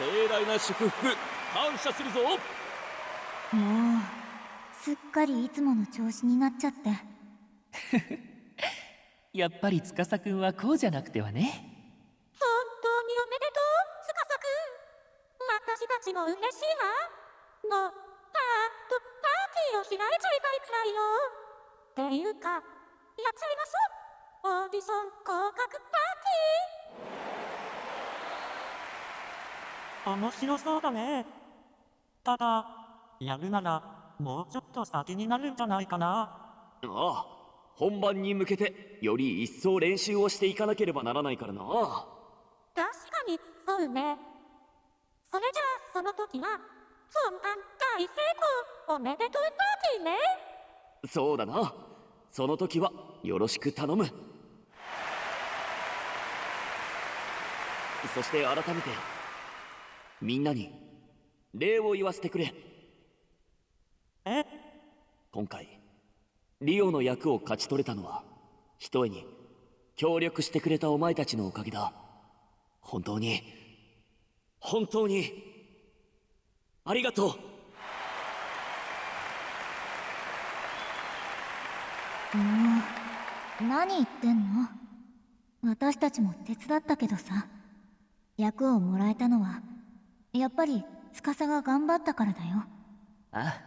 盛大な祝福感謝するぞ。もうすっかりいつもの調子になっちゃって。やっぱり司くんはこうじゃなくてはね。本当におめでとう、司くん。私たちも嬉しいわ。もうパーティーを開いちゃいたいくらいよ。っていうか、やっちゃいましょう。オーディション合格パーティー。面白そうだね。ただ、やるならもうちょっと先になるんじゃないかな。ああ、本番に向けてより一層練習をしていかなければならないからな。確かにそうね。それじゃあその時は本番大成功おめでとうパーティーね。そうだな。その時はよろしく頼む。そして改めてみんなに礼を言わせてくれ。え？今回リオの役を勝ち取れたのはひとえに協力してくれたお前たちのおかげだ。本当に本当にありがとう。もう何言ってんの。私たちも手伝ったけどさ、役をもらえたのはやっぱり司が頑張ったからだよ。ああ、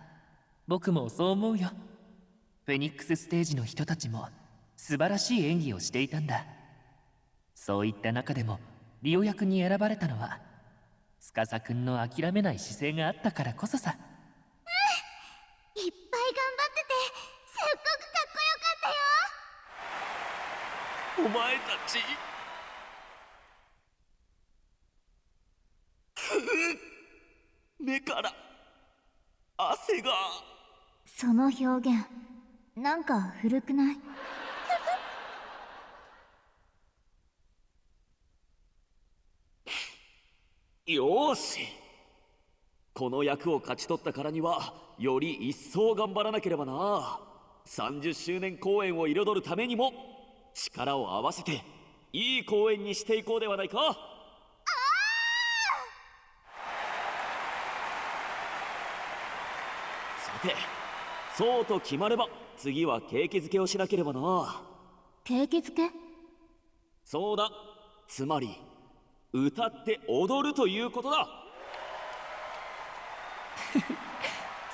僕もそう思うよ。フェニックスステージの人たちも素晴らしい演技をしていたんだ。そういった中でもリオ役に選ばれたのは司くんの諦めない姿勢があったからこそさ。いっぱい頑張っててすっごくかっこよかったよ。お前たち目から汗が。その表現なんか古くない？よーし、この役を勝ち取ったからにはより一層頑張らなければな。30周年公演を彩るためにも力を合わせていい公演にしていこうではないか。さて、そうと決まれば次は景気づけをしなければな。景気づけ？そうだ、つまり歌って踊るということだ。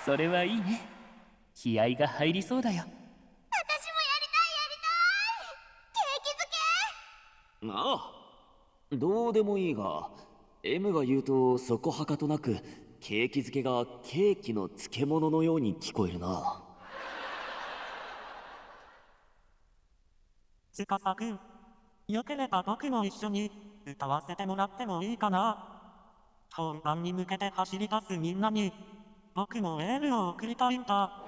それはいいね。気合が入りそうだよ。私もやりたい景気づけ。ああ、どうでもいいが M が言うとそこはかとなく景気づけがケーキの漬物のように聞こえるな。司くん、よければ僕も一緒に歌わせてもらってもいいかな。本番に向けて走り出すみんなに僕もエールを送りたいんだ。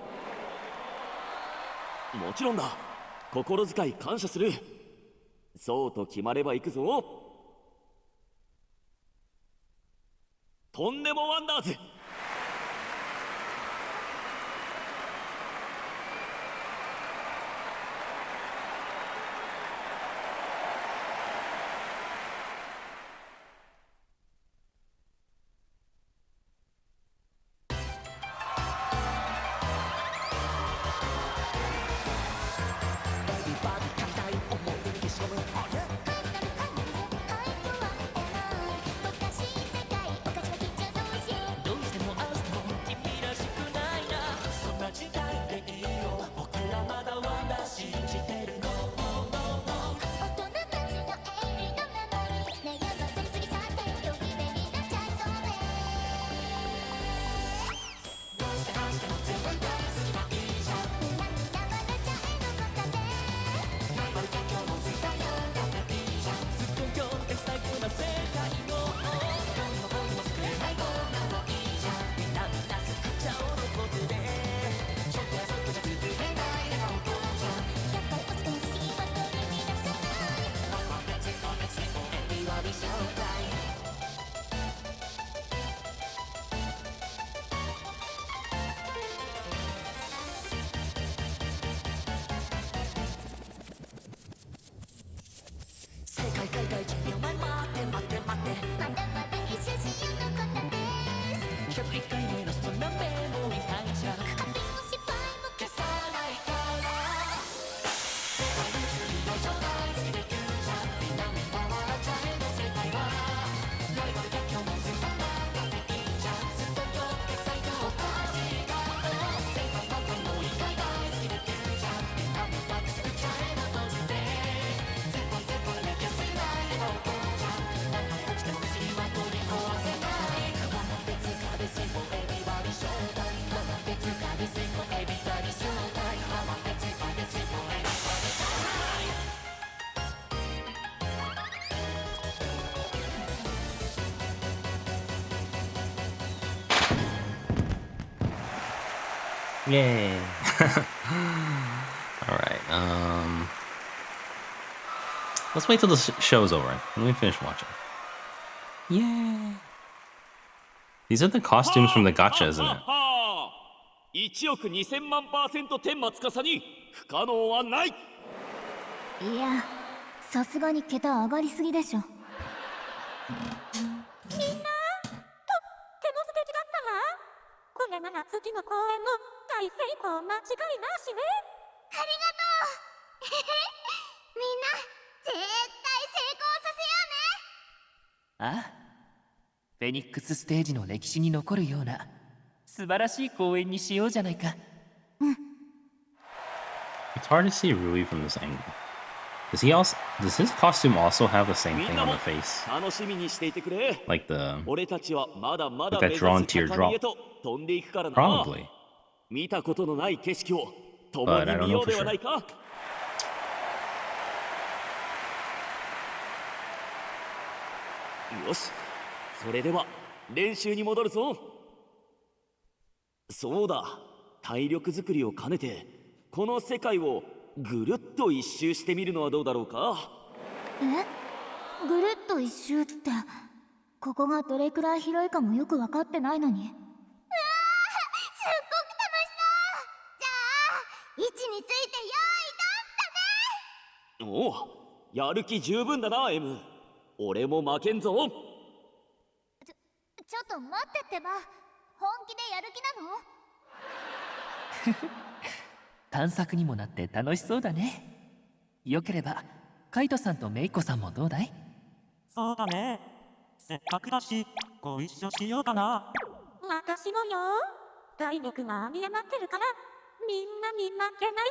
もちろんだ。心遣い感謝する。そうと決まれば行くぞ。とんでもワンダーズ。世界海外10秒前待って待って待ってまだまだ必死しよう Yay! Alright, let's wait till the show's over. Let me finish watching. Yay! These are the costumes from the gacha, isn't it? 1億2000万%天馬司に不可能はない。いや、さすがに桁上がりすぎでしょ。みんな、とっても素敵だったわ。これなら次の公演も大成功間違いなしね。ありがとう。みんな、絶対成功させようね。ああ、フェニックスステージの歴史に残るような素晴らしい公演にしようじゃないか。It's hard to see Rui from this angle. Does his costume also have the same みん thing な on も the face? 楽しみにしていてくれ。 Like the 俺たちはまだまだ Like 目 that 指 drawn す高みへ teardrop. と飛んでいくからな。 Probably. 見たことのない景色を共 But に I don't 見 know よう for では sure. ないか。よし、それでは練習に戻るぞ。そうだ、体力作りを兼ねてこの世界をぐるっと一周してみるのはどうだろうか。え？ぐるっと一周って、ここがどれくらい広いかもよく分かってないのに。すっごく楽しそう。じゃあ、位置について用意ドンだね。おう、やる気十分だな M。 俺も負けんぞ。ちょっと待ってってば、本気でやる気なの？探索にもなって楽しそうだね。よければカイトさんとメイコさんもどうだい？そうだね。せっかくだし、ご一緒しようかな。私もよ。体力が有り余ってるから、みんなに負けないわよ。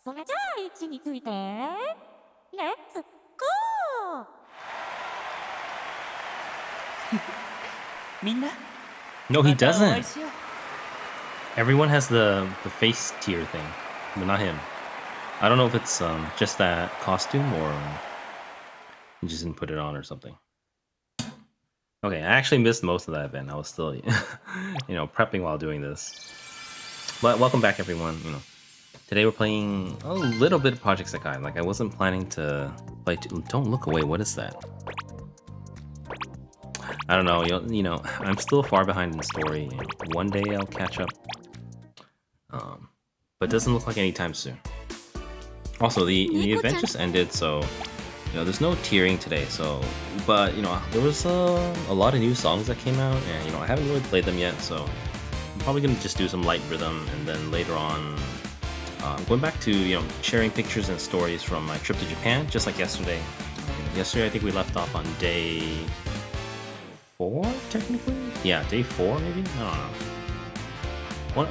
それじゃあ、位置について、レッツゴー。みんな No, he またお会い doesn't. しよう。 Everyone has the face tier thing, but not him. I don't know if it's just that costume or he just didn't put it on or something. Okay, I actually missed most of that event. I was still, prepping while doing this. But welcome back, everyone. Today we're playing a little bit of Project Sekai. Like I wasn't planning to play. Don't look away. What is that? I don't know. I'm still far behind in the story. One day I'll catch up. But it doesn't look like anytime soon. Also, the event just ended, so there's no tiering today. So, but there was a lot of new songs that came out, and I haven't really played them yet. So I'm probably gonna just do some light rhythm, and then later on, I'm going back to sharing pictures and stories from my trip to Japan, just like yesterday. Yesterday, I think we left off on day 4, technically. Yeah, day 4 maybe. I don't know.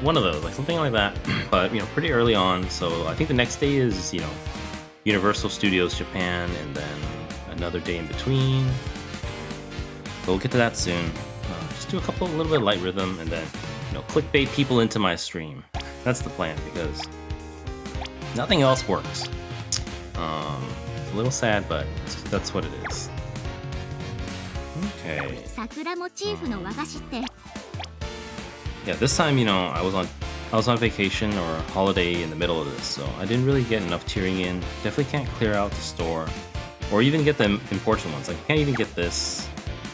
One of those, like something like that. But pretty early on. So I think the next day is Universal Studios Japan, and then another day in between. But we'll get to that soon. Just do a little bit of light rhythm, and then clickbait people into my stream. That's the plan, because nothing else works. It's a little sad, but that's what it is. Okay. 桜モチーフの和菓子って Yeah, this time, I was on vacation or holiday in the middle of this, so I didn't really get enough tiering in. Definitely can't clear out the store, or even get the important ones. Like, I can't even get this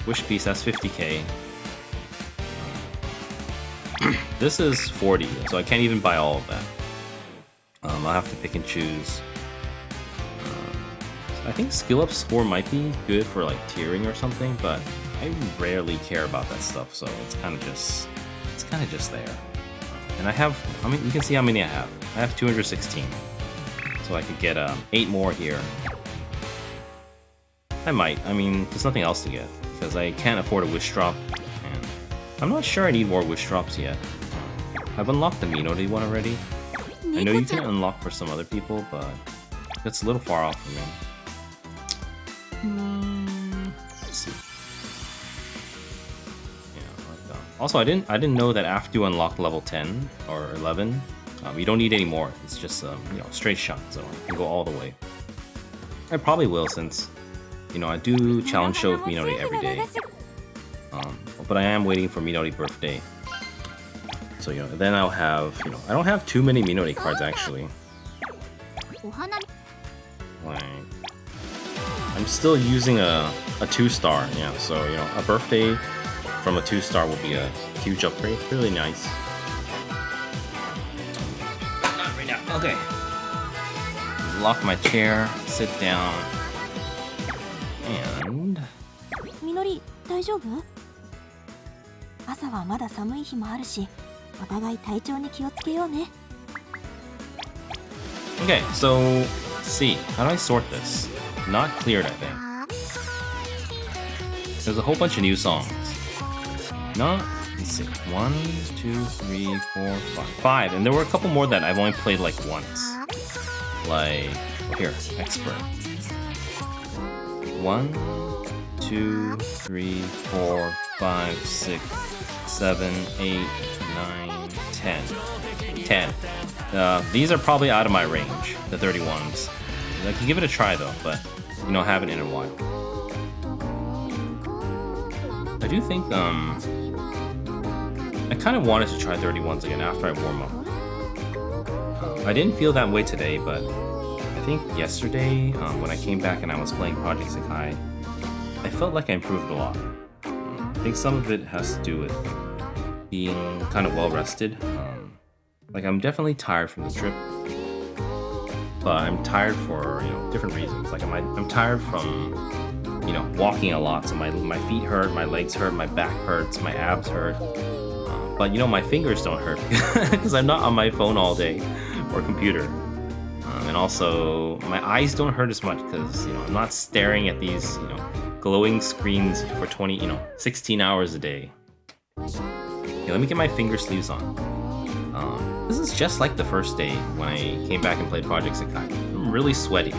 wish piece. That's 50k. This is 40, so I can't even buy all of that. I'll have to pick and choose. I think skill up score might be good for like tiering or something, but I rarely care about that stuff, so it's kind of just there. And I have, I mean, you can see how many I have. I have 216, so I could get 8 more here. I might. I mean, there's nothing else to get because I can't afford a wish drop, and I'm not sure I need more wish drops yet. I've unlocked the Minori one already. I know you can unlock for some other people, but that's a little far off for me. Let's see. Yeah, also, I didn't know that after you unlock level 10 or 11, you don't need any more. It's just straight shot, so I can go all the way. I probably will since I do challenge show with Minori every day. But I am waiting for Minori birthday. So then I'll have I don't have too many Minori cards actually. Like I'm still using a 2-star, yeah. So a birthday from a 2-star will be a huge upgrade. Really nice. Not right now. Okay. Lock my chair. Sit down. And みのり、大丈夫？朝はまだ寒い日もあるし、お互い体調に気をつけようね。Okay, so let's see. How do I sort this? Not cleared, I think. There's a whole bunch of new songs. Let's see. 1, 2, 3, 4, 5. And there were a couple more that I've only played like once. Like, here, expert. 1, 2, 3, 4, 5, 6, 7, 8, 9, 10. 10. These are probably out of my range, the 31s. I can give it a try though, but haven't in a while. I do think I kind of wanted to try 31s again after I warm up. I didn't feel that way today, but I think yesterday when I came back and I was playing Project Sekai, I felt like I improved a lot. I think some of it has to do with being kind of well rested. Like I'm definitely tired from the trip, but I'm tired for different reasons. Like I'm tired from walking a lot, so my feet hurt, my legs hurt, my back hurts, my abs hurt. But my fingers don't hurt because I'm not on my phone all day or computer. And also my eyes don't hurt as much because I'm not staring at these glowing screens for 16 hours a day. Okay, let me get my finger sleeves on. This is just like the first day when I came back and played Project Sekai. I'm really sweaty.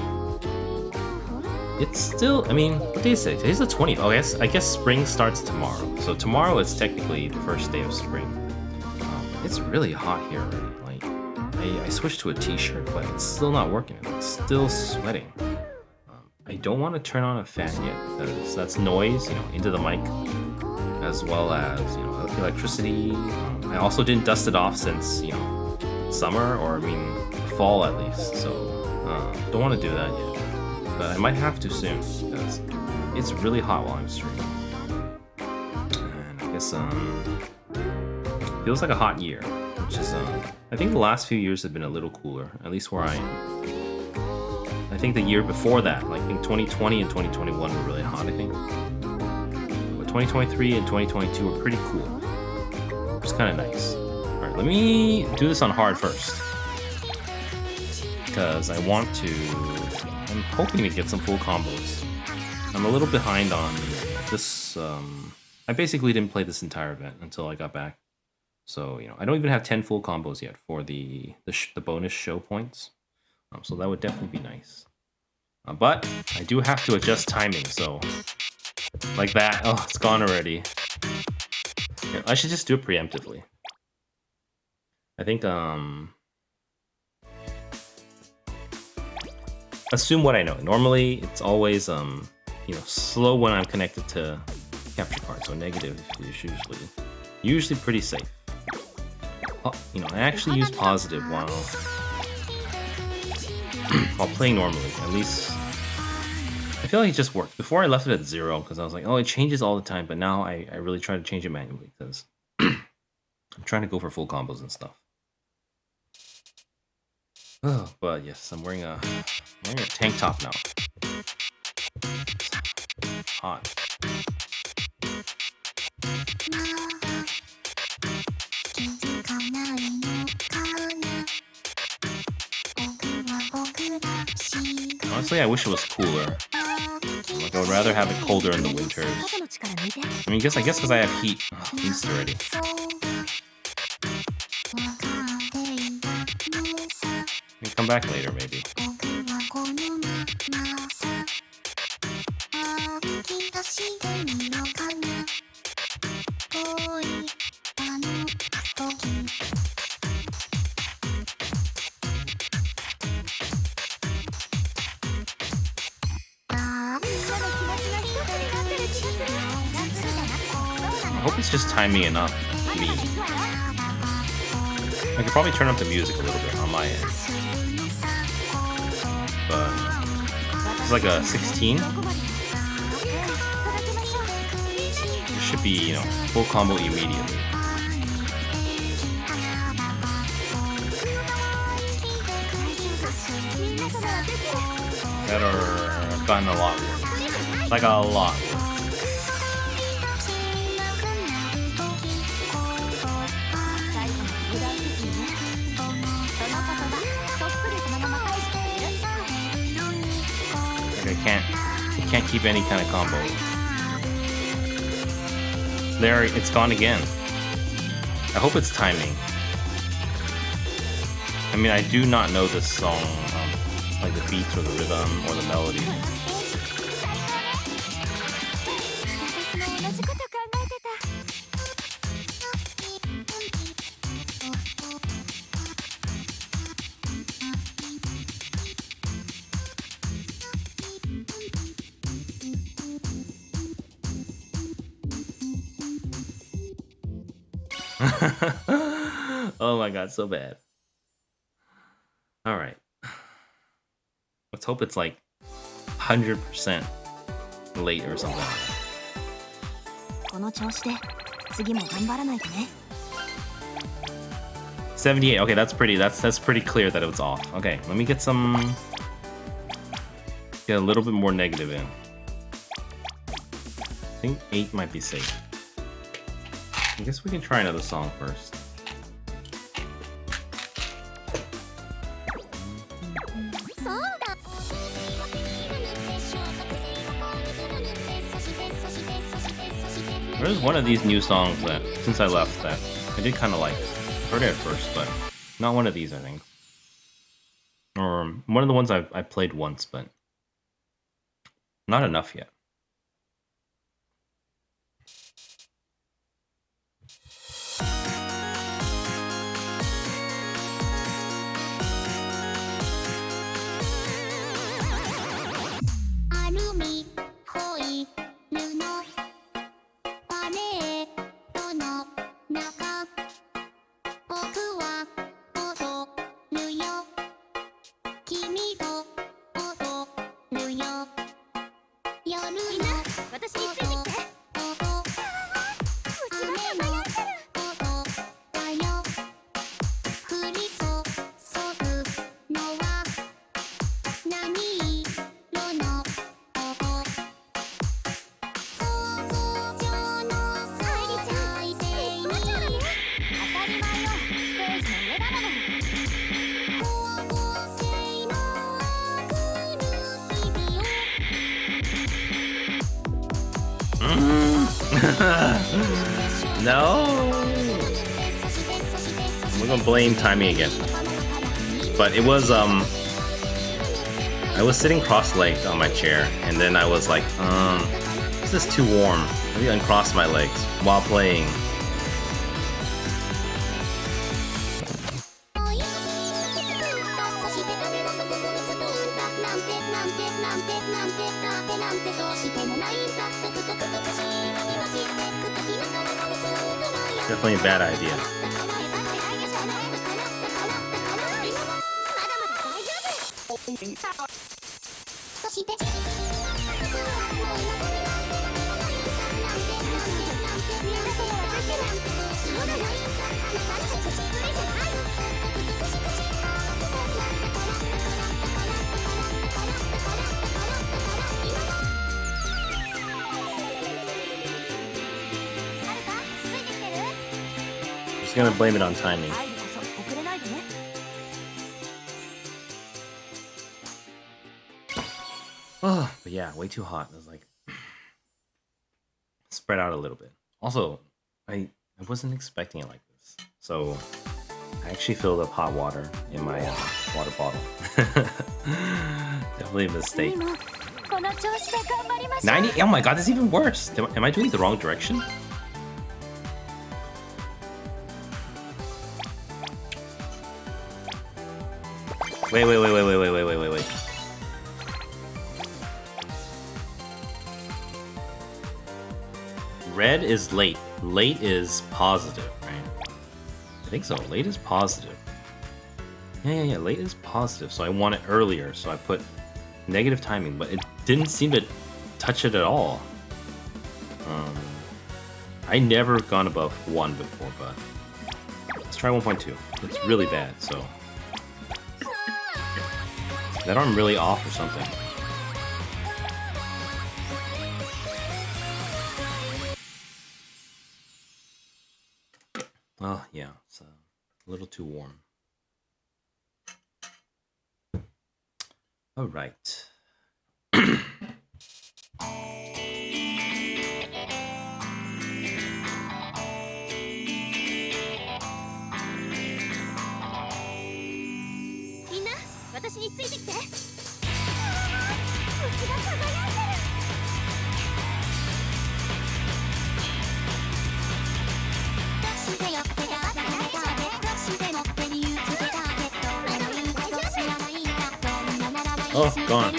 It's still, I mean, what day is it? Today's the 20th. Oh, I guess spring starts tomorrow. So tomorrow is technically the first day of spring. It's really hot here already. Like, I switched to a t-shirt, but it's still not working. It's still sweating. I don't want to turn on a fan yet because that's noise, into the mic, as well as, electricity. I also didn't dust it off since, summer, or fall at least. So, don't want to do that yet. But I might have to soon because it's really hot while I'm streaming. And I guess, feels like a hot year, which is, I think the last few years have been a little cooler, at least where I am. I think the year before that, like in 2020 and 2021 were really hot, I think. But 2023 and 2022 were pretty cool. Which is kind of nice. Alright, let me do this on hard first. Because I'm hoping to get some full combos. I'm a little behind on this, I basically didn't play this entire event until I got back. So, I don't even have 10 full combos yet for the bonus show points. So that would definitely be nice. But I do have to adjust timing, so like that. Oh, it's gone already. Yeah, I should just do it preemptively. I think assume what I know. Normally it's always slow when I'm connected to capture card, so negative is usually pretty safe. Oh, I actually use positive while playing normally, at least. I feel like it just worked. Before I left it at 0 because I was like, oh, it changes all the time, but now I really try to change it manually because I'm trying to go for full combos and stuff. Oh, but yes, I'm wearing a tank top now. Hot. Honestly, I wish it was cooler. Like, I would rather have it colder in the winters. I guess because I have heat. Oh, East already. We can come back later, maybe. I hope it's just timing enough for me. I could probably turn up the music a little bit on my end. But it's like a 16. It should be, you know, full combo immediately. Better gotten a lot worse. Like a lot worse. I can't keep any kind of combo. There, it's gone again. I hope it's timing. I mean, I do not know this song, like the beats or the rhythm or the melody. Oh my god, so bad. Alright. Let's hope it's like 100% late or something. 78. Okay, that's pretty clear that it was off. Okay, let me get a little bit more negative in. I think 8 might be safe. I guess we can try another song first. There's one of these new songs that, since I left, that I did kind of like. Heard it at first, but not one of these, I think. Or one of the ones I played once, but not enough yet. No, we're gonna blame timing again. But it was I was sitting cross-legged on my chair, and then I was like, this is too warm. Let me uncross my legs while playing. Definitely a bad idea. just gonna blame it on timing. 入るこそ遅れないでね Oh, but yeah, way too hot. It was like spread out a little bit. Also, I wasn't expecting it like this. So I actually filled up hot water in my water bottle. Definitely a mistake. この調子で頑張りましょう 90? Oh my god, that's even worse. Am I doing the wrong direction? Wait. Red is late. Late is positive, right? I think so. Late is positive. Yeah. Late is positive. So I want it earlier. So I put negative timing, but it didn't seem to touch it at all. I never gone above 1 before, but let's try 1.2. It's really bad, so that arm really off or something. Oh yeah, it's a little too warm. All right. Oh, gone.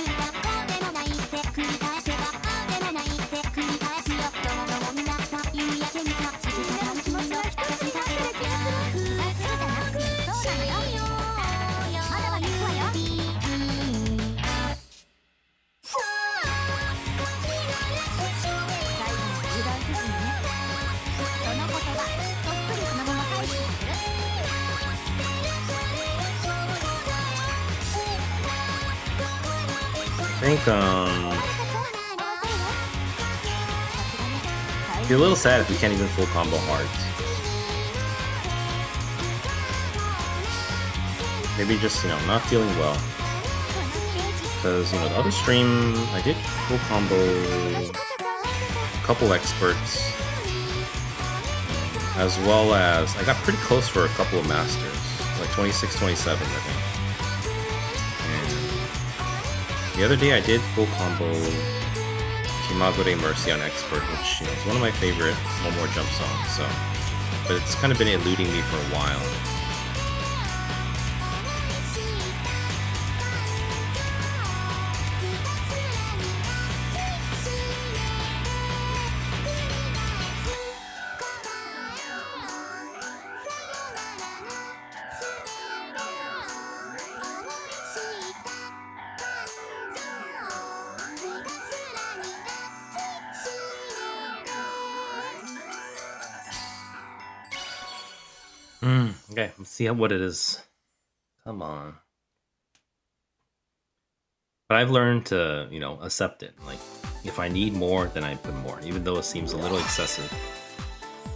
I think, be a little sad if we can't even full combo hearts. Maybe just, not feeling well. Because, the other stream, I did full combo a couple experts. As well as, I got pretty close for a couple of masters. Like 26, 27, I think. The other day I did full combo Kimagure Mercy on Expert, which is one of my favorite One More Jump songs, so but it's kind of been eluding me for a while. Okay, let's see what it is. Come on. But I've learned to, accept it. Like, if I need more, then I put more, even though it seems a little excessive.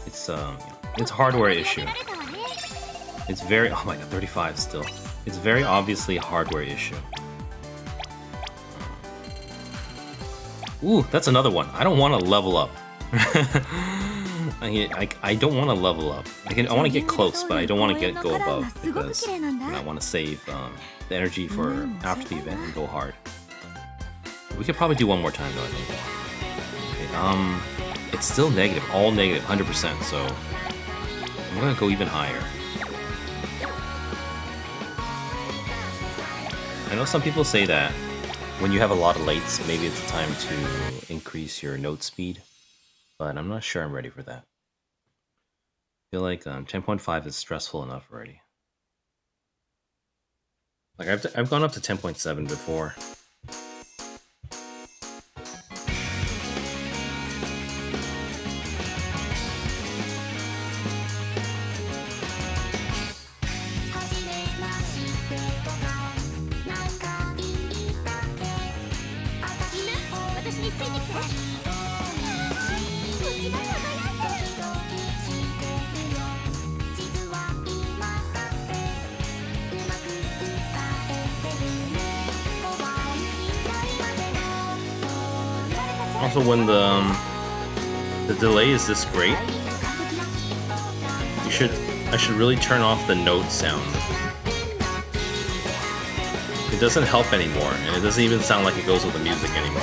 It's a hardware issue. It's very, oh my god, 35 still. It's very obviously a hardware issue. Ooh, that's another one. I don't want to level up. I don't want to level up. I want to get close, but I don't want to go above because I want to save the energy for after the event and go hard. We could probably do one more time though, I think. Okay, it's still negative, all negative, 100%. So I'm gonna go even higher. I know some people say that when you have a lot of lates, maybe it's time to increase your note speed. But I'm not sure I'm ready for that. I feel like 10.5 is stressful enough already. Like I've gone up to 10.7 before. Also, when the delay is this great, I should really turn off the note sound. It doesn't help anymore, and it doesn't even sound like it goes with the music anymore.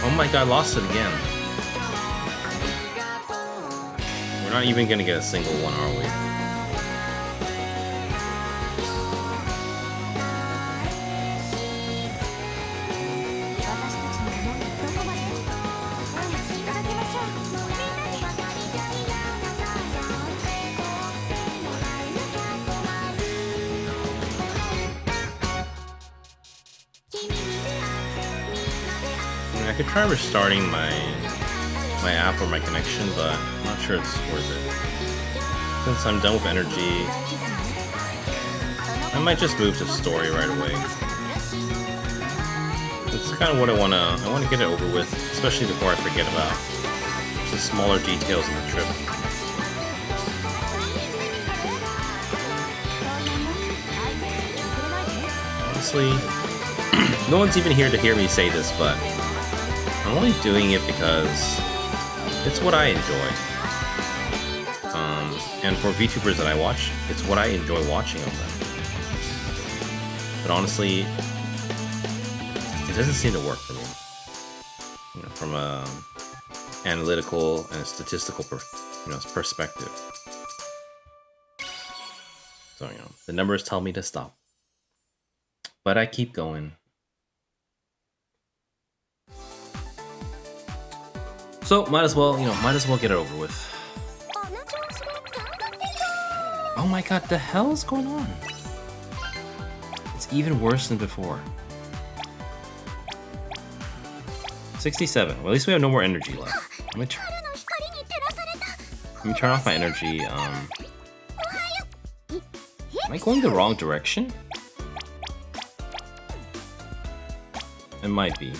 Oh my god, I lost it again. We're not even gonna get a single one, are we? I could try restarting my app or my connection, but I'm not sure it's worth it. Since I'm done with energy, I might just move to story right away. It's kind of what I want to get it over with, especially before I forget about the smaller details of the trip. Honestly, no one's even here to hear me say this, but I'm only doing it because it's what I enjoy. And for VTubers that I watch, it's what I enjoy watching of them. But honestly, it doesn't seem to work for me. You know, from a analytical and a statistical perspective. So, you know, the numbers tell me to stop. But I keep going. So might as well get it over with. Oh my god, the hell is going on? It's even worse than before. 67. Well, at least we have no more energy left. Let me turn off my energy. Am I going the wrong direction? It might be.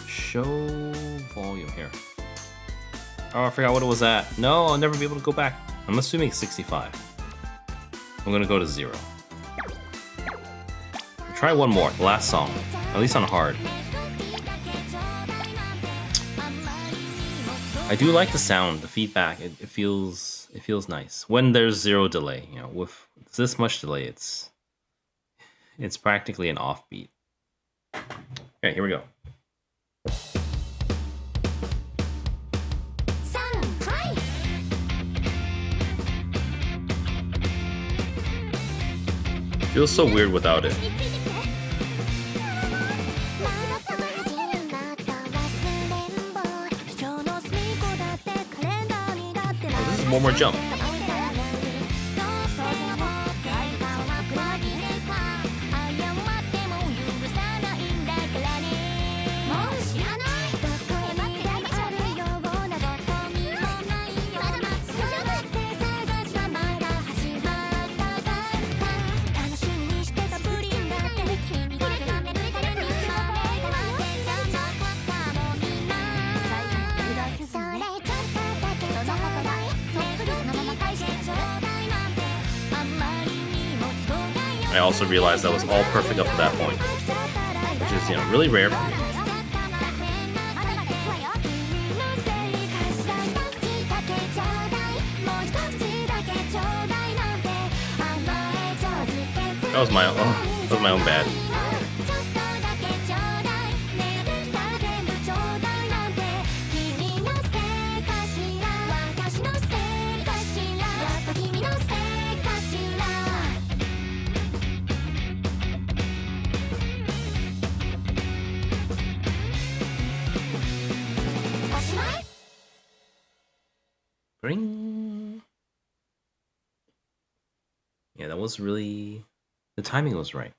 Show volume here. Oh, I forgot what it was at. No, I'll never be able to go back. I'm assuming 65. I'm gonna go to 0. Try one more, the last song. At least on hard. I do like the sound, the feedback. It feels nice when there's 0 delay. You know, with this much delay, it's practically an offbeat. Okay, here we go. Feels so weird without it. Oh, this is one more jump. I also realized that was all perfect up to that point, which is, you know, really rare for me. That was my own bad. Ring. Yeah, that was really... The timing was right.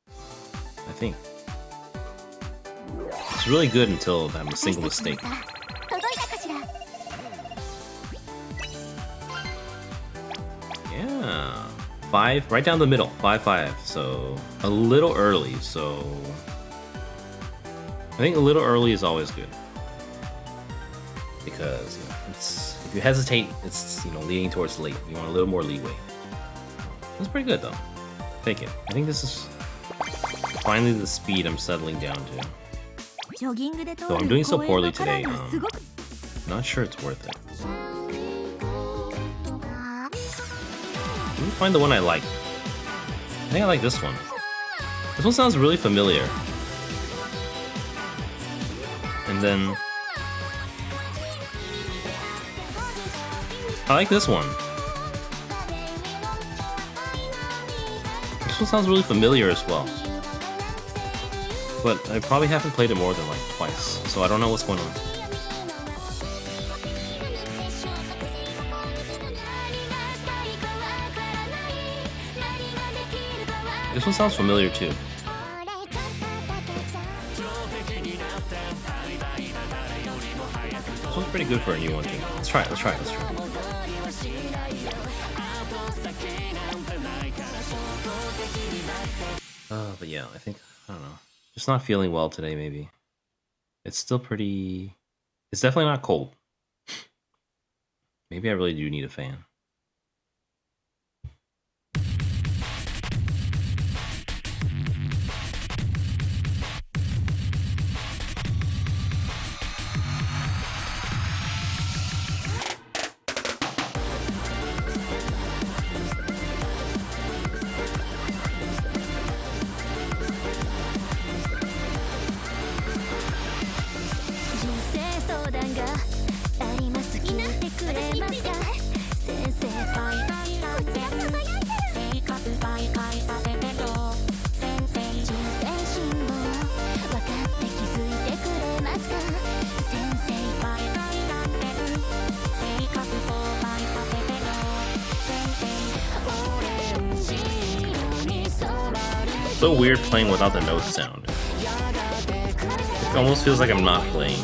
I think. It's really good until I'm a single mistake. Yeah. 5, right down the middle. 5-5. So, a little early. So, I think a little early is always good. because it's if you hesitate, it's leaning towards late. You want a little more leeway. It's pretty good though. Take it. I think this is finally the speed I'm settling down to. Though I'm doing so poorly today, not sure it's worth it. Let me find the one I like. I think I like this one. This one sounds really familiar. And then I like this one. This one sounds really familiar as well. But I probably haven't played it more than like twice, so I don't know what's going on. This one sounds familiar too. This one's pretty good for a new one too. Let's try it, let's try it, let's try it. But yeah, I think, I don't know. Just not feeling well today, maybe. It's still pretty... It's definitely not cold. Maybe I really do need a fan. So weird playing without the note sound. It almost feels like I'm not playing.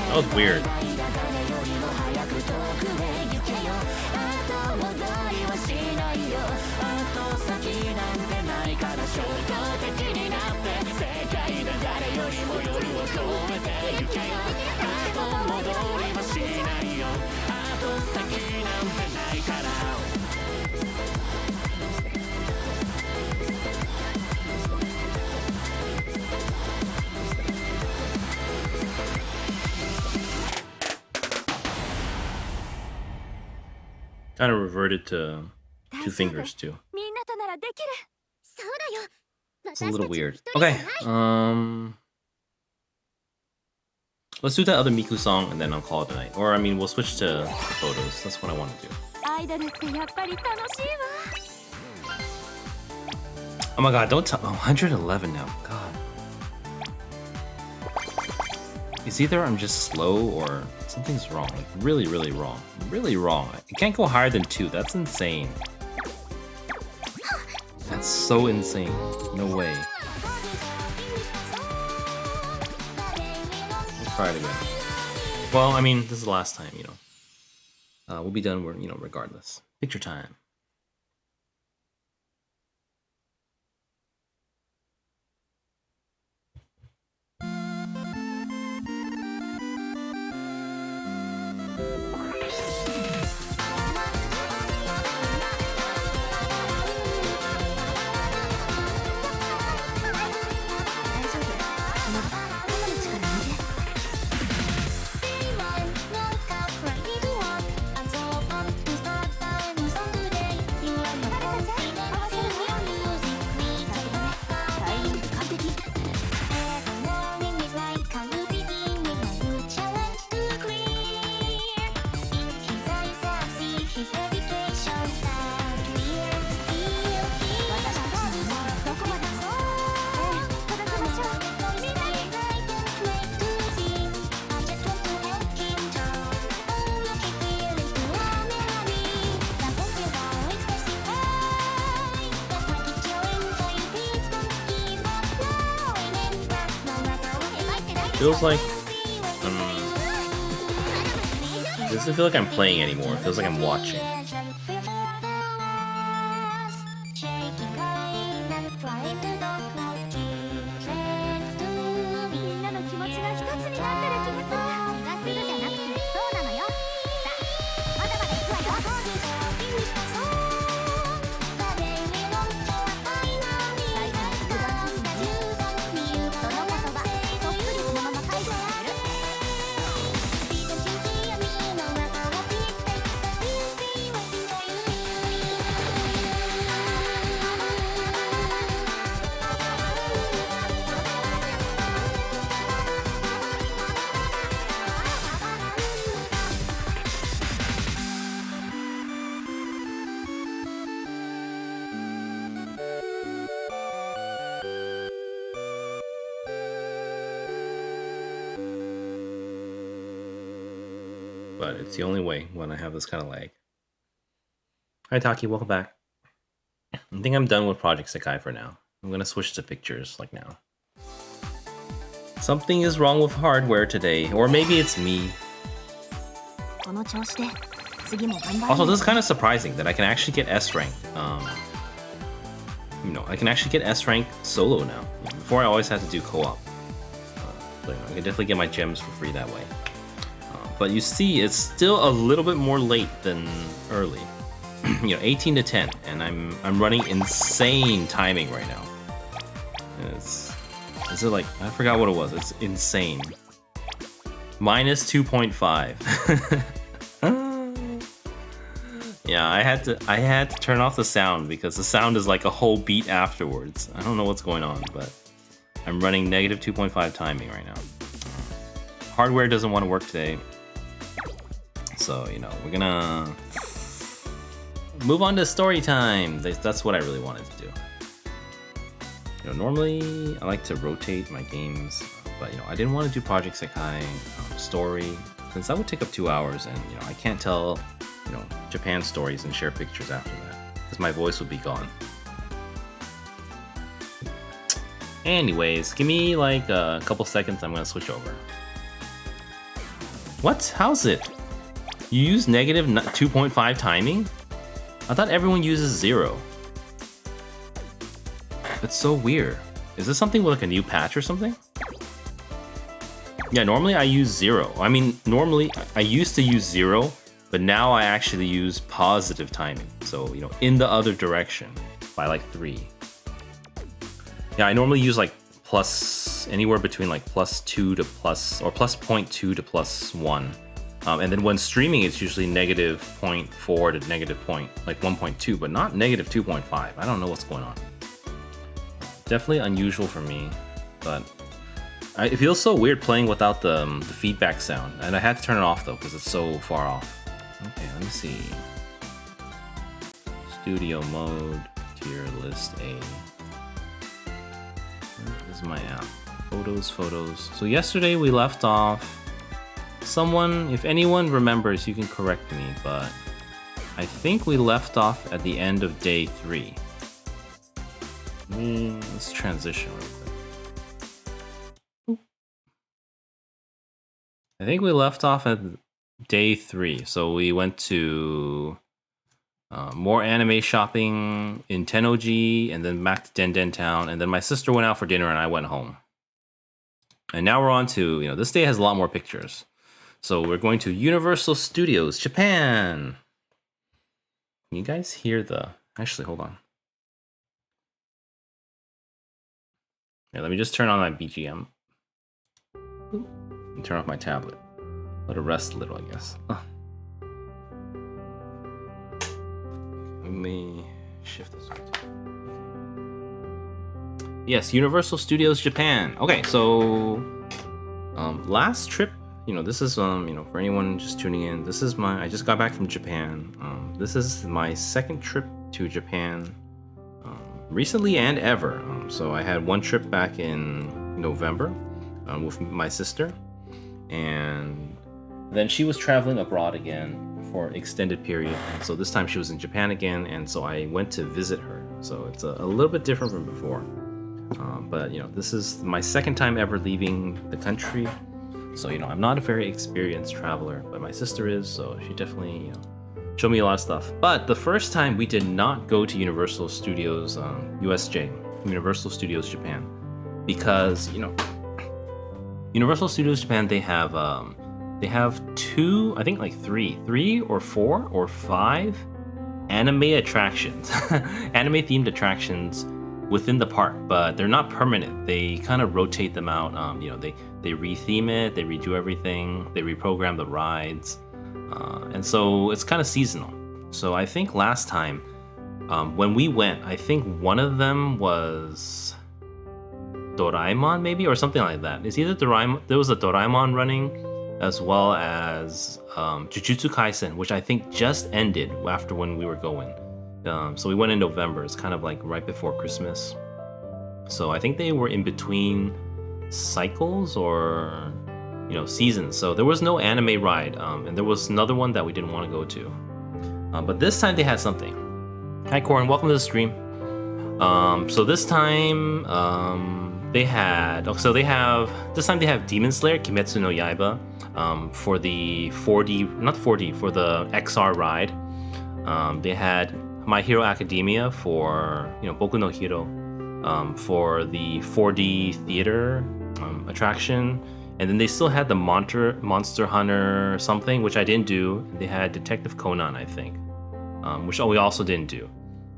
That was weird. Kind of reverted to 2 fingers too. It's a little weird. Okay, let's do that other Miku song and then I'll call it a night. Or I mean, we'll switch to photos. That's what I want to do. Oh my god, don't tell. Oh, 111 now. God. It's either I'm just slow or something's wrong. Like really, really wrong. Really wrong. It can't go higher than 2. That's insane. That's so insane. No way. Let's try it again. Well, I mean, this is the last time, you know. We'll be done, regardless. Picture time. feels like it doesn't feel like I'm playing anymore. It feels like I'm watching. But it's the only way when I have this kind of lag. Hi Taki, welcome back. I think I'm done with Project Sekai for now. I'm gonna switch to pictures like now. Something is wrong with hardware today, or maybe it's me. Also, this is kind of surprising that I can actually get S rank. I can actually get S rank solo now. Before I always had to do co-op. But I can definitely get my gems for free that way. But you see, it's still a little bit more late than early. 18 to 10, and I'm running insane timing right now. Is it like, I forgot what it was. It's insane. Minus 2.5. Yeah, I had to turn off the sound because the sound is like a whole beat afterwards. I don't know what's going on, but I'm running negative 2.5 timing right now. Hardware doesn't want to work today. So, we're gonna move on to story time. That's what I really wanted to do. Normally I like to rotate my games, but I didn't want to do Project Sekai story since that would take up 2 hours, and I can't tell Japan stories and share pictures after that because my voice would be gone. Anyways, give me like a couple seconds. I'm gonna switch over. What? How's it? You use negative 2.5 timing? I thought everyone uses 0. It's so weird. Is this something with like a new patch or something? Yeah, normally I use 0. I mean, normally I used to use 0, but now I actually use positive timing. So, in the other direction by like 3. Yeah, I normally use like plus anywhere between like +2 to plus, or +0.2 to +1. And then when streaming, it's usually negative 0.4 to negative 1.2, but not negative 2.5. I don't know what's going on. Definitely unusual for me, but it feels so weird playing without the feedback sound. And I had to turn it off though, because it's so far off. Okay, let me see. Studio mode, tier list A. Where is my app? Photos. So yesterday we left off. Someone, if anyone remembers, you can correct me, but I think we left off at the end of day 3. Let's transition real quick. I think we left off at day 3, so we went to more anime shopping in Tennoji, and then back to Den Town, and then my sister went out for dinner and I went home. And now we're on to, this day has a lot more pictures. So we're going to Universal Studios, Japan. Can you guys hear the... Actually, hold on. Yeah, let me just turn on my BGM. And turn off my tablet. Let it rest a little, I guess. Let me shift this one. Yes, Universal Studios Japan. Okay, so last trip, this is for anyone just tuning in. This is I just got back from Japan. This is my second trip to Japan recently and ever. So I had one trip back in November with my sister, and then she was traveling abroad again for an extended period. And so this time she was in Japan again, and so I went to visit her. So it's a little bit different from before. But this is my second time ever leaving the country, so I'm not a very experienced traveler, but my sister is, so she definitely showed me a lot of stuff. But the first time we did not go to Universal Studios USJ, Universal Studios Japan, because Universal Studios Japan, they have two, I think like three or four or five anime attractions, anime themed attractions within the park, but they're not permanent. They kind of rotate them out. They retheme it, they redo everything, they reprogram the rides, and so it's kind of seasonal. So I think last time when we went, I think one of them was Doraemon maybe, or something like that. It's either Doraemon, there was a Doraemon running, as well as Jujutsu Kaisen, which I think just ended after when we were going. So we went in November. It's kind of like right before Christmas. So I think they were in between cycles or seasons. So there was no anime ride, and there was another one that we didn't want to go to. But this time they had something. Hi Corin, welcome to the stream. So this time they have Demon Slayer Kimetsu no Yaiba for the 4D, not 4D, for the XR ride. They had My Hero Academia for Boku no Hero for the 4D theater attraction, and then they still had the Monster Hunter something, which I didn't do. They had Detective Conan, I think, which we also didn't do.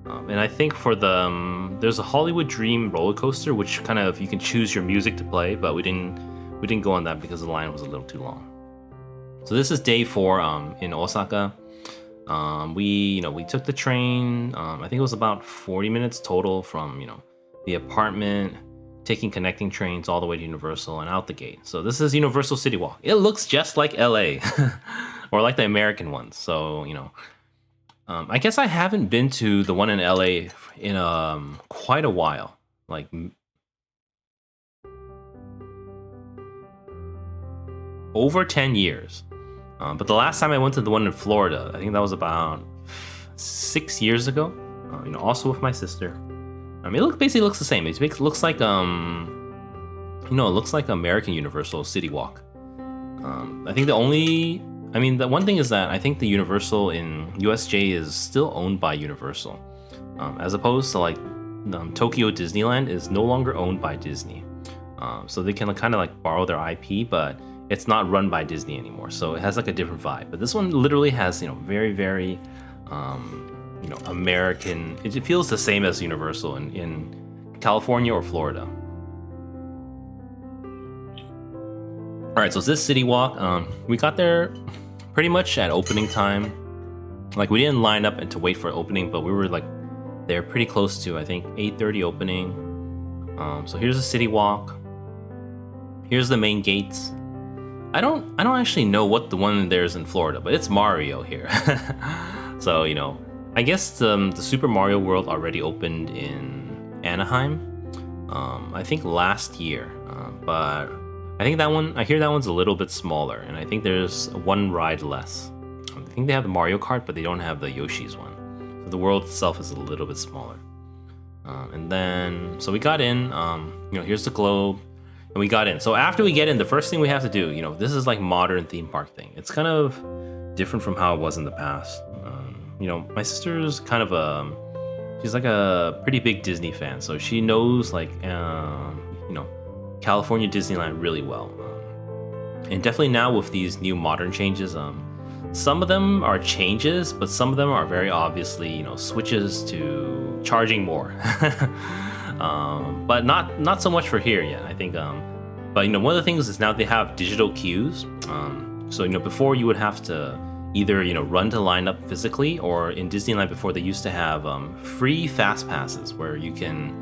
And I think for there's a Hollywood Dream roller coaster, which kind of you can choose your music to play, but we didn't go on that because the line was a little too long. So this is day 4 in Osaka. We took the train. I think it was about 40 minutes total from the apartment, taking connecting trains all the way to Universal and out the gate. So this is Universal City Walk. It looks just like LA, or like the American ones. So I guess I haven't been to the one in LA in quite a while, like over 10 years. But the last time I went to the one in Florida, I think that was about 6 years ago. Also with my sister. It basically looks the same. It looks like it looks like American Universal City Walk. I think the one thing is that I think the Universal in USJ is still owned by Universal, as opposed to like Tokyo Disneyland is no longer owned by Disney. So they can kind of like borrow their IP, but it's not run by Disney anymore. So it has like a different vibe. But this one literally has very, very American. It feels the same as Universal in California or Florida. All right, so this City Walk, we got there pretty much at opening time. Like we didn't line up and to wait for opening, but we were like there pretty close to, I think, 8:30 opening. So here's the City Walk. Here's the main gates. I don't actually know what the one there is in Florida, but it's Mario here. So I guess the Super Mario World already opened in Anaheim. I think last year, but I think I hear that one's a little bit smaller, and I think there's one ride less. I think they have the Mario Kart, but they don't have the Yoshi's one. So the world itself is a little bit smaller. And then, so we got in, here's the globe, and we got in. So after we get in, the first thing we have to do, this is like modern theme park thing. It's kind of different from how it was in the past. My sister's kind of she's like a pretty big Disney fan, so she knows like, California Disneyland really well. And definitely now with these new modern changes, some of them are changes, but some of them are very obviously, switches to charging more. But not so much for here yet, I think. But one of the things is now they have digital queues. So before you would have to either run to line up physically, or in Disneyland before they used to have free fast passes where you can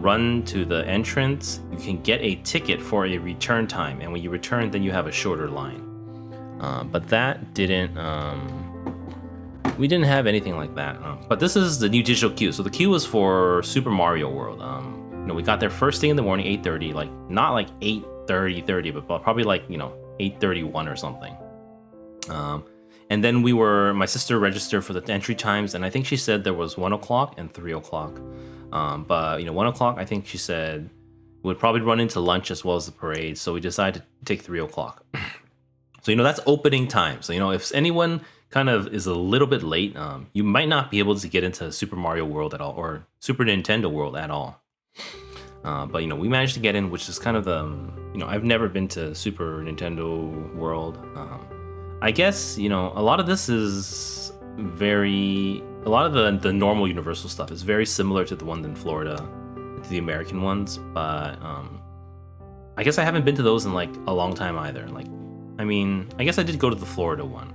run to the entrance, you can get a ticket for a return time, and when you return, then you have a shorter line. But that didn't, we didn't have anything like that. But this is the new digital queue. So the queue was for Super Mario World. We got there first thing in the morning, 8:30, like not like 8:30, but probably like 8:31 or something. And then my sister registered for the entry times, and I think she said there was 1 o'clock and 3 o'clock. But 1 o'clock, I think she said would probably run into lunch as well as the parade, so we decided to take 3 o'clock. So that's opening time. So if anyone kind of is a little bit late, you might not be able to get into Super Mario World at all, or Super Nintendo World at all. But we managed to get in, which is kind of the I've never been to Super Nintendo World. I guess a lot of this is a lot of the normal Universal stuff is very similar to the one in Florida, to the American ones. But I guess I haven't been to those in like a long time either. I guess I did go to the Florida one,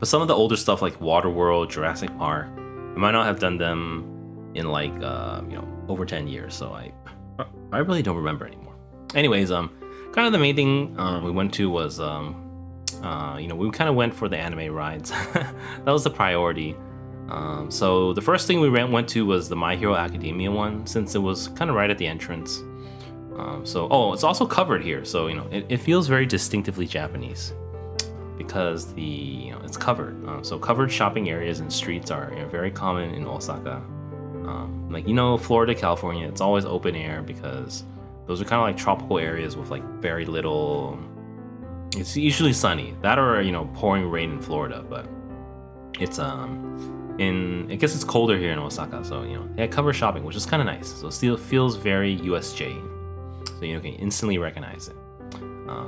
but some of the older stuff like Waterworld, Jurassic Park, I might not have done them in like over 10 years, so I really don't remember anymore. Anyways, kind of the main thing we went to was we kind of went for the anime rides. That was the priority. So the first thing we went to was the My Hero Academia one, since it was kind of right at the entrance. It's also covered here, so it feels very distinctively Japanese because it's covered. So covered shopping areas and streets are very common in Osaka. Florida, California, it's always open air because those are kind of like tropical areas with like very little. It's usually sunny, that or pouring rain in Florida, but it's I guess it's colder here in Osaka, so they had covered shopping, which is kind of nice. So it still feels very USJ, so you can instantly recognize it.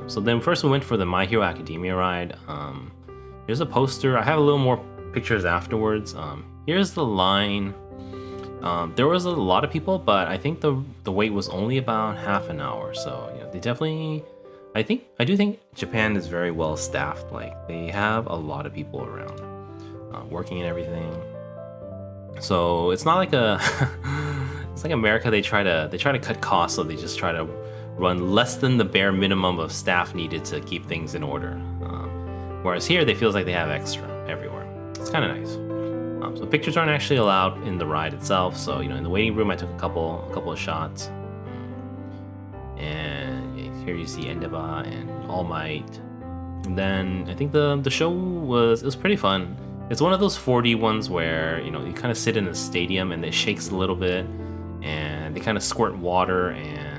So then first we went for the My Hero Academia ride. Here's a poster. I have a little more pictures afterwards. Here's the line. There was a lot of people, but I think the wait was only about half an hour. So they definitely, I do think Japan is very well staffed. Like they have a lot of people around, working and everything. So it's not like it's like America. They try to cut costs, so they just try to run less than the bare minimum of staff needed to keep things in order. Whereas here, they feels like they have extra everywhere. It's kind of nice. So pictures aren't actually allowed in the ride itself. So in the waiting room, I took a couple of shots. And here you see Namba and All Might. And then I think the show was pretty fun. It's one of those 4D ones where you kind of sit in a stadium and it shakes a little bit, and they kind of squirt water and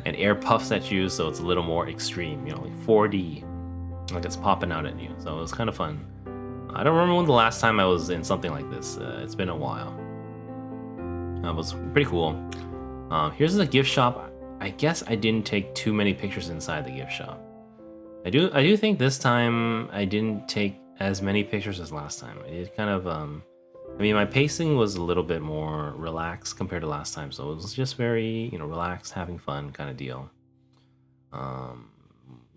and air puffs at you, so it's a little more extreme. Like 4D, like it's popping out at you. So it was kind of fun. I don't remember when the last time I was in something like this. It's been a while. It was pretty cool. Here's the gift shop. I guess I didn't take too many pictures inside the gift shop. I do think this time I didn't take as many pictures as last time. It kind of my pacing was a little bit more relaxed compared to last time, so it was just very relaxed, having fun kind of deal.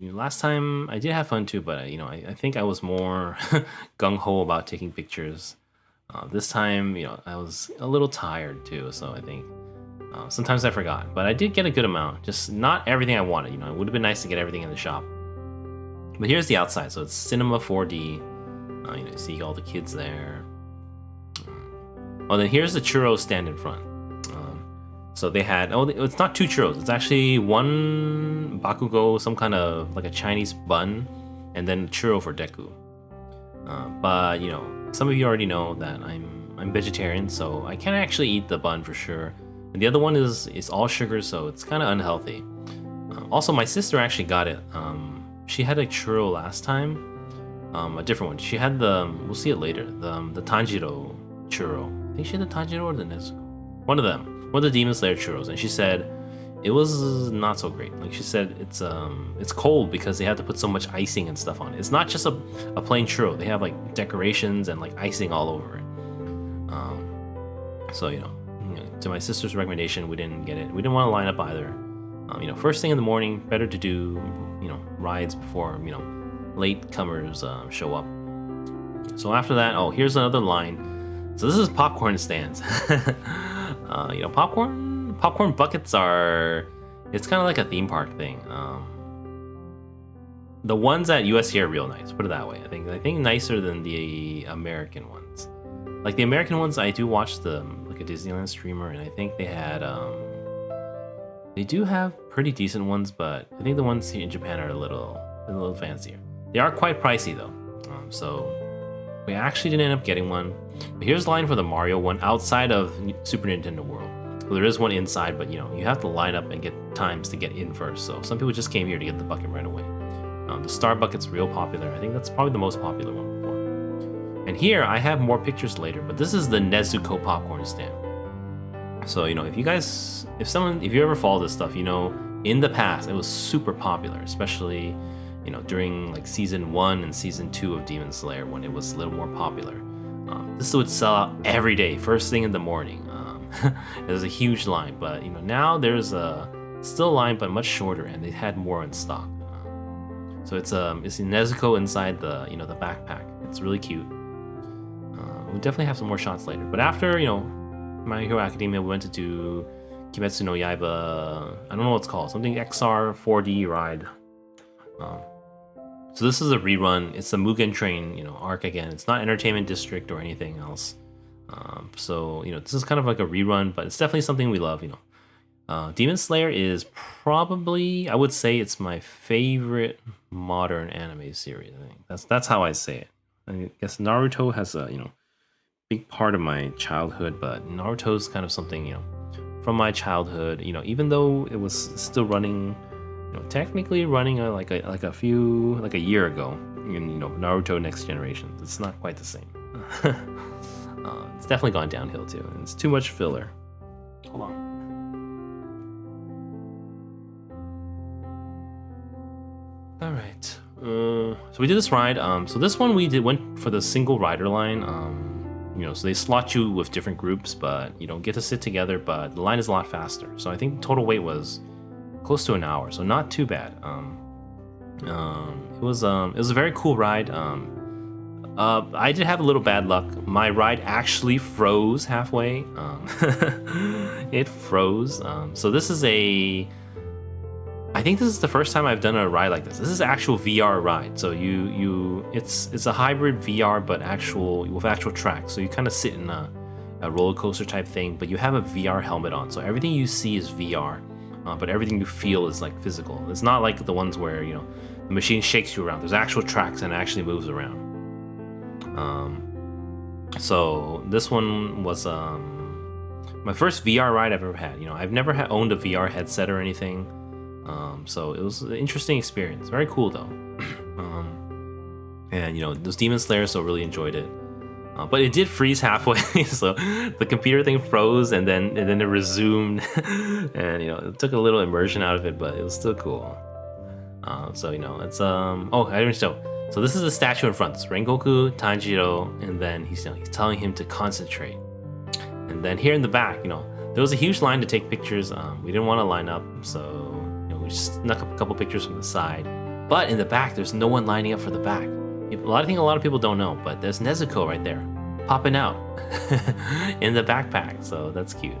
Last time I did have fun too, but I think I was more gung-ho about taking pictures. This time I was a little tired too, so I think sometimes I forgot, but I did get a good amount, just not everything I wanted. It would have been nice to get everything in the shop. But here's the outside, so it's Cinema 4D. You see all the kids there. Then here's the churro stand in front. So they had, it's not 2 churros, it's actually 1 bakugo, some kind of like a Chinese bun, and then churro for deku. But some of you already know that I'm vegetarian, so I can't actually eat the bun for sure. And the other one is all sugar, so it's kind of unhealthy. Also, my sister actually got it. She had a churro last time, a different one. She had we'll see it later, the Tanjiro churro. I think she had the Tanjiro or the Nezuko. One of them. One of the Demon Slayer churros, and she said it was not so great. Like she said, it's cold because they have to put so much icing and stuff on it. It's not just a plain churro. They have like decorations and like icing all over it. So to my sister's recommendation, we didn't get it. We didn't want to line up either. First thing in the morning, better to do rides before late comers show up. So after that, here's another line. So this is popcorn stands. Popcorn buckets are, it's kind of like a theme park thing. The ones at USC are real nice, put it that way. I think nicer than the American ones. Like the American ones, I do watch them like a Disneyland streamer, and I think they had they do have pretty decent ones, but I think the ones here in Japan are a little fancier. They are quite pricey though. So we actually didn't end up getting one. But here's the line for the Mario one outside of Super Nintendo World. So there is one inside, but you know, you have to line up and get times to get in first. So some people just came here to get the bucket right away. The Star Bucket's real popular. I think that's probably the most popular one before. And here I have more pictures later, but this is the Nezuko popcorn stand. So you know, if you ever follow this stuff, you know, in the past it was super popular, especially you know during like season 1 and season 2 of Demon Slayer when it was a little more popular. This would sell out every day, first thing in the morning. It was a huge line, but you know now there's still a line, but much shorter, and they had more in stock. So it's Nezuko inside the the backpack. It's really cute. We'll definitely have some more shots later. But after My Hero Academia, we went to do Kimetsu no Yaiba. I don't know what it's called. Something XR 4D ride. So this is a rerun. It's the Mugen Train arc again. It's not Entertainment District or anything else. So this is kind of like a rerun, but it's definitely something we love. Demon Slayer is probably, I would say, it's my favorite modern anime series. I think that's how I say it. I guess Naruto has a big part of my childhood, but Naruto's kind of something from my childhood. Even though it was still running, technically running like a year ago in Naruto Next Generation. It's not quite the same. It's definitely gone downhill too, and it's too much filler. Hold on. All right. So we did this ride. So this one went for the single rider line. So they slot you with different groups, but you don't get to sit together. But the line is a lot faster. So I think the total wait was close to an hour. So not too bad. It was a very cool ride. I did have a little bad luck. My ride actually froze halfway. It froze. So this is I think this is the first time I've done a ride like this. This is an actual VR ride. So it's a hybrid VR, but with actual tracks. So you kind of sit in a roller coaster type thing, but you have a VR helmet on. So everything you see is VR, but everything you feel is like physical. It's not like the ones where the machine shakes you around. There's actual tracks and it actually moves around. So this one was my first VR ride I've ever had. I've never owned a VR headset or anything. So it was an interesting experience. Very cool though. And those Demon Slayers, so really enjoyed it. But it did freeze halfway, so the computer thing froze and then it resumed. And it took a little immersion out of it, but it was still cool. So it's oh, I didn't show. So this is the statue in front. It's Rengoku, Tanjiro, and then he's telling him to concentrate. And then here in the back, there was a huge line to take pictures. We didn't want to line up, so we just snuck up a couple pictures from the side. But in the back, there's no one lining up for the back. A lot of people don't know, but there's Nezuko right there, popping out in the backpack. So that's cute.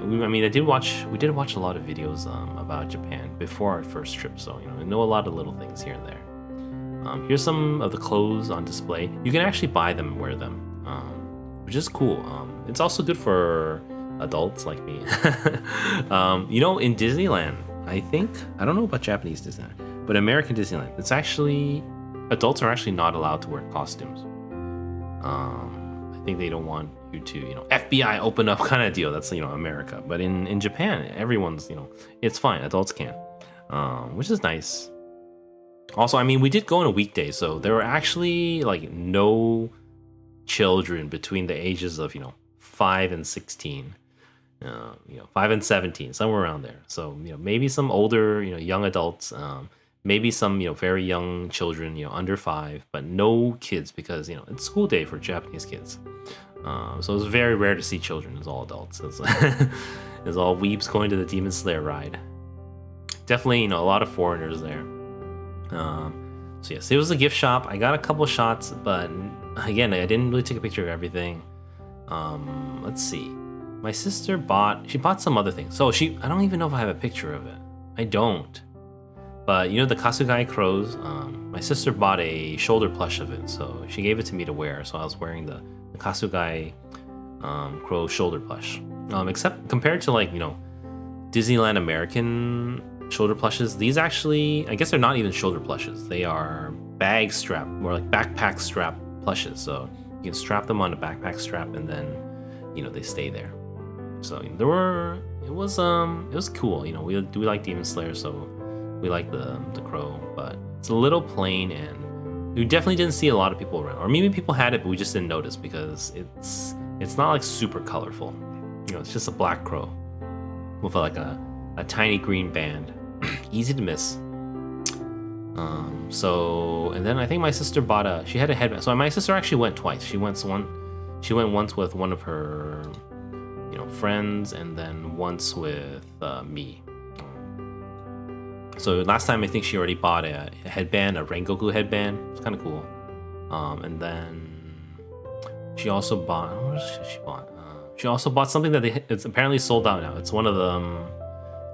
We did watch a lot of videos about Japan before our first trip, so I know a lot of little things here and there. Here's some of the clothes on display. You can actually buy them and wear them, which is cool. It's also good for adults like me. In Disneyland, I don't know about Japanese Disneyland, but American Disneyland, it's actually adults are actually not allowed to wear costumes. I think they don't want you to FBI open up kind of deal. That's America, but in Japan everyone's it's fine, adults can, which is nice. Also, we did go on a weekday, so there were actually no children between the ages of 5 and 16. 5 and 17, somewhere around there. So maybe some older young adults, maybe some very young children under 5, but no kids, because it's school day for Japanese kids. So it's very rare to see children. It's all adults. It's all weebs going to the Demon Slayer ride. Definitely a lot of foreigners there. So yes, it was a gift shop. I got a couple shots, but again, I didn't really take a picture of everything. Let's see. My sister bought some other things. So I don't even know if I have a picture of it. I don't. But the Kasugai crows, my sister bought a shoulder plush of it, so she gave it to me to wear. So I was wearing the Kasugai crow shoulder plush. Except compared to Disneyland American shoulder plushes, these actually, I guess they're not even shoulder plushes. They are bag strap or like backpack strap plushes. So you can strap them on a backpack strap and then, you know, they stay there. So it was cool. You know, we like Demon Slayer, so we like the crow, but it's a little plain, and we definitely didn't see a lot of people around. Or maybe people had it, but we just didn't notice because it's not like super colorful. You know, it's just a black crow with like a tiny green band, easy to miss. So, and then I think my sister she had a headband. So my sister actually went twice. She went once with one of her, you know, friends, and then once with me. So last time I think she already bought a headband, a Rengoku headband. It's kind of cool. And then she also bought, what else she bought? She also bought something that it's apparently sold out now. It's one of them,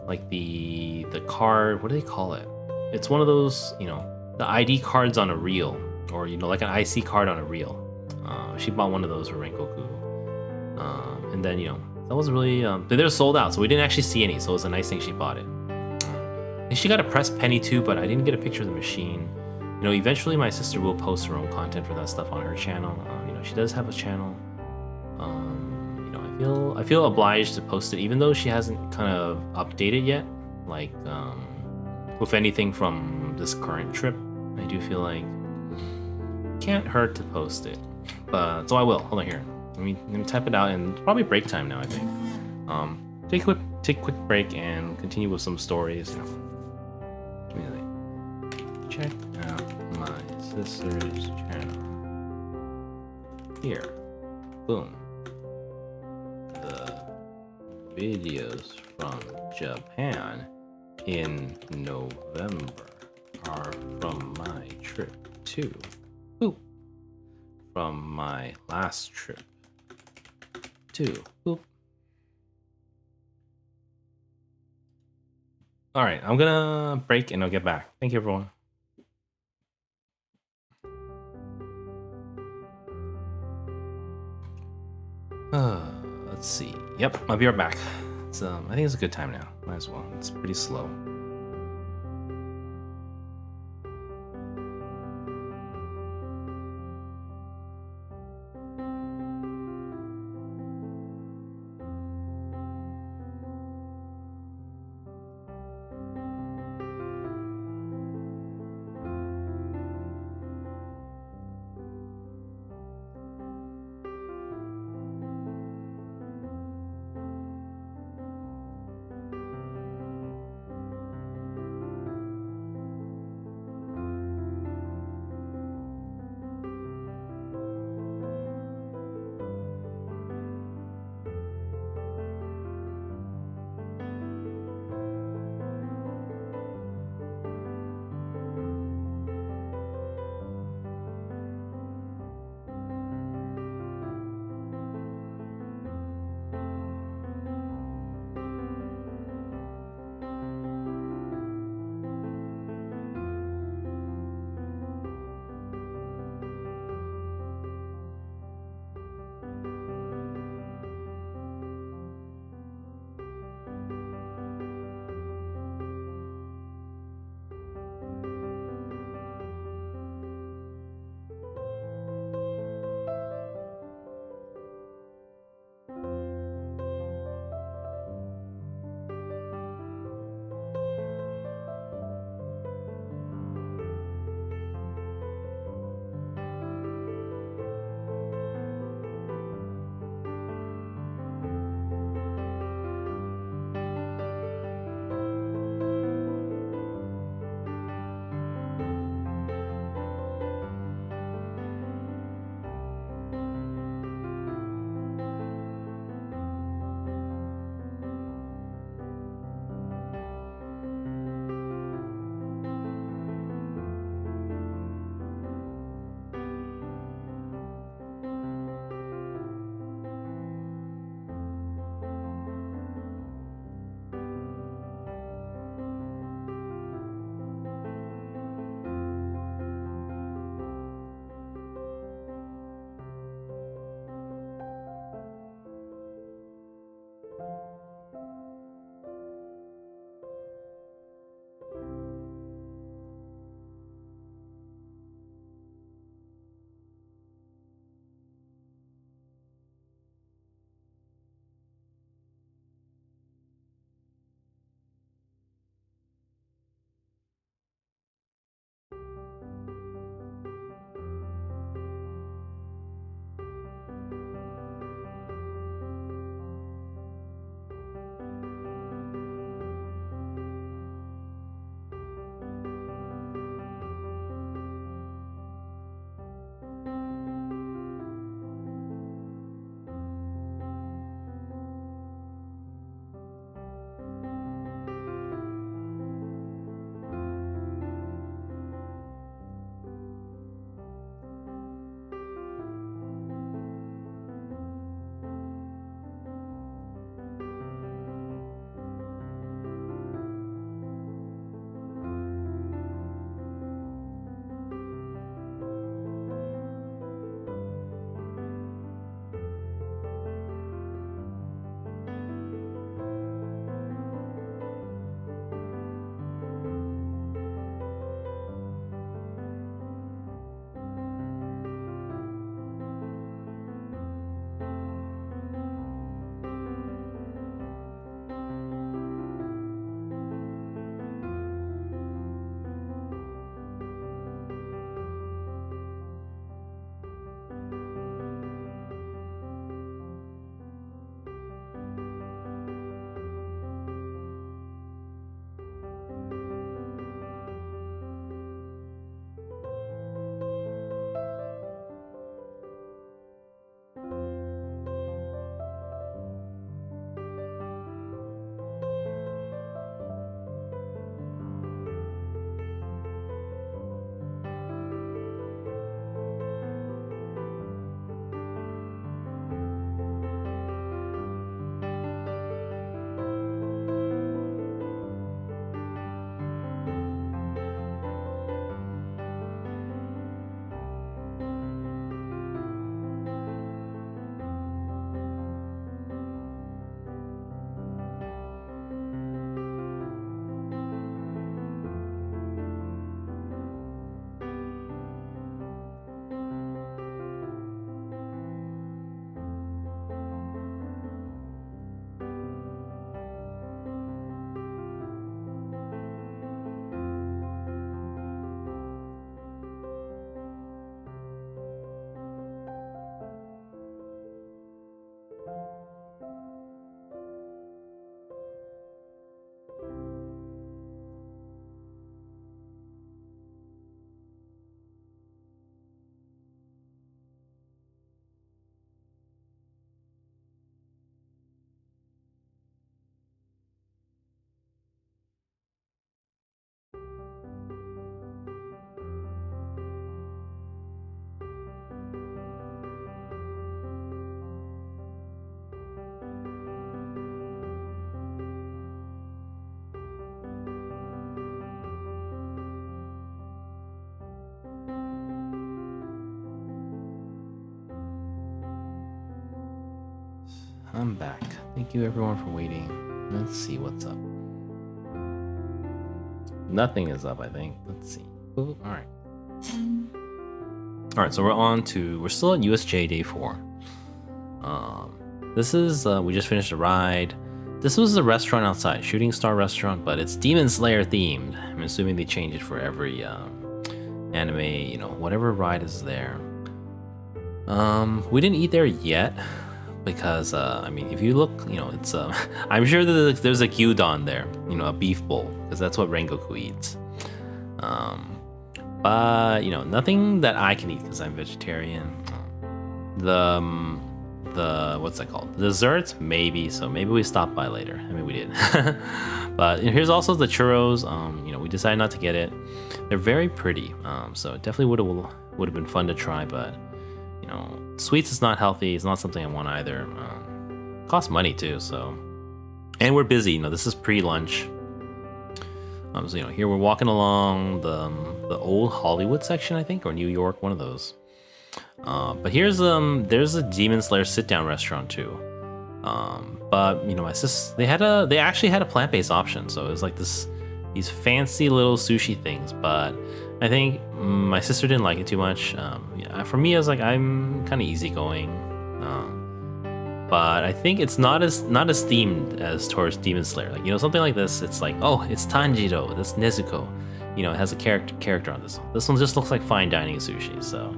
like the card, what do they call it? It's one of those, you know, the ID cards on a reel, or, you know, like an IC card on a reel. She bought one of those for Rengoku. And then, you know, that was really, they're sold out, so we didn't actually see any, so it was a nice thing she bought it. And she got a press penny too, but I didn't get a picture of the machine. You know, eventually my sister will post her own content for that stuff on her channel. You know, she does have a channel. You know, I feel obliged to post it, even though she hasn't kind of updated yet. Like, with anything from this current trip, I do feel like it can't hurt to post it. But so I will. Hold on here. Let me type it out, and it's probably break time now, I think. Take a quick break and continue with some stories. You know. Give me a second. Check out my sister's channel. Here. Boom. The videos from Japan in November are from my trip too. Boop. From my last trip too. Boop. All right, I'm gonna break and I'll get back. Thank you, everyone. Let's see. Yep, I'll be right back. It's I think it's a good time now. Might as well. It's pretty slow. I'm back. Thank you everyone for waiting. Let's see what's up. Nothing is up, I think. Let's see. Ooh, all right. All right, so we're still at USJ day 4. This is we just finished a ride. This was the restaurant outside, Shooting Star Restaurant, but it's Demon Slayer themed. I'm assuming they change it for every anime, you know, whatever ride is there. We didn't eat there yet because I mean, if you look, you know, it's I'm sure that there's a gyudon there, you know, a beef bowl, because that's what Rengoku eats. But you know, nothing that I can eat because I'm vegetarian. The what's that called? The desserts, maybe. So maybe we stop by later. I mean, we did. But you know, here's also the churros. You know, we decided not to get it. They're very pretty. So it definitely would have been fun to try. But you know, sweets is not healthy. It's not something I want either. Costs money too. So, and we're busy. You know, this is pre-lunch. So you know, here we're walking along the old Hollywood section, I think, or New York, one of those. But here's there's a Demon Slayer sit-down restaurant too. But you know, my sis, they actually had a plant-based option, so it was like these fancy little sushi things. But I think my sister didn't like it too much. Yeah, for me, I was like, I'm kind of easygoing. But I think it's not as themed as towards Demon Slayer. Like, you know, something like this, it's like, oh, it's Tanjiro, that's Nezuko. You know, it has a character on this. This one just looks like fine dining sushi. So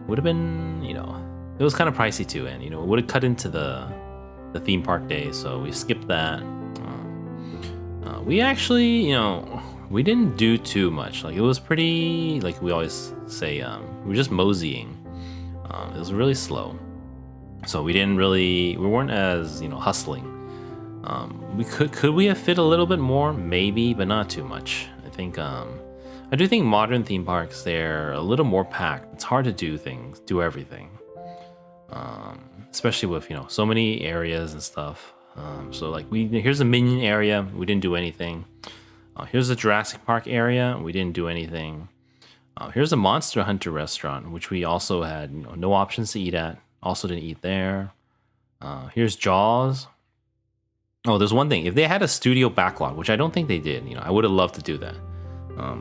would have been, you know, it was kind of pricey too, and you know, it would have cut into the theme park day, so we skipped that. We actually, you know, we didn't do too much. Like, it was pretty, like we always say, we were just moseying. It was really slow, so we weren't as, you know, hustling. We could we have fit a little bit more, maybe, but not too much. I think I do think modern theme parks, they're a little more packed. It's hard to do everything. Especially with, you know, so many areas and stuff. So like here's the Minion area, we didn't do anything. Here's the Jurassic Park area, we didn't do anything. Here's the Monster Hunter restaurant, which we also had, you know, no options to eat at. Also didn't eat there. Here's Jaws. Oh, there's one thing. If they had a studio backlot, which I don't think they did, you know, I would have loved to do that.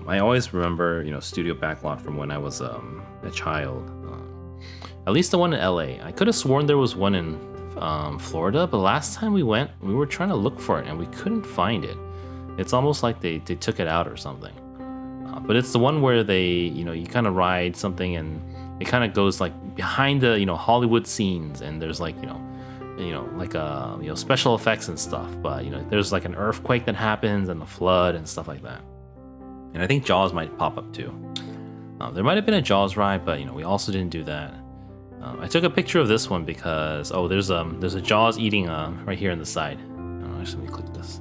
I always remember, you know, studio backlot from when I was a child. At least the one in LA. I could have sworn there was one in Florida, but last time we went, we were trying to look for it and we couldn't find it. It's almost like they took it out or something. But it's the one where they, you know, you kind of ride something and it kind of goes like behind the, you know, Hollywood scenes, and there's like, you know, like you know, special effects and stuff. But you know, there's like an earthquake that happens and a flood and stuff like that. And I think Jaws might pop up too. There might have been a Jaws ride, but you know, we also didn't do that. I took a picture of this one because there's a Jaws eating right here on the side. Actually, let me click this.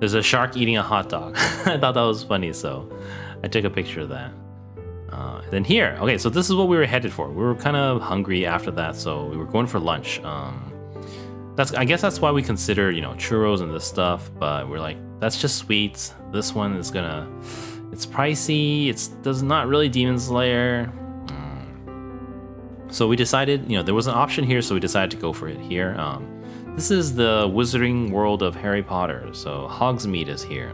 There's a shark eating a hot dog. I thought that was funny, so I took a picture of that. Then here, okay, so this is what we were headed for. We were kind of hungry after that, so we were going for lunch. I guess that's why we consider, you know, churros and this stuff, but we're like, that's just sweets. This one is it's pricey. It's not really Demon Slayer. So we decided, you know, there was an option here, so we decided to go for it here. This is the Wizarding World of Harry Potter, so Hogsmeade is here.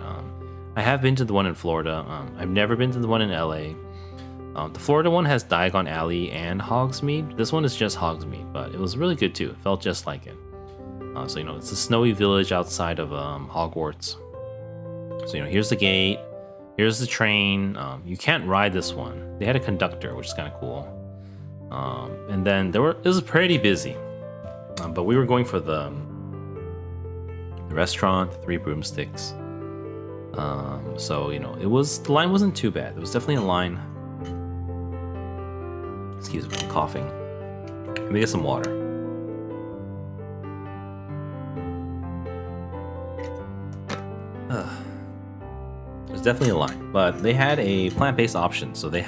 I have been to the one in Florida. I've never been to the one in LA. The Florida one has Diagon Alley and Hogsmeade. This one is just Hogsmeade, but it was really good too. It felt just like it. So, you know, it's a snowy village outside of Hogwarts. So, you know, here's the gate. Here's the train. You can't ride this one. They had a conductor, which is kind of cool. And then it was pretty busy. But we were going for the restaurant, the Three Broomsticks. So, you know, the line wasn't too bad. There was definitely a line. Excuse me, I'm coughing. Let me get some water. There's definitely a line, but they had a plant-based option. So this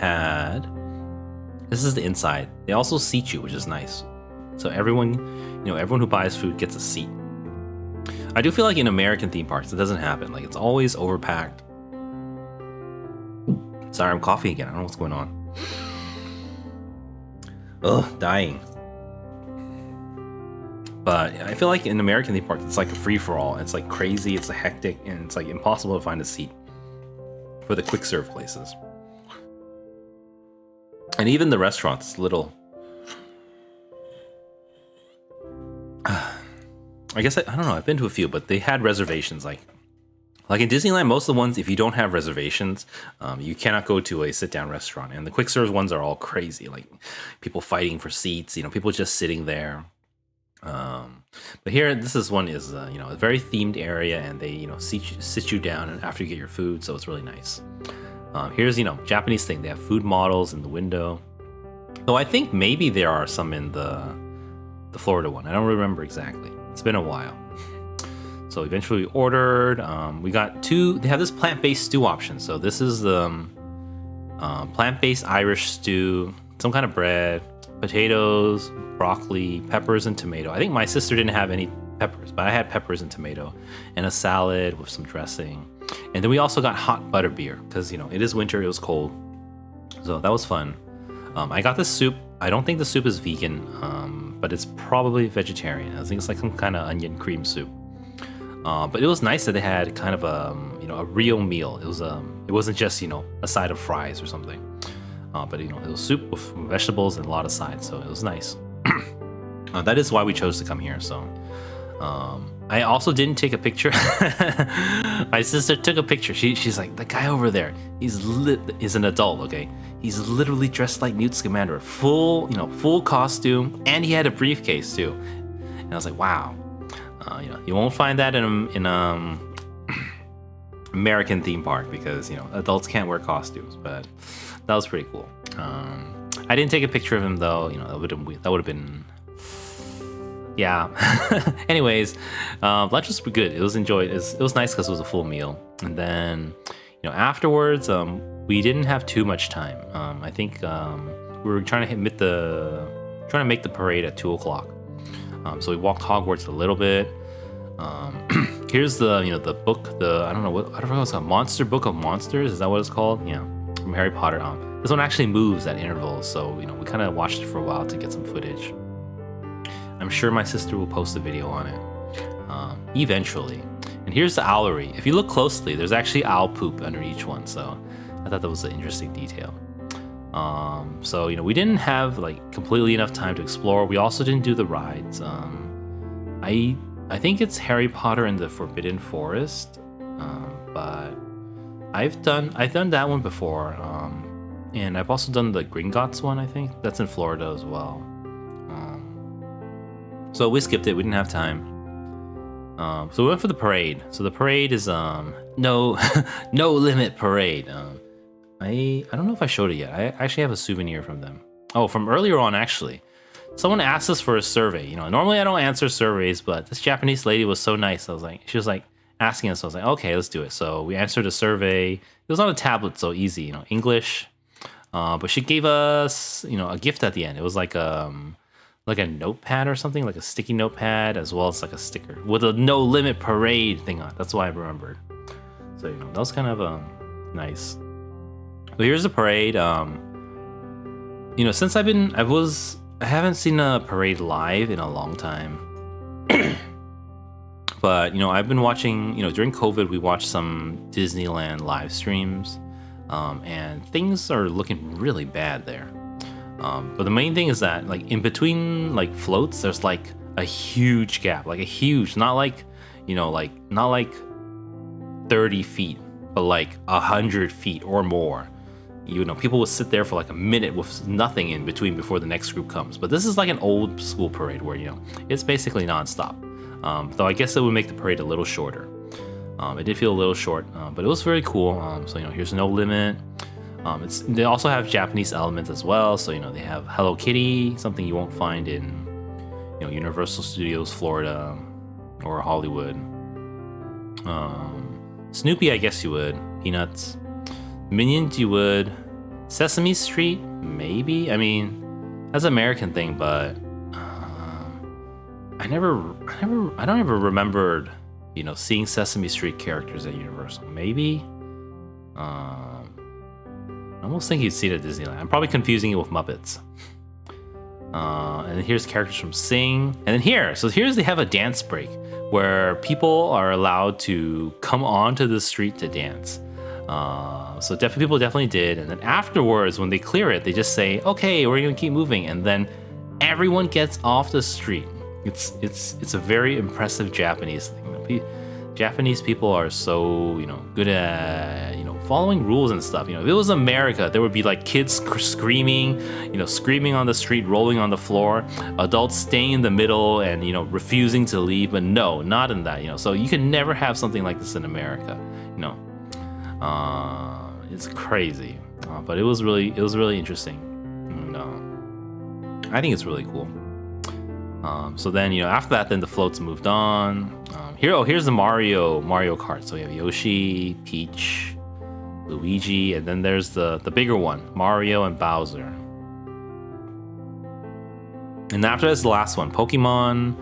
is the inside. They also seat you, which is nice. So everyone who buys food gets a seat. I do feel like in American theme parks, it doesn't happen. Like, it's always overpacked. Sorry, I'm coughing again. I don't know what's going on. Ugh, dying. But I feel like in American theme parks, it's like a free-for-all. It's like crazy, it's hectic, and it's like impossible to find a seat for the quick serve places. And even the restaurants, little. I guess I don't know. I've been to a few, but they had reservations. Like in Disneyland, most of the ones, if you don't have reservations, you cannot go to a sit-down restaurant. And the quick serve ones are all crazy, like people fighting for seats. People just sitting there. But here, this one is a very themed area, and they sit you down after you get your food, so it's really nice. Here's Japanese thing. They have food models in the window. Though I think maybe there are some in the Florida one. I don't remember exactly. It's been a while. So eventually we ordered. We got two. They have this plant-based stew option. So this is the plant-based Irish stew. Some kind of bread, potatoes, broccoli, peppers, and tomato. I think my sister didn't have any peppers, but I had peppers and tomato, and a salad with some dressing. And then we also got hot butter beer because it is winter. It was cold, so that was fun. I got the soup. I don't think the soup is vegan, but it's probably vegetarian. I think it's like some kind of onion cream soup. But it was nice that they had kind of a real meal. It wasn't just a side of fries or something. But it was soup with vegetables and a lot of sides, so it was nice. That is why we chose to come here. So I also didn't take a picture. My sister took a picture. She's like, the guy over there, is an adult, okay? He's literally dressed like Newt Scamander, full costume, and he had a briefcase too. And I was like, wow, you won't find that in American theme park because adults can't wear costumes, but that was pretty cool. I didn't take a picture of him though. That would have been. Yeah. Anyways, lunch was good. It was enjoyed. It was nice because it was a full meal. And then, afterwards, we didn't have too much time. I think we were trying to make the parade at 2:00. So we walked Hogwarts a little bit. Here's the book. I don't know what it's called. Monster Book of Monsters. Is that what it's called? Yeah, from Harry Potter. This one actually moves at intervals, so we kind of watched it for a while to get some footage. I'm sure my sister will post a video on it eventually. And here's the owlery. If you look closely, there's actually owl poop under each one, so I thought that was an interesting detail. So we didn't have completely enough time to explore. We also didn't do the rides. I think it's Harry Potter and the Forbidden Forest, but I've done that one before, and I've also done the Gringotts one. I think that's in Florida as well. So we skipped it. We didn't have time. So we went for the parade. So the parade is no limit parade. I don't know if I showed it yet. I actually have a souvenir from them. Oh, from earlier on actually. Someone asked us for a survey. Normally I don't answer surveys, but this Japanese lady was so nice. She was asking us. I was like, okay, let's do it. So we answered a survey. It was on a tablet, so easy, English. But she gave us, a gift at the end. It was like a notepad or something, like a sticky notepad, as well as like a sticker with a no limit parade thing on. That's why I remembered. So that was kind of nice. So here's the parade. Since I haven't seen a parade live in a long time. But I've been watching. During COVID, we watched some Disneyland live streams, and things are looking really bad there. But the main thing is that in between floats, there's a huge gap, not like 30 feet, but 100 feet or more. People would sit there for a minute with nothing in between before the next group comes. But this is an old school parade where it's basically nonstop. Though I guess it would make the parade a little shorter. It did feel a little short, but it was very cool. So here's No Limit. They also have Japanese elements as well. So they have Hello Kitty, something you won't find in Universal Studios Florida or Hollywood. Snoopy, I guess you would. Peanuts. Minions, you would. Sesame Street, maybe. I mean, that's an American thing, but I don't ever remembered seeing Sesame Street characters at Universal. Maybe. I almost think you'd see it at Disneyland. I'm probably confusing it with Muppets. And then here's characters from Sing. And then here's they have a dance break where people are allowed to come onto the street to dance. So people definitely did. And then afterwards, when they clear it, they just say, okay, we're gonna keep moving. And then everyone gets off the street. It's a very impressive Japanese thing. Japanese people are so, good at, following rules and stuff. If it was America, there would be like kids screaming, screaming on the street, rolling on the floor, adults staying in the middle and, refusing to leave. But no, not in that, So you can never have something like this in America, It's crazy. But it was really interesting. And, I think it's really cool. So then, after that, then the floats moved on. Here's the Mario Kart. So we have Yoshi, Peach, Luigi, and then there's the bigger one, Mario and Bowser. And after that's the last one, Pokemon,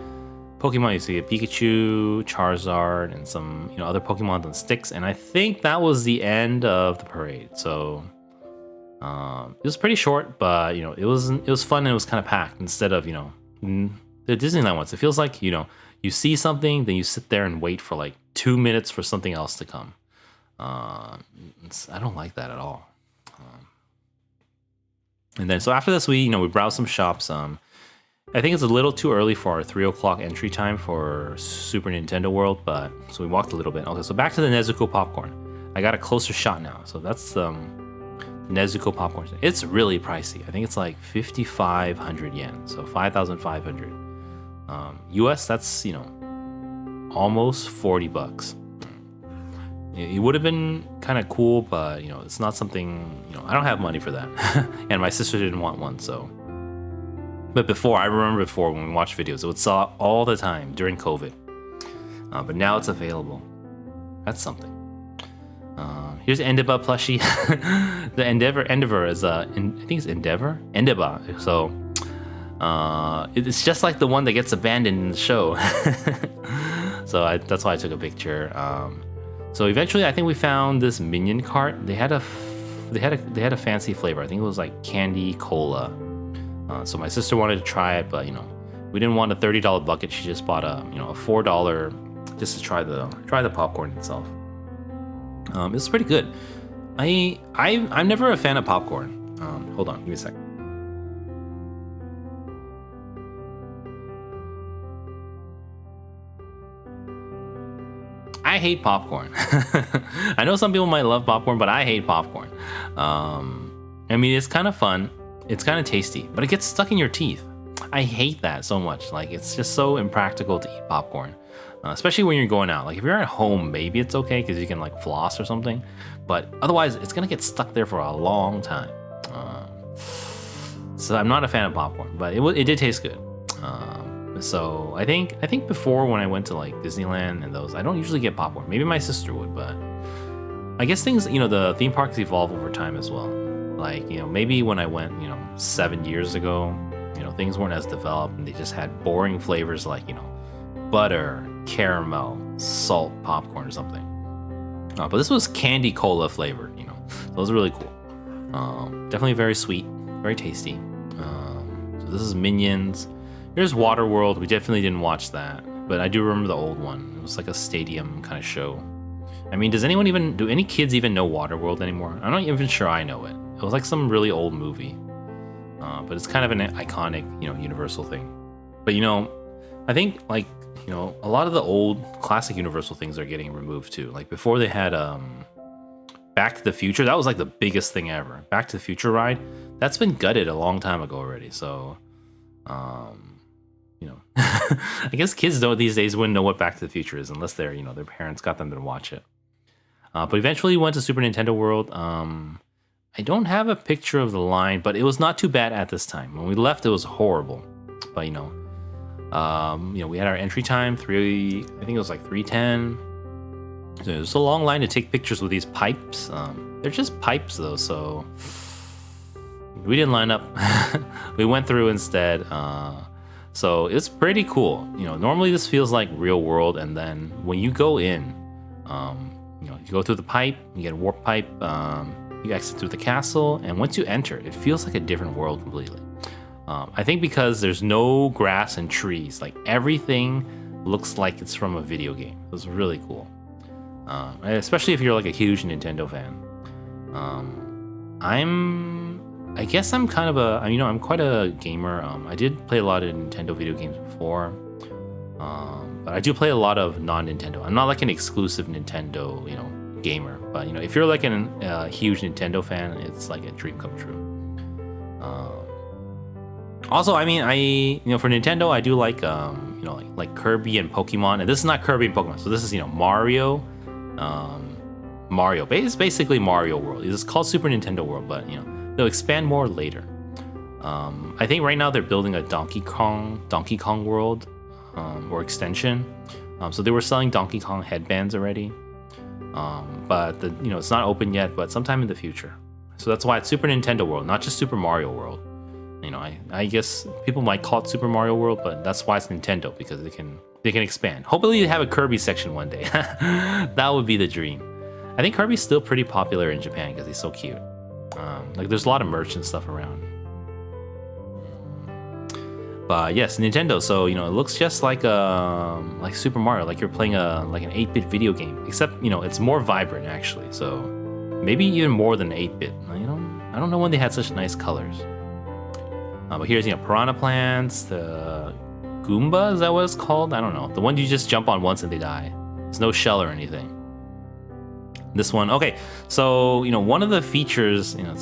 you see a Pikachu, Charizard, and some other Pokemon on sticks. And I think that was the end of the parade. So it was pretty short, but it was fun and it was kind of packed instead of the Disneyland ones. It feels like you see something, then you sit there and wait for like 2 minutes for something else to come. I don't like that at all. And then so after this, we browsed some shops. I think it's a little too early for our 3 o'clock entry time for Super Nintendo World, but so we walked a little bit. Okay, so back to the Nezuko popcorn. I got a closer shot now. So that's Nezuko popcorn. It's really pricey. I think it's like 5,500 yen, so 5,500. US, that's almost $40. It would have been kind of cool, but it's not something, I don't have money for that. And my sister didn't want one, so. But I remember before when we watched videos, it would sell all the time during COVID. But now it's available. That's something. Here's Endeavor plushie. The Endeavor is I think it's Endeavor? So it's just like the one that gets abandoned in the show. So that's why I took a picture. So eventually, I think we found this Minion cart. They had a fancy flavor. I think it was like candy cola. So my sister wanted to try it, but we didn't want a $30 bucket. She just bought a $4 just to try the popcorn itself. It's pretty good. I'm never a fan of popcorn. Hold on, give me a second. I hate popcorn. I know some people might love popcorn, but I hate popcorn. I mean, it's kind of fun. It's kind of tasty, but it gets stuck in your teeth. I hate that so much. Like, it's just so impractical to eat popcorn, especially when you're going out. Like, if you're at home, maybe it's okay because you can like floss or something, but otherwise, it's gonna get stuck there for a long time. So I'm not a fan of popcorn, but it did taste good. So I think before when I went to like Disneyland and those, I don't usually get popcorn. Maybe my sister would, but I guess things, the theme parks evolve over time as well. Like, maybe when I went, 7 years ago, things weren't as developed and they just had boring flavors like, butter, caramel, salt, popcorn or something. But this was candy cola flavored, so it was really cool. Definitely very sweet, very tasty. So this is Minions. Here's Waterworld. We definitely didn't watch that, but I do remember the old one. It was like a stadium kind of show. I mean, do any kids even know Waterworld anymore? I'm not even sure I know it. It was like some really old movie, but it's kind of an iconic, Universal thing. But I think like, a lot of the old classic Universal things are getting removed too. Like before they had Back to the Future. That was like the biggest thing ever. Back to the Future ride. That's been gutted a long time ago already. So, I guess kids these days wouldn't know what Back to the Future is unless their parents got them to watch it. But eventually we went to Super Nintendo World. I don't have a picture of the line, but it was not too bad at this time. When we left, it was horrible. But we had our entry time, I think it was like 3:10. So it was a long line to take pictures with these pipes. They're just pipes though, so we didn't line up. We went through instead. So it's pretty cool. Normally this feels like real world, and then when you go in, you go through the pipe, you get a warp pipe, you exit through the castle, and once you enter, it feels like a different world completely. I think because there's no grass and trees, like everything looks like it's from a video game. It was really cool, especially if you're like a huge Nintendo fan. I guess I'm kind of I'm quite a gamer. I did play a lot of Nintendo video games before, but I do play a lot of non-Nintendo. I'm not like an exclusive Nintendo, gamer. But if you're like a huge Nintendo fan, it's like a dream come true. Also, I for Nintendo, I do like like Kirby and Pokemon. And this is not Kirby and Pokemon, so this is Mario. It's basically Mario World. It's called Super Nintendo World, but they'll expand more later. I think right now they're building a Donkey Kong World or extension. So they were selling Donkey Kong headbands already, but it's not open yet. But sometime in the future. So that's why it's Super Nintendo World, not just Super Mario World. I guess people might call it Super Mario World, but that's why it's Nintendo, because they can expand. Hopefully they have a Kirby section one day. That would be the dream. I think Kirby's still pretty popular in Japan because he's so cute. Like there's a lot of merch and stuff around. But yes, Nintendo. So it looks just like Super Mario, like you're playing an 8-bit video game, except it's more vibrant actually. So maybe even more than 8-bit. I don't know when they had such nice colors. But here's piranha plants, the Goomba, is that what it's called? I don't know. The one you just jump on once and they die. There's no shell or anything. This one, okay. So one of the features of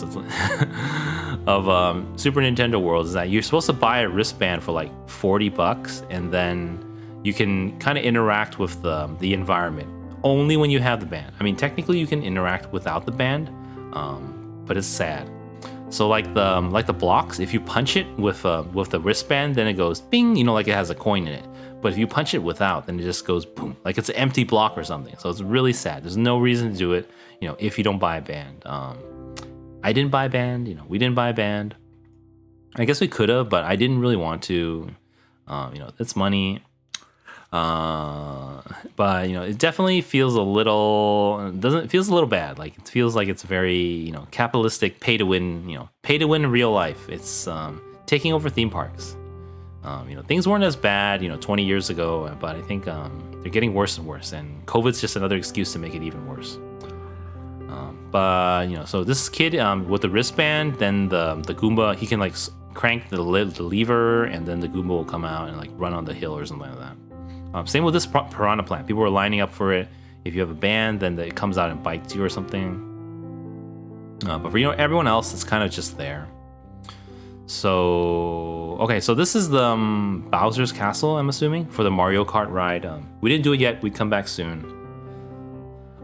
Super Nintendo World is that you're supposed to buy a wristband for like $40, and then you can kind of interact with the environment only when you have the band. Technically you can interact without the band, but it's sad. So like the blocks, if you punch it with the wristband, then it goes bing, like it has a coin in it. But if you punch it without, then it just goes boom, like it's an empty block or something. So it's really sad. There's no reason to do it, if you don't buy a band. I didn't buy a band, we didn't buy a band. I guess we could have, but I didn't really want to. It's money. But it definitely feels a little bad. Like it feels like it's very capitalistic, pay to win in real life. It's taking over theme parks. Things weren't as bad 20 years ago, but I think they're getting worse and worse, and COVID's just another excuse to make it even worse. But so this kid with the wristband, then the Goomba, he can like crank the lever, and then the Goomba will come out and like run on the hill or something like that. Same with this piranha plant. People were lining up for it. If you have a band, then it comes out and bites you or something. But for everyone else, it's kind of just there. So okay, so this is the Bowser's Castle, I'm assuming, for the Mario Kart ride. We didn't do it yet. We'd come back soon.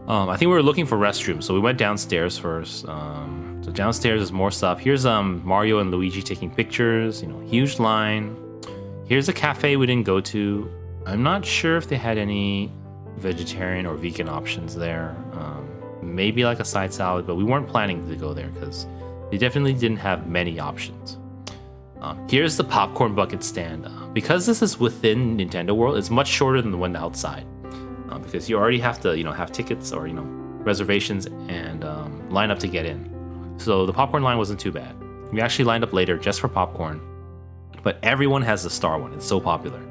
I think we were looking for restrooms, so we went downstairs first. So downstairs is more stuff. Here's Mario and Luigi taking pictures. Huge line. Here's a cafe we didn't go to. I'm not sure if they had any vegetarian or vegan options there. Maybe like a side salad, but we weren't planning to go there because they definitely didn't have many options. Here's the popcorn bucket stand. Because this is within Nintendo World, it's much shorter than the one outside. Because you already have to, have tickets or, reservations and line up to get in. So the popcorn line wasn't too bad. We actually lined up later just for popcorn. But everyone has the star one. It's so popular.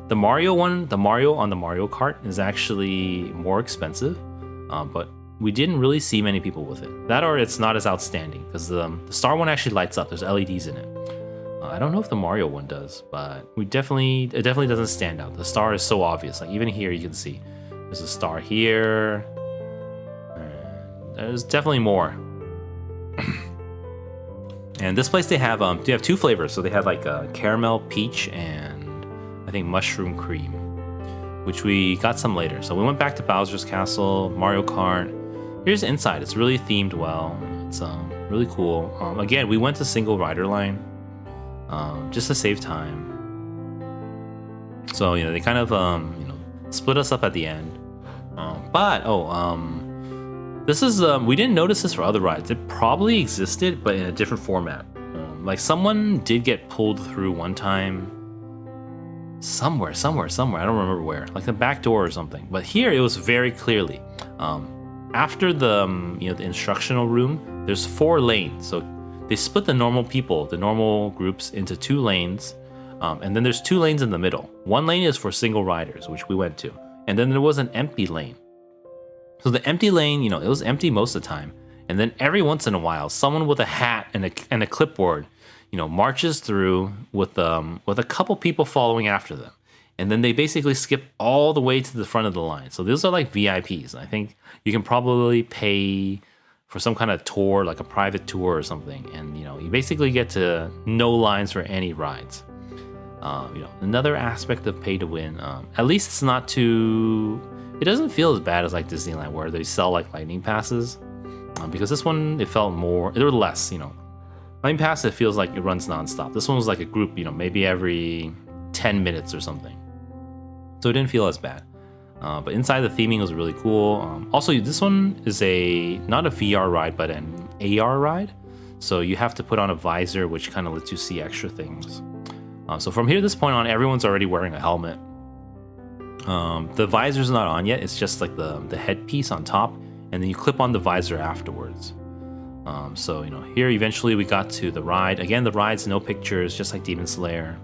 The Mario one, the Mario on the Mario Kart is actually more expensive, but we didn't really see many people with it. That or it's not as outstanding because the star one actually lights up. There's LEDs in it. I don't know if the Mario one does, but it definitely doesn't stand out. The star is so obvious. Like even here you can see there's a star here. And there's definitely more. And this place they have two flavors. So they have like caramel peach and I think mushroom cream, which we got some later. So we went back to Bowser's Castle, Mario Kart. Here's the inside. It's really themed well. It's really cool. Again, we went to single rider line just to save time. So they kind of split us up at the end. This is we didn't notice this for other rides. It probably existed, but in a different format. Like someone did get pulled through one time. Somewhere. I don't remember where. Like the back door or something. But here it was very clearly. After the the instructional room, there's 4 lanes. So they split the normal people, the normal groups, into 2 lanes, and then there's 2 lanes in the middle. One lane is for single riders, which we went to, and then there was an empty lane. So the empty lane, it was empty most of the time, and then every once in a while, someone with a hat and a clipboard, marches through with a couple people following after them. And then they basically skip all the way to the front of the line. So those are like VIPs. I think you can probably pay for some kind of tour, like a private tour or something. And, you basically get to no lines for any rides. Another aspect of pay to win, at least it's not too... It doesn't feel as bad as like Disneyland where they sell like lightning passes. Because this one, it felt more... There were less, Lightning pass, it feels like it runs nonstop. This one was like a group, maybe every 10 minutes or something. So it didn't feel as bad. But inside the theming was really cool. Also, this one is not a VR ride, but an AR ride. So you have to put on a visor, which kind of lets you see extra things. So from here, this point on, everyone's already wearing a helmet. The visor's not on yet. It's just like the headpiece on top. And then you clip on the visor afterwards. So, here eventually we got to the ride. Again, the ride's no pictures, just like Demon Slayer.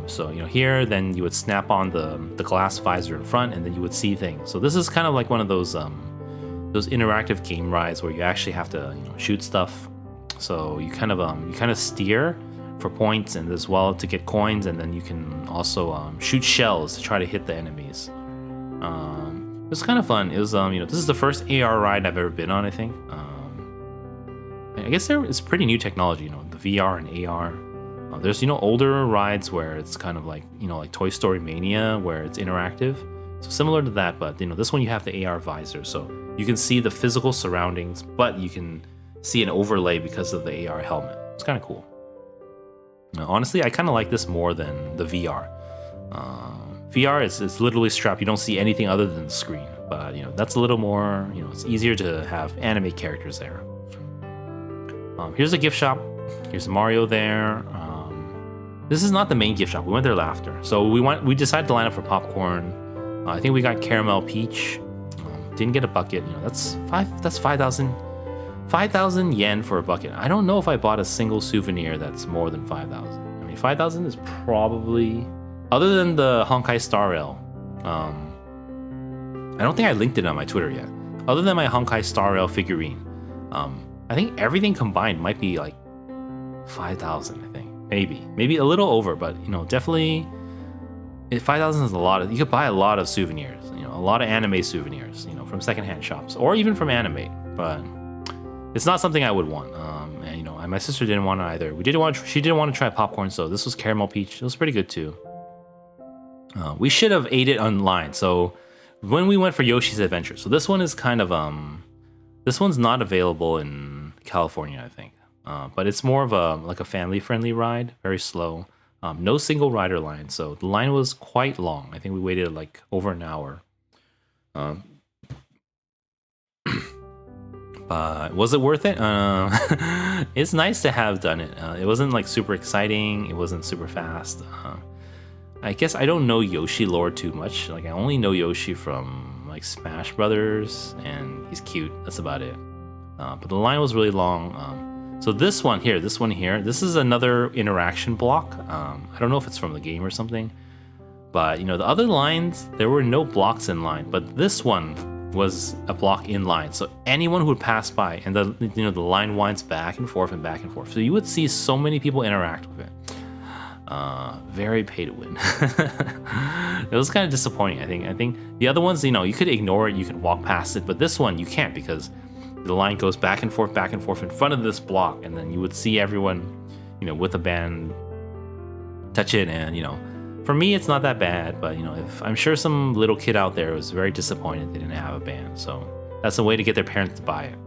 So, here, then you would snap on the glass visor in front, and then you would see things. So this is kind of like one of those interactive game rides where you actually have to, shoot stuff. So you kind of steer for points and as well to get coins, and then you can also shoot shells to try to hit the enemies. It was kind of fun. It was, this is the first AR ride I've ever been on, I think. I guess it's pretty new technology, the VR and AR. There's, older rides where it's kind of like, like Toy Story Mania, where it's interactive. So similar to that, but, this one you have the AR visor. So you can see the physical surroundings, but you can see an overlay because of the AR helmet. It's kind of cool. Honestly, I kind of like this more than the VR. VR is literally strapped. You don't see anything other than the screen. But, that's a little more, it's easier to have anime characters there. Here's a gift shop. Here's Mario there. This is not the main gift shop. We went there after. So we decided to line up for popcorn. I think we got caramel peach. Didn't get a bucket. That's 5,000 yen for a bucket. I don't know if I bought a single souvenir that's more than 5,000. I mean, 5,000 is probably, other than the Honkai Star Rail. I don't think I linked it on my Twitter yet. Other than my Honkai Star Rail figurine, I think everything combined might be like 5,000. I think maybe a little over, but definitely 5,000 is a lot. You could buy a lot of souvenirs, a lot of anime souvenirs, from secondhand shops or even from anime. But it's not something I would want. And my sister didn't want it either. She didn't want to try popcorn, so this was caramel peach. It was pretty good too. We should have ate it online. So when we went for Yoshi's Adventure, so this one is kind of this one's not available in California, I think. But it's more of a family-friendly ride, very slow. No single rider line, so the line was quite long. I think we waited like over an hour. But was it worth it? It's nice to have done it. It wasn't like super exciting. It wasn't super fast. I guess I don't know Yoshi lore too much. Like I only know Yoshi from like Smash Brothers, and he's cute. That's about it. But the line was really long. So this one here, this is another interaction block. I don't know if it's from the game or something, but the other lines, there were no blocks in line, but this one was a block in line. So anyone who would pass by, and the line winds back and forth and back and forth. So you would see so many people interact with it. Very pay to win. It was kind of disappointing. I think the other ones, you could ignore it, you could walk past it, but this one you can't because the line goes back and forth in front of this block, and then you would see everyone, with a band touch it, and for me it's not that bad, but if I'm sure some little kid out there was very disappointed they didn't have a band, so that's a way to get their parents to buy it.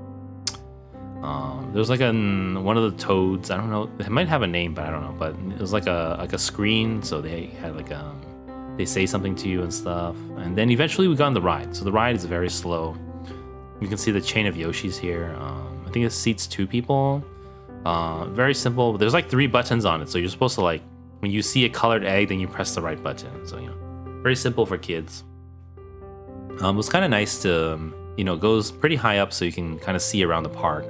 There was like one of the toads, I don't know, it might have a name, but I don't know, but it was like a screen, so they had like they say something to you and stuff, and then eventually we got on the ride. So the ride is very slow. You can see the chain of Yoshis here. I think it seats 2 people. Very simple. There's like 3 buttons on it, so you're supposed to like, when you see a colored egg, then you press the right button. So very simple for kids. It was kind of nice to, it goes pretty high up, so you can kind of see around the park.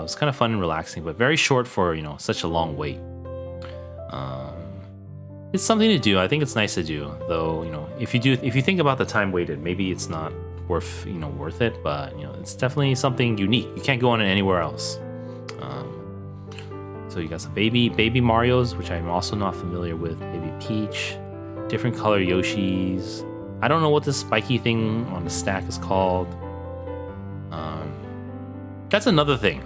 It's kind of fun and relaxing, but very short for such a long wait. It's something to do. I think it's nice to do, though. If you think about the time waited, maybe it's not worth it, but it's definitely something unique. You can't go on it anywhere else. So you got some baby Marios, which I'm also not familiar with. Baby Peach, different color Yoshis. I don't know what this spiky thing on the stack is called. That's another thing.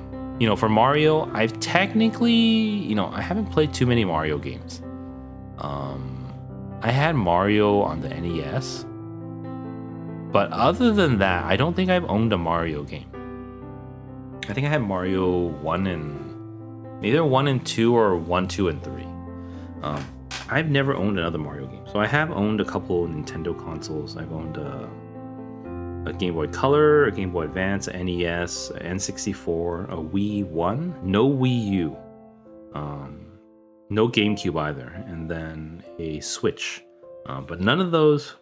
For Mario, I've technically, I haven't played too many Mario games. I had Mario on the NES, but other than that, I don't think I've owned a Mario game. I think I had Mario 1 and either 1 and 2 or 1, 2, and 3. I've never owned another Mario game. So I have owned a couple Nintendo consoles. I've owned a Game Boy Color, a Game Boy Advance, a NES, a N64, a Wii 1, no Wii U. No GameCube either, and then a Switch. But none of those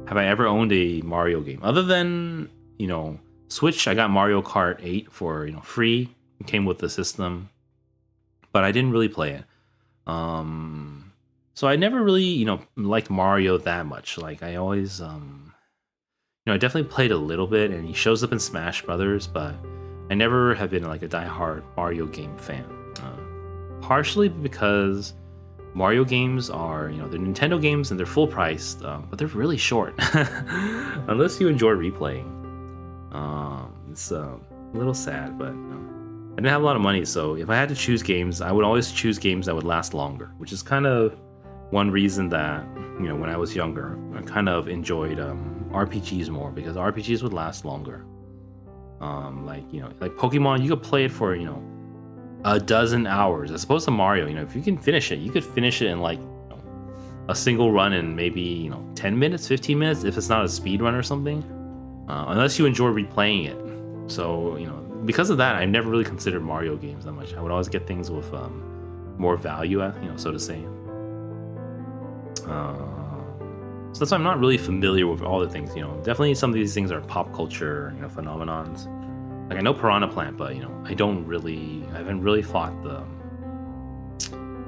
have I ever owned a Mario game. Other than, Switch, I got Mario Kart 8 for, free. It came with the system. But I didn't really play it. So I never really, liked Mario that much. Like, I always, I definitely played a little bit, and he shows up in Smash Brothers, but I never have been, like, a diehard Mario game fan. Partially because Mario games are, they're Nintendo games and they're full priced, but they're really short. Unless you enjoy replaying. It's a little sad, but I didn't have a lot of money, so if I had to choose games, I would always choose games that would last longer, which is kind of one reason that, when I was younger, I kind of enjoyed RPGs more, because RPGs would last longer. Like Pokemon, you could play it for, a dozen hours, as opposed to Mario. If you can finish it, you could finish it in like a single run in maybe 10 minutes, 15 minutes, if it's not a speed run or something, unless you enjoy replaying it. So because of that, I never really considered Mario games that much. I would always get things with more value, so to say. So that's why I'm not really familiar with all the things. Definitely some of these things are pop culture phenomenons. Like, I know Piranha Plant, but I haven't really fought the.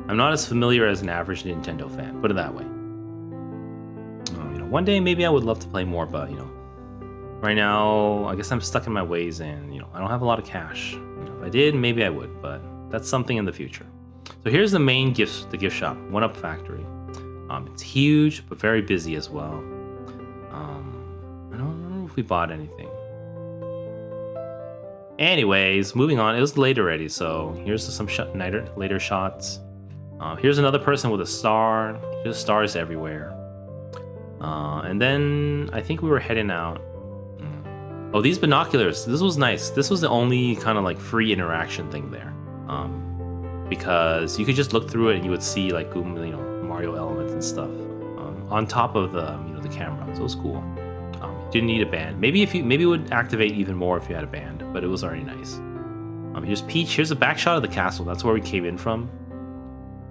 I'm not as familiar as an average Nintendo fan. Put it that way. One day maybe I would love to play more, but right now I guess I'm stuck in my ways, and I don't have a lot of cash. If I did, maybe I would, but that's something in the future. So here's the main the gift shop, One Up Factory. It's huge, but very busy as well. I don't remember if we bought anything. Anyways, moving on. It was late already, so here's some later shots. Here's another person with a star. Just stars everywhere. And then I think we were heading out. Oh, these binoculars. This was nice. This was the only kind of like free interaction thing there. Because you could just look through it and you would see like Mario elements and stuff on top of the the camera. So it was cool. Didn't need a band. Maybe it would activate even more if you had a band, but it was already nice. Here's Peach. Here's a back shot of the castle. That's where we came in from.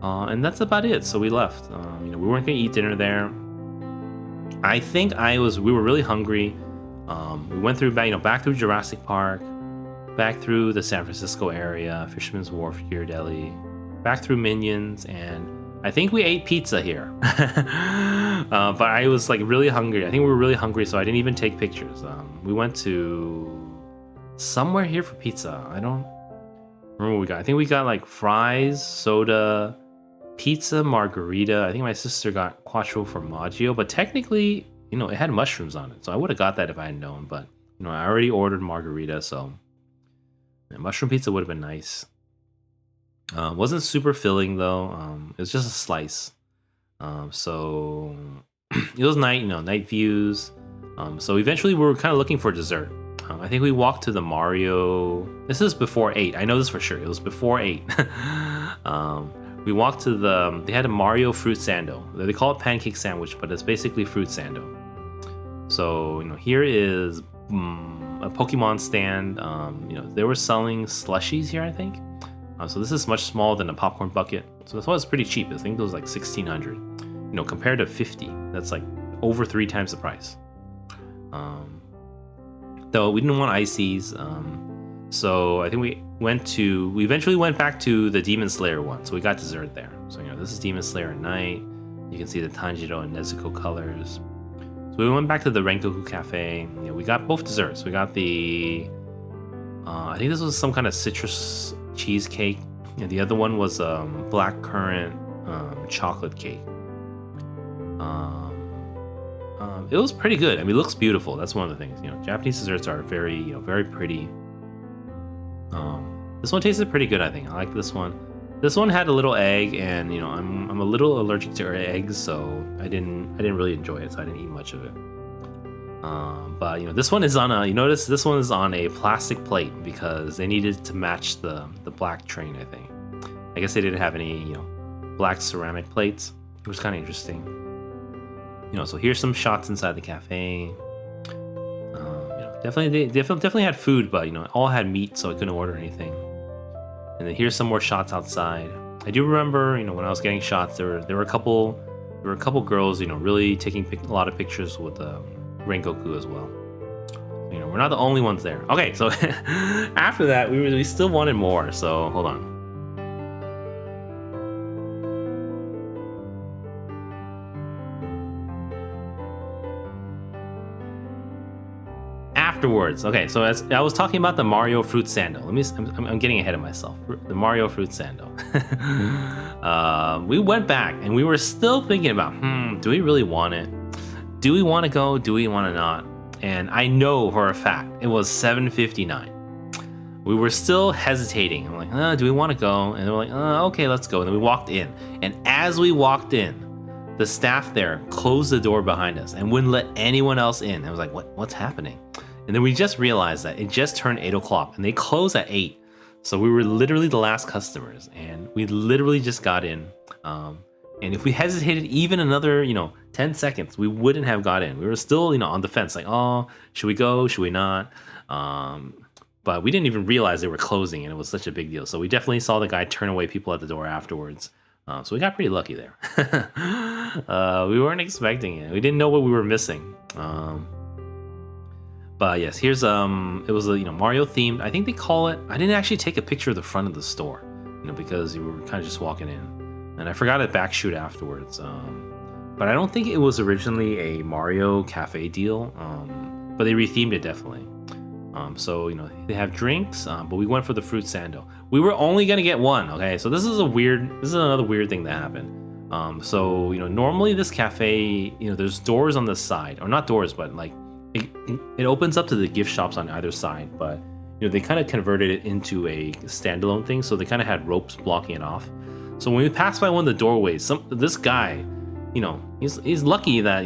And that's about it. So we left. We weren't gonna eat dinner there. I think we were really hungry. We went through back through Jurassic Park, back through the San Francisco area, Fisherman's Wharf, Ghirardelli, back through Minions, and I think we ate pizza here. But I was like really hungry. I think we were really hungry, so I didn't even take pictures. We went to somewhere here for pizza. I don't remember what we got. I think we got like fries, soda, pizza, margarita. I think my sister got quattro formaggio, but technically, it had mushrooms on it. So I would have got that if I had known, but I already ordered margarita, so mushroom pizza would have been nice. Wasn't super filling though. It was just a slice. So it was night views. So eventually we were kind of looking for dessert. I think we walked to the Mario. This is before 8. I know this for sure. It was before 8. We walked to they had a Mario fruit sando. They call it pancake sandwich, but it's basically fruit sando. So, here is a Pokemon stand. They were selling slushies here, I think. So this is much smaller than a popcorn bucket. So that's why it's pretty cheap. I think it was like $1,600. Compared to $50, that's like over 3 times the price. Though we didn't want ices. So I think we eventually went back to the Demon Slayer one, so we got dessert there. So this is Demon Slayer at night. You can see the Tanjiro and Nezuko colors. So we went back to the Rengoku Cafe. We got both desserts. We got the I think this was some kind of citrus cheesecake, and the other one was black currant chocolate cake. It was pretty good. I mean, it looks beautiful. That's one of the things. Japanese desserts are very, very pretty. This one tasted pretty good, I think. I like this one. This one had a little egg, and I'm a little allergic to eggs, so I didn't really enjoy it, so I didn't eat much of it. But this one is on a. You notice this one is on a plastic plate because they needed to match the black train. I think. I guess they didn't have any black ceramic plates. It was kind of interesting. So here's some shots inside the cafe. They definitely had food, but all had meat, so I couldn't order anything. And then here's some more shots outside. I do remember, when I was getting shots, there were a couple girls, really taking a lot of pictures with Rengoku as well. We're not the only ones there. Okay, so after that, we still wanted more. So hold on. Afterwards, okay, so as I was talking about the Mario fruit sando, I'm getting ahead of myself. The Mario fruit sando. We went back and we were still thinking about, do we really want it? Do we want to go? Do we want to not? And I know for a fact it was 7:59. We were still hesitating. I'm like, do we want to go? And they were like, okay, let's go. And then we walked in, and as we walked in, the staff there closed the door behind us and wouldn't let anyone else in. I was like, what's happening? And then we just realized that it just turned 8 o'clock and they closed at 8. So we were literally the last customers and we literally just got in. And if we hesitated even another, 10 seconds, we wouldn't have got in. We were still, on the fence, like, should we go? Should we not? But we didn't even realize they were closing and it was such a big deal. So we definitely saw the guy turn away people at the door afterwards. So we got pretty lucky there. We weren't expecting it. We didn't know what we were missing. But yes, here's it was a Mario themed. I think they call it. I didn't actually take a picture of the front of the store, because you were kind of just walking in, and I forgot to back shoot afterwards. But I don't think it was originally a Mario Cafe deal. But they rethemed it definitely. So they have drinks, but we went for the fruit sando. We were only gonna get one. Okay, so this is another weird thing that happened. So normally this cafe, there's doors on the side, or not doors, but like. It opens up to the gift shops on either side, but they kind of converted it into a standalone thing, so they kind of had ropes blocking it off. So when we passed by one of the doorways, this guy, he's lucky that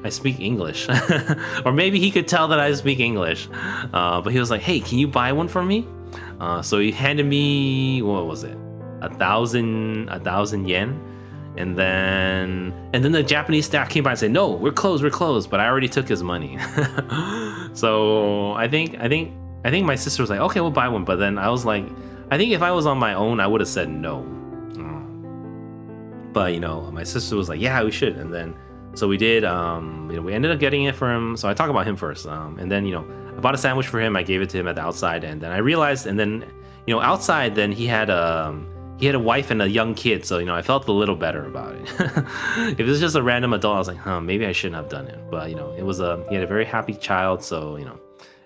I speak English, or maybe he could tell that I speak English. But he was like, "Hey, can you buy one for me?" So he handed me, what was it, 1,000 yen. And then the Japanese staff came by and said, "No, we're closed." But I already took his money. So I think my sister was like, "Okay, we'll buy one." But then I was like, I think if I was on my own, I would have said no. But my sister was like, "Yeah, we should." And then so we did. We ended up getting it for him. So I talk about him first. And then I bought a sandwich for him. I gave it to him at the outside, and then I realized. And then outside, then he had a wife and a young kid, so I felt a little better about it. If it was just a random adult, I was like, maybe I shouldn't have done it. But it was he had a very happy child, so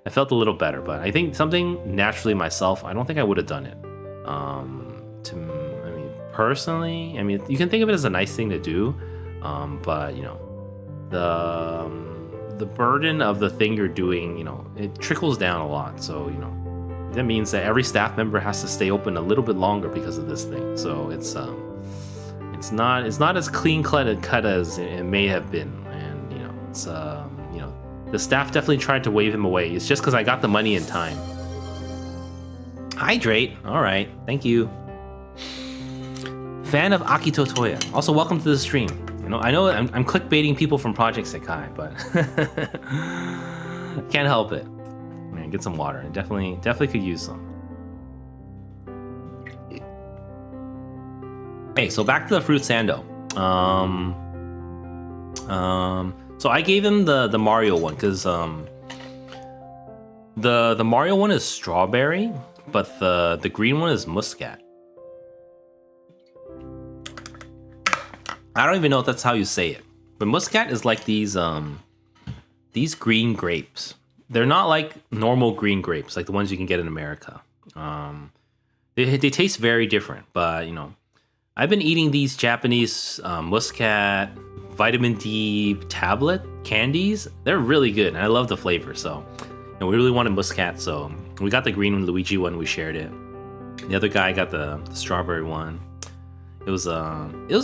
I felt a little better. But I think something naturally myself, I don't think I would have done it. Personally, you can think of it as a nice thing to do, but the burden of the thing you're doing, it trickles down a lot. So that means that every staff member has to stay open a little bit longer because of this thing. So it's not as clean cut as it may have been, and it's the staff definitely tried to wave him away. It's just because I got the money in time. Hydrate. All right, thank you. Fan of Akito Toya. Also, welcome to the stream. I know I'm clickbaiting people from Project Sekai, but can't help it. Man, get some water. I definitely could use some. Hey, so back to the fruit sando. So I gave him the Mario one because the Mario one is strawberry, but the green one is muscat. I don't even know if that's how you say it, but muscat is like these green grapes. They're not like normal green grapes, like the ones you can get in America. They taste very different, but you know, I've been eating these Japanese muscat vitamin D tablet candies. They're really good, and I love the flavor. So, you know, we really wanted muscat, so we got the green one, Luigi one. We shared it. The other guy got the strawberry one. It was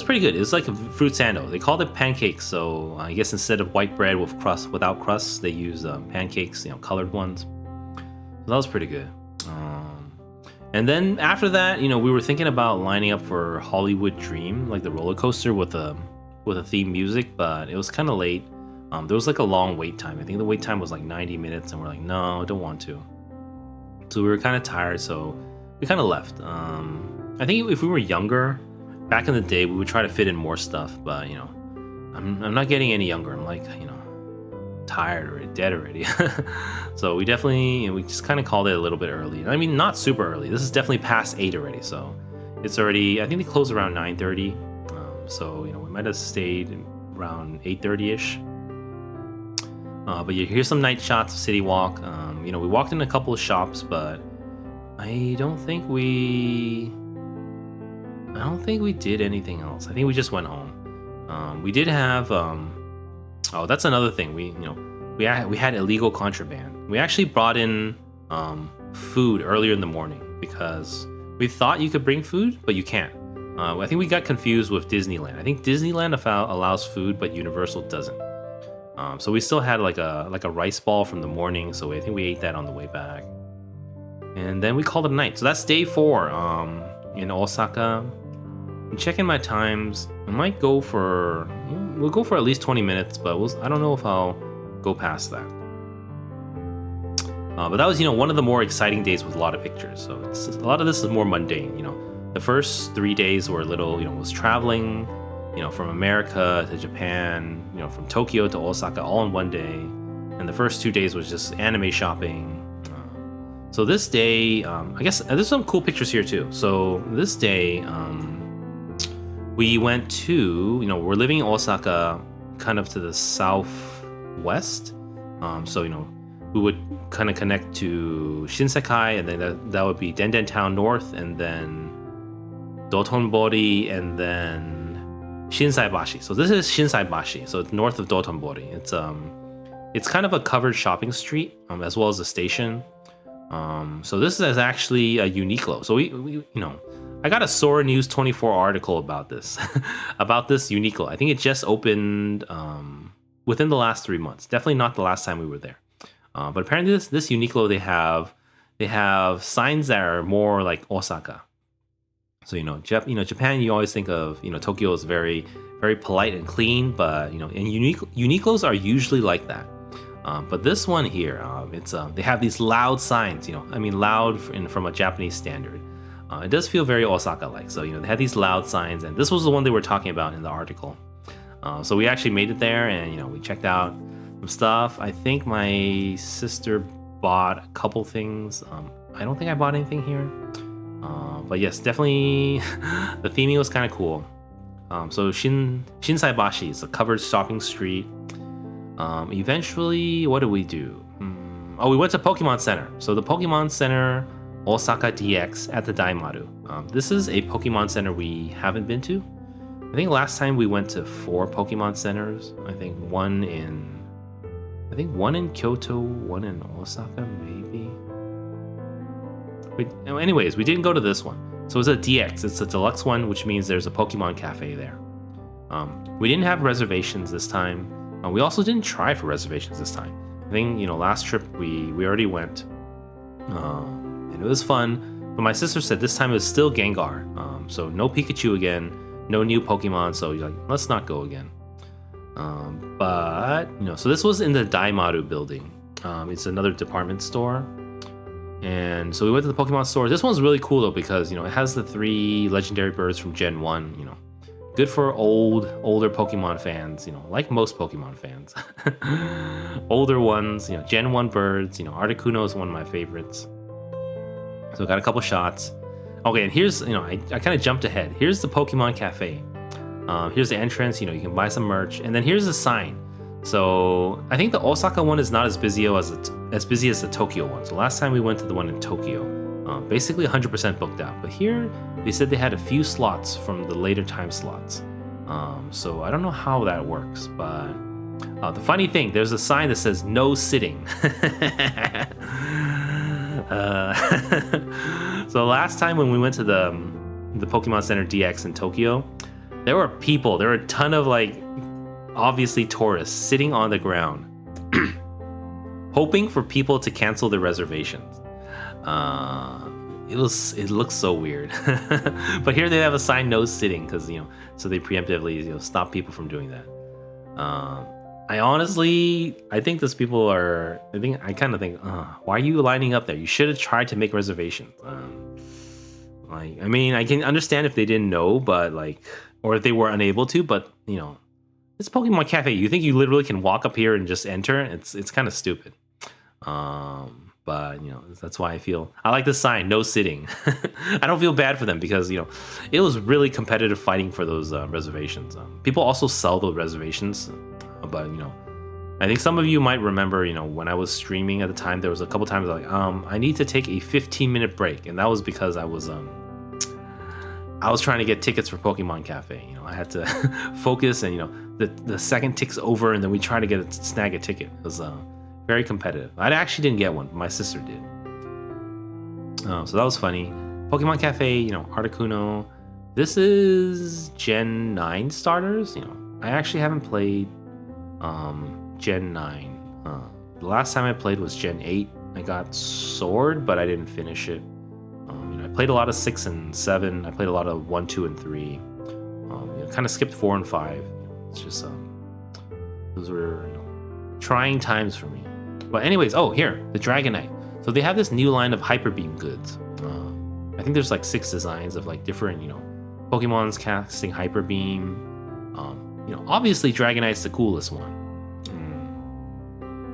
pretty good. It was like a fruit sando. They called it pancakes, so I guess instead of white bread with crust, without crust, they used pancakes, you know, colored ones. So that was pretty good. And then after that, you know, we were thinking about lining up for Hollywood Dream, like the roller coaster with a theme music, but it was kind of late. There was like a long wait time. I think the wait time was like 90 minutes, and we're like, no, I don't want to. So we were kind of tired, so we kind of left. I think if we were younger, back in the day, we would try to fit in more stuff, but you know, I'm not getting any younger. I'm like, you know, tired or dead already. So we definitely, you know, we just kind of called it a little bit early. I mean, not super early. This is definitely past 8 already, so it's already, I think they close around 9:30. So you know, we might have stayed around 8:30ish. But yeah, here's some night shots of City Walk. You know, we walked in a couple of shops, but I don't think we did anything else. I think we just went home. We did have oh, that's another thing. We had illegal contraband. We actually brought in food earlier in the morning because we thought you could bring food, but you can't. I think we got confused with Disneyland. I think Disneyland allows food, but Universal doesn't. So we still had like a rice ball from the morning, so I think we ate that on the way back. And then we called it a night. So that's day 4 in Osaka. I'm checking my times. We'll go for at least 20 minutes, but I don't know if I'll go past that. But that was, you know, one of the more exciting days with a lot of pictures. So a lot of this is more mundane, you know. The first 3 days were a little, you know, was traveling, you know, from America to Japan, you know, from Tokyo to Osaka all in one day. And the first 2 days was just anime shopping. So this day, I guess there's some cool pictures here too. So this day, we went to, you know, we're living in Osaka, kind of to the southwest. So, you know, we would kind of connect to Shinsaibashi, and then that would be Denden Town North, and then Dotonbori, and then Shinsaibashi. So this is Shinsaibashi. So it's north of Dotonbori. It's kind of a covered shopping street, as well as a station. So this is actually a Uniqlo. So we you know, I got a Sora News 24 article about this, about this Uniqlo. I think it just opened within the last 3 months. Definitely not the last time we were there. But apparently this Uniqlo, they have signs that are more like Osaka. So, you know, Japan, you always think of, you know, Tokyo is very, very polite and clean, but, you know, and Uniqlos are usually like that. But this one here, they have these loud signs, you know, I mean, loud from a Japanese standard. It does feel very Osaka-like. So, you know, they had these loud signs, and this was the one they were talking about in the article. So we actually made it there, and, you know, we checked out some stuff. I think my sister bought a couple things. I don't think I bought anything here. But yes, definitely the theming was kind of cool. So Shinsaibashi is a covered shopping street. Eventually, what did we do? We went to Pokemon Center. So the Pokemon Center Osaka DX at the Daimaru. This is a Pokemon Center we haven't been to. I think last time we went to 4 Pokemon Centers. I think one in Kyoto, one in Osaka, maybe. Anyways, we didn't go to this one. So it's a DX. It's a deluxe one, which means there's a Pokemon Cafe there. We didn't have reservations this time. We also didn't try for reservations this time. I think, you know, last trip we already went. And it was fun. But my sister said this time it was still Gengar. So no Pikachu again, no new Pokemon. So you're like, let's not go again. But, you know, so this was in the Daimaru building. It's another department store. And so we went to the Pokemon store. This one's really cool though, because, you know, it has the 3 legendary birds from Gen 1, you know. Good for older Pokemon fans, you know, like most Pokemon fans. Older ones, you know, Gen 1 birds, you know, Articuno is one of my favorites. So got a couple shots. Okay, and here's, I kind of jumped ahead. Here's the Pokemon Cafe. Here's the entrance, you can buy some merch. And then here's the sign. So I think the Osaka one is not as busy as the Tokyo one. So last time we went to the one in Tokyo, basically 100% booked out. But here they said they had a few slots from the later time slots. So I don't know how that works, but the funny thing, there's a sign that says no sitting. So last time when we went to the Pokemon Center DX in Tokyo, there were a ton of obviously tourists sitting on the ground hoping for people to cancel their reservations. It looks so weird. But here they have a sign no sitting because so they preemptively stop people from doing that. I think those people are, I kind of think, why are you lining up there? You should have tried to make reservations. I can understand if they didn't know, but or if they were unable to, but it's Pokemon Cafe. You think you literally can walk up here and just enter? It's kind of stupid. But that's why I like the sign, no sitting. I don't feel bad for them because it was really competitive fighting for those reservations. People also sell those reservations, but I think some of you might remember when I was streaming at the time, there was a couple times I need to take a 15-minute break, and that was because I was trying to get tickets for Pokemon Cafe. I had to focus, and the second tick's over, and then we try to snag a ticket. It was very competitive. I actually didn't get one, but my sister did. So that was funny. Pokemon Cafe, Articuno. This is Gen 9 starters. I actually haven't played Gen 9. The last time I played was Gen 8. I got Sword, but I didn't finish it. I played a lot of 6 and 7. I played a lot of 1, 2, and 3. Kind of skipped 4 and 5. It's just those were trying times for me. But anyways, here, the Dragonite. So they have this new line of Hyper Beam goods. I think there's 6 designs of different Pokemon's casting Hyper Beam. Obviously Dragonite's the coolest one.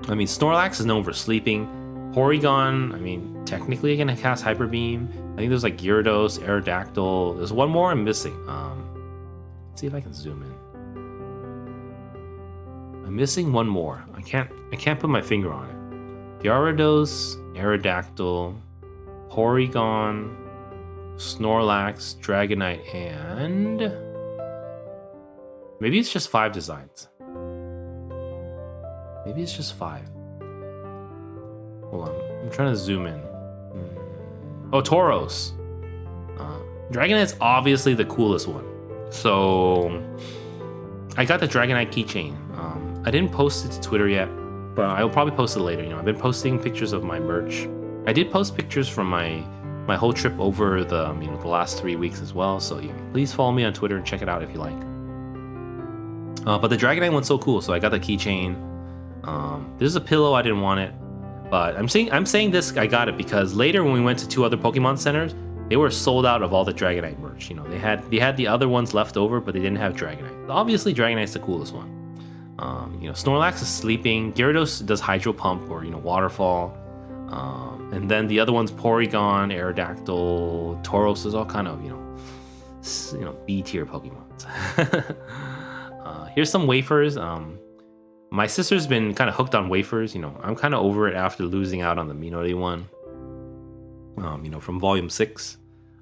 Snorlax is known for sleeping. Porygon, technically can cast Hyper Beam. I think there's Gyarados, Aerodactyl. There's one more I'm missing. Let's see if I can zoom in. I'm missing one more. I can't put my finger on it. Gyarados, Aerodactyl, Porygon, Snorlax, Dragonite, and maybe it's just 5 designs. Maybe it's just 5. Hold on, I'm trying to zoom in. Oh, Tauros. Dragonite's obviously the coolest one. So I got the Dragonite keychain. I didn't post it to Twitter yet, but I'll probably post it later. I've been posting pictures of my merch. I did post pictures from my whole trip over the the last 3 weeks as well. So please follow me on Twitter and check it out if you like. But the Dragonite one's so cool, so I got the keychain. There's a pillow. I didn't want it, but I'm saying this. I got it because later when we went to 2 other Pokemon centers, they were sold out of all the Dragonite merch. They had the other ones left over, but they didn't have Dragonite. Obviously, Dragonite's the coolest one. Snorlax is sleeping. Gyarados does Hydro Pump or Waterfall. And then the other ones, Porygon, Aerodactyl, Tauros is all kind of B tier Pokemon. Here's some wafers. My sister's been kind of hooked on wafers. I'm kind of over it after losing out on the Minori one. From Volume 6.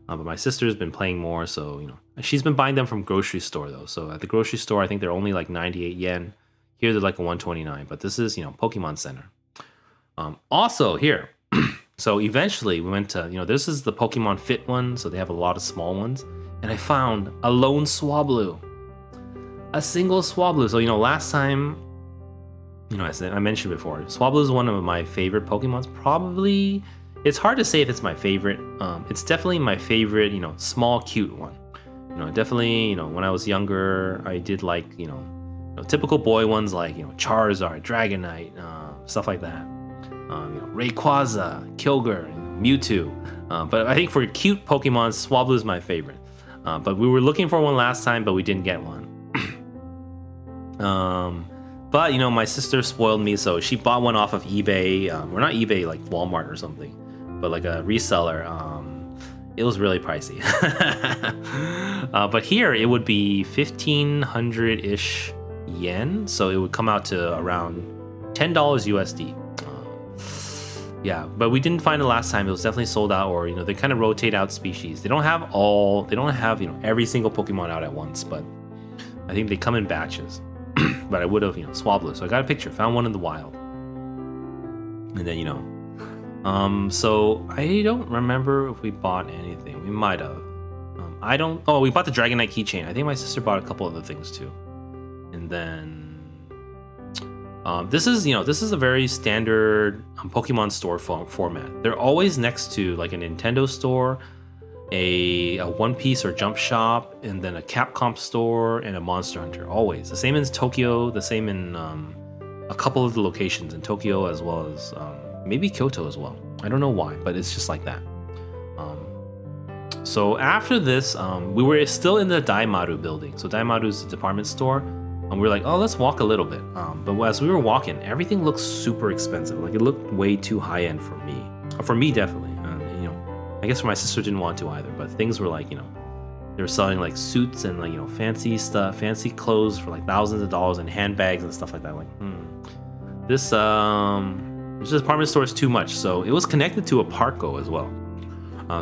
But my sister's been playing more, so she's been buying them from grocery store though. So at the grocery store, I think they're only 98 yen. Here they're 129. But this is Pokemon Center. Also here. So eventually we went to this is the Pokemon Fit one, so they have a lot of small ones, and I found a lone Swablu, a single Swablu. So last time, I mentioned before, Swablu is one of my favorite Pokemons. Probably. It's hard to say if it's my favorite. It's definitely my favorite, small, cute one. Definitely, when I was younger, I did like, typical boy ones like, Charizard, Dragonite, stuff like that. Rayquaza, Kyogre, Mewtwo. But I think for cute Pokemon, Swablu is my favorite. But we were looking for one last time, but we didn't get one. But my sister spoiled me, so she bought one off of eBay, or not eBay, like Walmart or something. but like a reseller, it was really pricey. But here it would be 1,500-ish yen, so it would come out to around $10 USD. Yeah, but we didn't find it last time. It was definitely sold out, or they kind of rotate out species. They don't have every single Pokemon out at once, but I think they come in batches. But I would have Swablu, so I got a picture, found one in the wild, and then so I don't remember if we bought anything. We might have. We bought the Dragonite keychain. I think my sister bought a couple other things too, and then. This is a very standard Pokemon store format. They're always next to like a Nintendo store, a One Piece or Jump Shop, and then a Capcom store and a Monster Hunter. Always the same in Tokyo, the same in a couple of the locations in Tokyo, as well as maybe Kyoto as well. I don't know why, but it's just like that. So after this, we were still in the Daimaru building. So Daimaru is a department store. And we were like, oh, let's walk a little bit. But as we were walking, everything looked super expensive. Like it looked way too high end for me. For me, definitely. I guess for my sister didn't want to either. But things were like, they were selling like suits and like fancy stuff, fancy clothes for like thousands of dollars, and handbags and stuff like that. Like, this department store is too much. So it was connected to a Parco as well.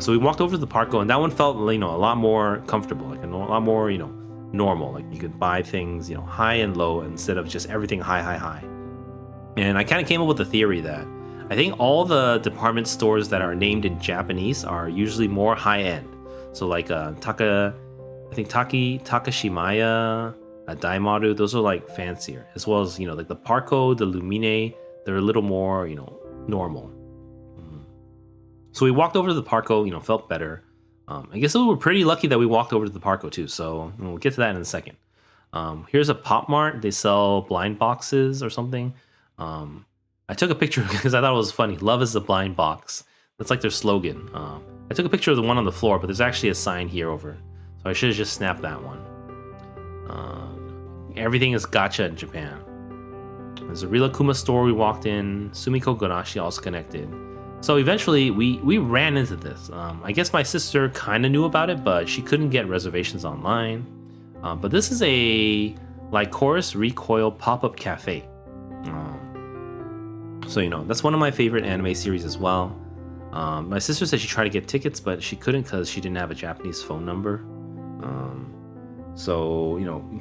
So we walked over to the Parco, and that one felt a lot more comfortable, like a lot more normal. Like you could buy things high and low instead of just everything high. And I kind of came up with a theory that I think all the department stores that are named in Japanese are usually more high end. So like Takashimaya, Daimaru, those are like fancier, as well as like the Parco, the Lumine, they're a little more normal. So we walked over to the Parco, felt better. I guess we were pretty lucky that we walked over to the Parco too, so we'll get to that in a second. Here's a Pop Mart. They sell blind boxes or something. I took a picture because I thought it was funny. Love is the blind box. That's like their slogan. I took a picture of the one on the floor, but there's actually a sign here over. So I should have just snapped that one. Everything is gacha in Japan. There's a Rilakkuma store we walked in. Sumiko Garashi also connected. So eventually we ran into this. I guess my sister kind of knew about it, but she couldn't get reservations online. But this is a Lycoris Recoil pop-up cafe. So that's one of my favorite anime series as well. My sister said she tried to get tickets, but she couldn't because she didn't have a Japanese phone number.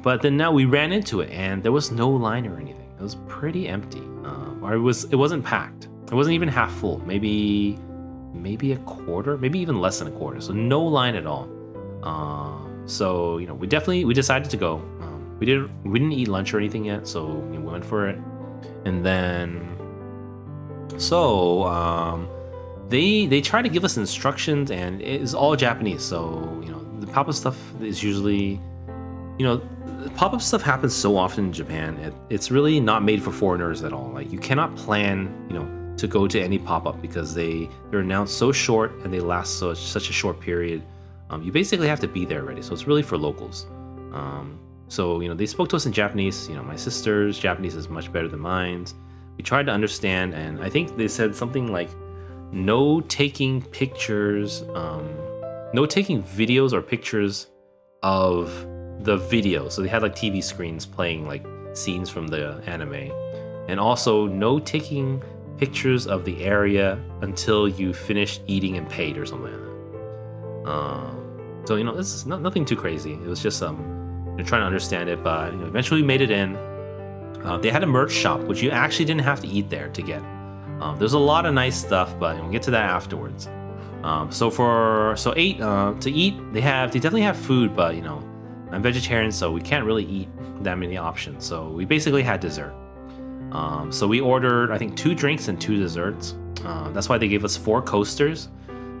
But then now we ran into it, and there was no line or anything. It was pretty empty. Or it wasn't packed. It wasn't even half full, maybe a quarter, maybe even less than a quarter. So no line at all. So we decided to go. We didn't eat lunch or anything yet, so we went for it. And then they try to give us instructions, and it's all Japanese. So the pop-up stuff is usually pop-up stuff happens so often in Japan. It's really not made for foreigners at all. Like you cannot plan to go to any pop-up because they're announced so short and they last such a short period. You basically have to be there already, so it's really for locals. So they spoke to us in Japanese. My sister's Japanese is much better than mine. We tried to understand, and I think they said something like no taking pictures, no taking videos or pictures of the video. So they had like TV screens playing like scenes from the anime, and also no taking pictures of the area until you finished eating and paid or something like that. So it's nothing too crazy. It was just trying to understand it, but eventually we made it in. They had a merch shop, which you actually didn't have to eat there to get. There's a lot of nice stuff, but we'll get to that afterwards. To eat, they definitely have food, but I'm vegetarian, so we can't really eat that many options. So we basically had dessert. So we ordered, I think, 2 drinks and 2 desserts. That's why they gave us 4 coasters.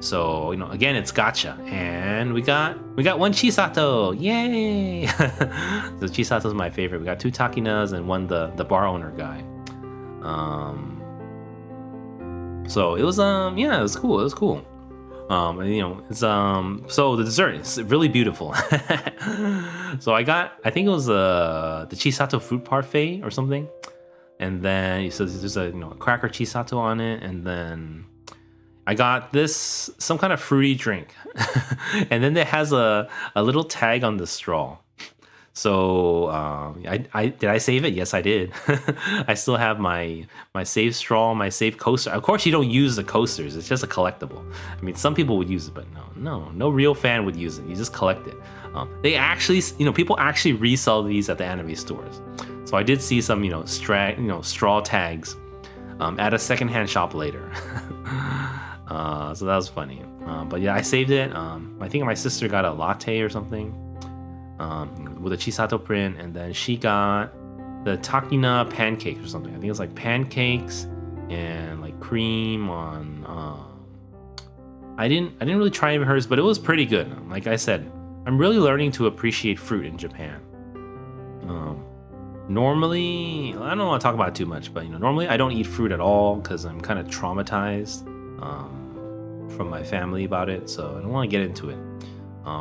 So again, it's gacha, and we got 1 Chisato, yay! The Chisato's my favorite. We got 2 Takinas and 1 the bar owner guy. So it was it was cool. It was cool. So the dessert is really beautiful. So I think it was the Chisato fruit parfait or something. And then it says there's a cracker Chisato on it, and then I got this some kind of fruity drink, and then it has a little tag on the straw. So I did I save it? Yes, I did. I still have my save straw, my save coaster. Of course, you don't use the coasters. It's just a collectible. I mean, some people would use it, but no real fan would use it. You just collect it. They actually, people actually resell these at the anime stores. So I did see some, straw tags at a secondhand shop later. So that was funny. But yeah, I saved it. I think my sister got a latte or something. With a Chisato print, and then she got the Takina pancakes or something. I think it's like pancakes and like cream on. I didn't really try hers, but it was pretty good. Like I said, I'm really learning to appreciate fruit in Japan. Normally, I don't want to talk about it too much, but normally I don't eat fruit at all because I'm kind of traumatized from my family about it, so I don't want to get into it.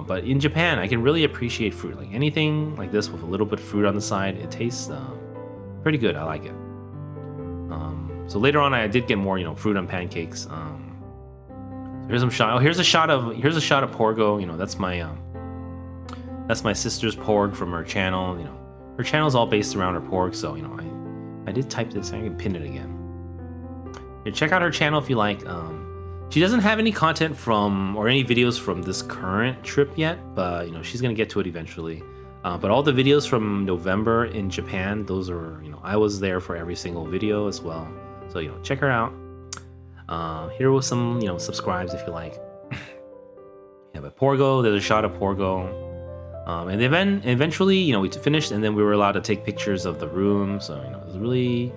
But in Japan, I can really appreciate fruit. Like anything like this with a little bit of fruit on the side, it tastes pretty good. I like it. So later on, I did get more, fruit on pancakes. Here's some shot. Oh, here's a shot of Porgo. That's my sister's porg from her channel. Her channel's all based around her porg. So I did type this. I can pin it again. Here, check out her channel if you like. She doesn't have any content from or any videos from this current trip yet, but she's gonna get to it eventually. But all the videos from November in Japan, those are I was there for every single video as well. So check her out. Here was some subscribes if you like. Yeah, but Porgo, there's a shot of Porgo. And then eventually we finished, and then we were allowed to take pictures of the room. So it was really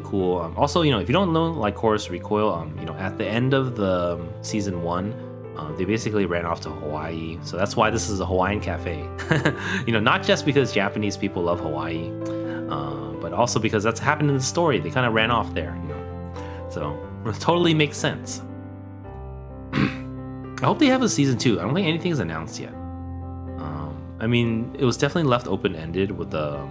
cool. Also, if you don't know like Chorus Recoil, at the end of the season 1, they basically ran off to Hawaii. So that's why this is a Hawaiian cafe. Not just because Japanese people love Hawaii, but also because that's happened in the story. They kind of ran off there, So it totally makes sense. I hope they have a season 2. I don't think anything's announced yet. I mean, it was definitely left open-ended with the,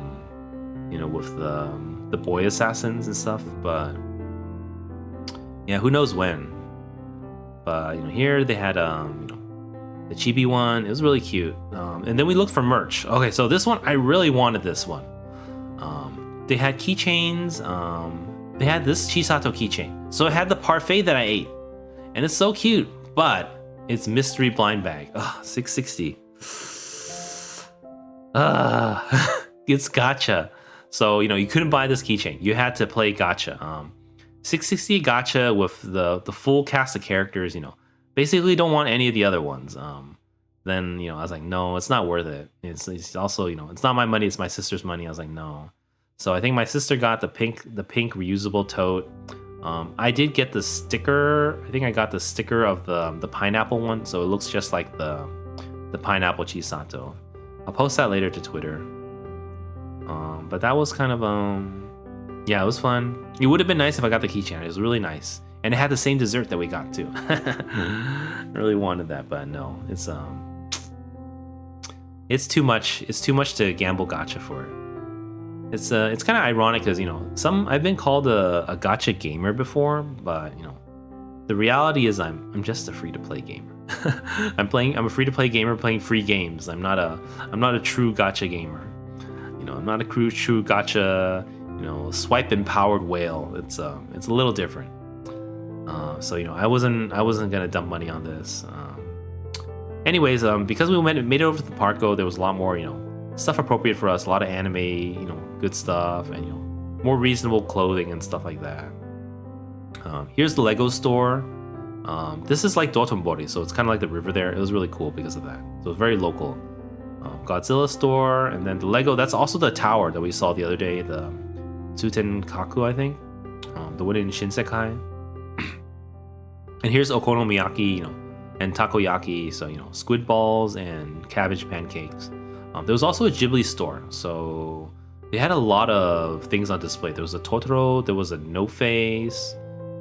the boy assassins and stuff, but yeah, who knows when. But here they had the chibi one. It was really cute. And then we looked for merch. Okay, so this one, I really wanted this one. They had keychains. They had this Chisato keychain. So it had the parfait that I ate, and it's so cute. But it's mystery blind bag. $660. It's gacha. So, you couldn't buy this keychain. You had to play gacha. $660 gacha with the full cast of characters, basically don't want any of the other ones. Then, I was like, no, it's not worth it. It's also, it's not my money, it's my sister's money. I was like, no. So I think my sister got the pink reusable tote. I did get the sticker. I think I got the sticker of the pineapple one. So it looks just like the pineapple Chisato. I'll post that later to Twitter. But that was kind of yeah, it was fun. It would have been nice if I got the keychain. It was really nice, and it had the same dessert that we got too. I really wanted that, but no, it's too much. It's too much to gamble gacha for it. It's kind of ironic because I've been called a gacha gamer before, but the reality is I'm just a free to play gamer. I'm a free to play gamer playing free games. I'm not a true gacha gamer. I'm not a true gacha, swipe empowered whale. It's a little different. So I wasn't gonna dump money on this. Anyways, because we made it over to the Parco, there was a lot more stuff appropriate for us. A lot of anime, good stuff, and more reasonable clothing and stuff like that. Here's the Lego store. This is like Dotonbori, so it's kind of like the river there. It was really cool because of that. So it's very local. Godzilla store, and then the Lego. That's also the tower that we saw the other day, the Tsutenkaku, I think, the one in Shinsaikai. And here's okonomiyaki, and takoyaki. So squid balls and cabbage pancakes. There was also a Ghibli store, so they had a lot of things on display. There was a Totoro, there was a No Face,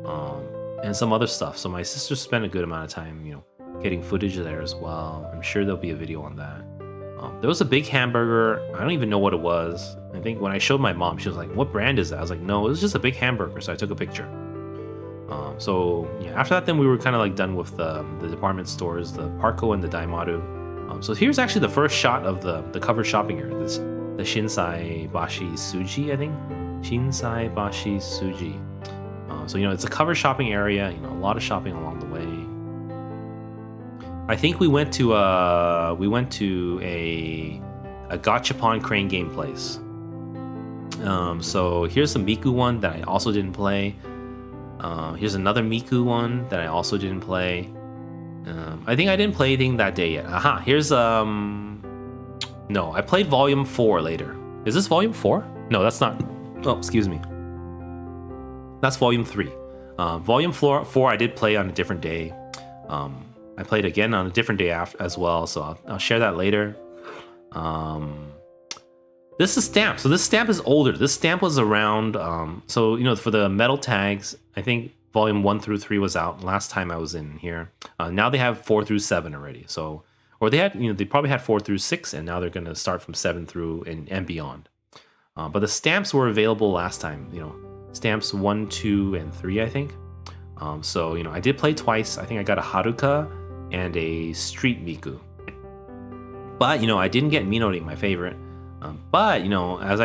and some other stuff. So my sister spent a good amount of time, getting footage there as well. I'm sure there'll be a video on that. There was a big hamburger. I don't even know what it was. I think when I showed my mom, she was like, "What brand is that?" I was like, "No, it was just a big hamburger." So I took a picture. So yeah, after that, then we were kind of like done with the department stores, the Parco and the Daimaru. So here's actually the first shot of the covered shopping area. This the Shinsaibashi Suji, I think. Shinsaibashi Suji. So it's a covered shopping area. A lot of shopping along the way. I think we went to a gachapon crane game place. So here's the Miku one that I also didn't play. Here's another Miku one that I also didn't play. I think I didn't play anything that day yet. Aha, here's no, I played Volume 4 later. Is this Volume 4? No, that's not. Oh, excuse me. That's Volume 3. Volume 4 I did play on a different day. I played again on a different day as well, so I'll share that later. This is Stamp. So this Stamp is older. This Stamp was around, for the metal tags, I think Volume 1 through 3 was out last time I was in here. Now they have 4 through 7 already. So, or they had, they probably had 4 through 6, and now they're going to start from 7 through and beyond. But the stamps were available last time, stamps 1, 2, and 3, I think. So, I did play twice. I think I got a Haruka and a Street Miku. But, I didn't get Minori, my favorite. But, as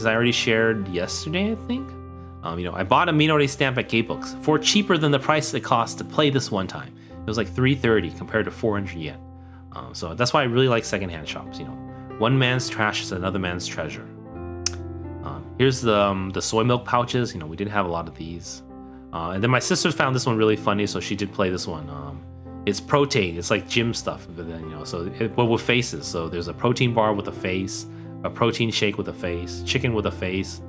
I already shared yesterday, I think, I bought a Minori stamp at Gatebooks for cheaper than the price it cost to play this one time. It was like 330 compared to 400 yen. So that's why I really like secondhand shops. One man's trash is another man's treasure. Here's the soy milk pouches. We didn't have a lot of these. And then my sister found this one really funny, so she did play this one. It's protein. It's like gym stuff, but then but with faces. So there's a protein bar with a face, a protein shake with a face, chicken with a face,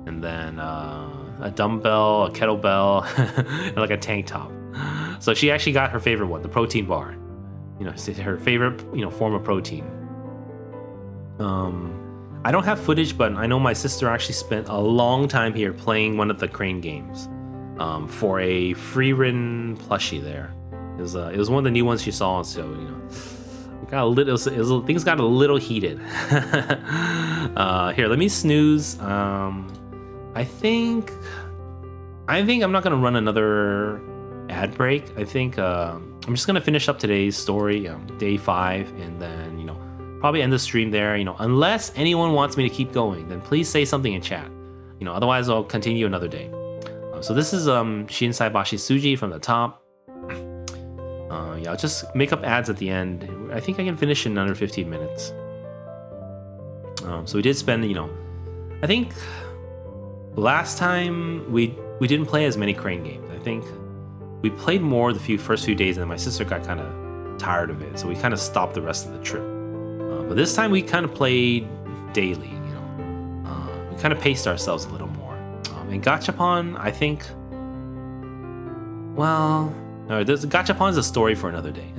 and then a dumbbell, a kettlebell, and like a tank top. So she actually got her favorite one, the protein bar. Her favorite form of protein. I don't have footage, but I know my sister actually spent a long time here playing one of the crane games for a free-written plushie there. It was one of the new ones she saw, so things got a little heated. Here, let me snooze. I think I'm not gonna run another ad break. I think I'm just gonna finish up today's story, day 5, and then probably end the stream there. Unless anyone wants me to keep going, then please say something in chat. Otherwise I'll continue another day. So this is Shinsaibashi Suji from the top. I'll just make up ads at the end. I think I can finish in under 15 minutes. So we did spend, I think last time we didn't play as many crane games. I think we played more the first few days, and then my sister got kind of tired of it, so we kind of stopped the rest of the trip. But this time we kind of played daily. We kind of paced ourselves a little more. And Gachapon, I think, well, no, Gachapon is a story for another day.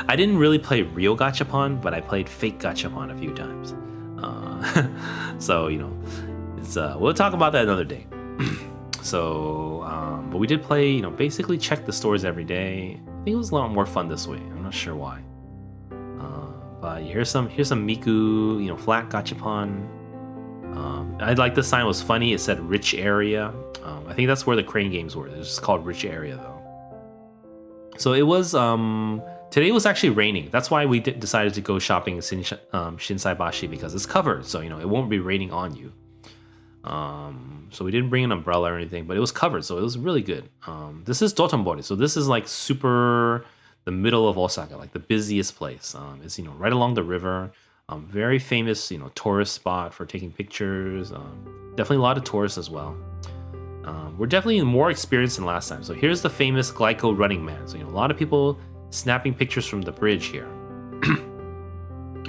I didn't really play real Gachapon, but I played fake Gachapon a few times. So it's we'll talk about that another day. So, but we did play, basically check the stores every day. I think it was a lot more fun this way. I'm not sure why. But here's some Miku, flat Gachapon. I like the sign, was funny. It said rich area. I think that's where the crane games were. It's just called rich area though. So it was today was actually raining. That's why we decided to go shopping in Shinsaibashi, because it's covered, so it won't be raining on you. So we didn't bring an umbrella or anything, but it was covered, so it was really good. This is Dotonbori, so this is like super the middle of Osaka, like the busiest place. It's right along the river. Very famous, tourist spot for taking pictures. Definitely a lot of tourists as well. We're definitely more experienced than last time. So here's the famous Glyco running man. So a lot of people snapping pictures from the bridge here.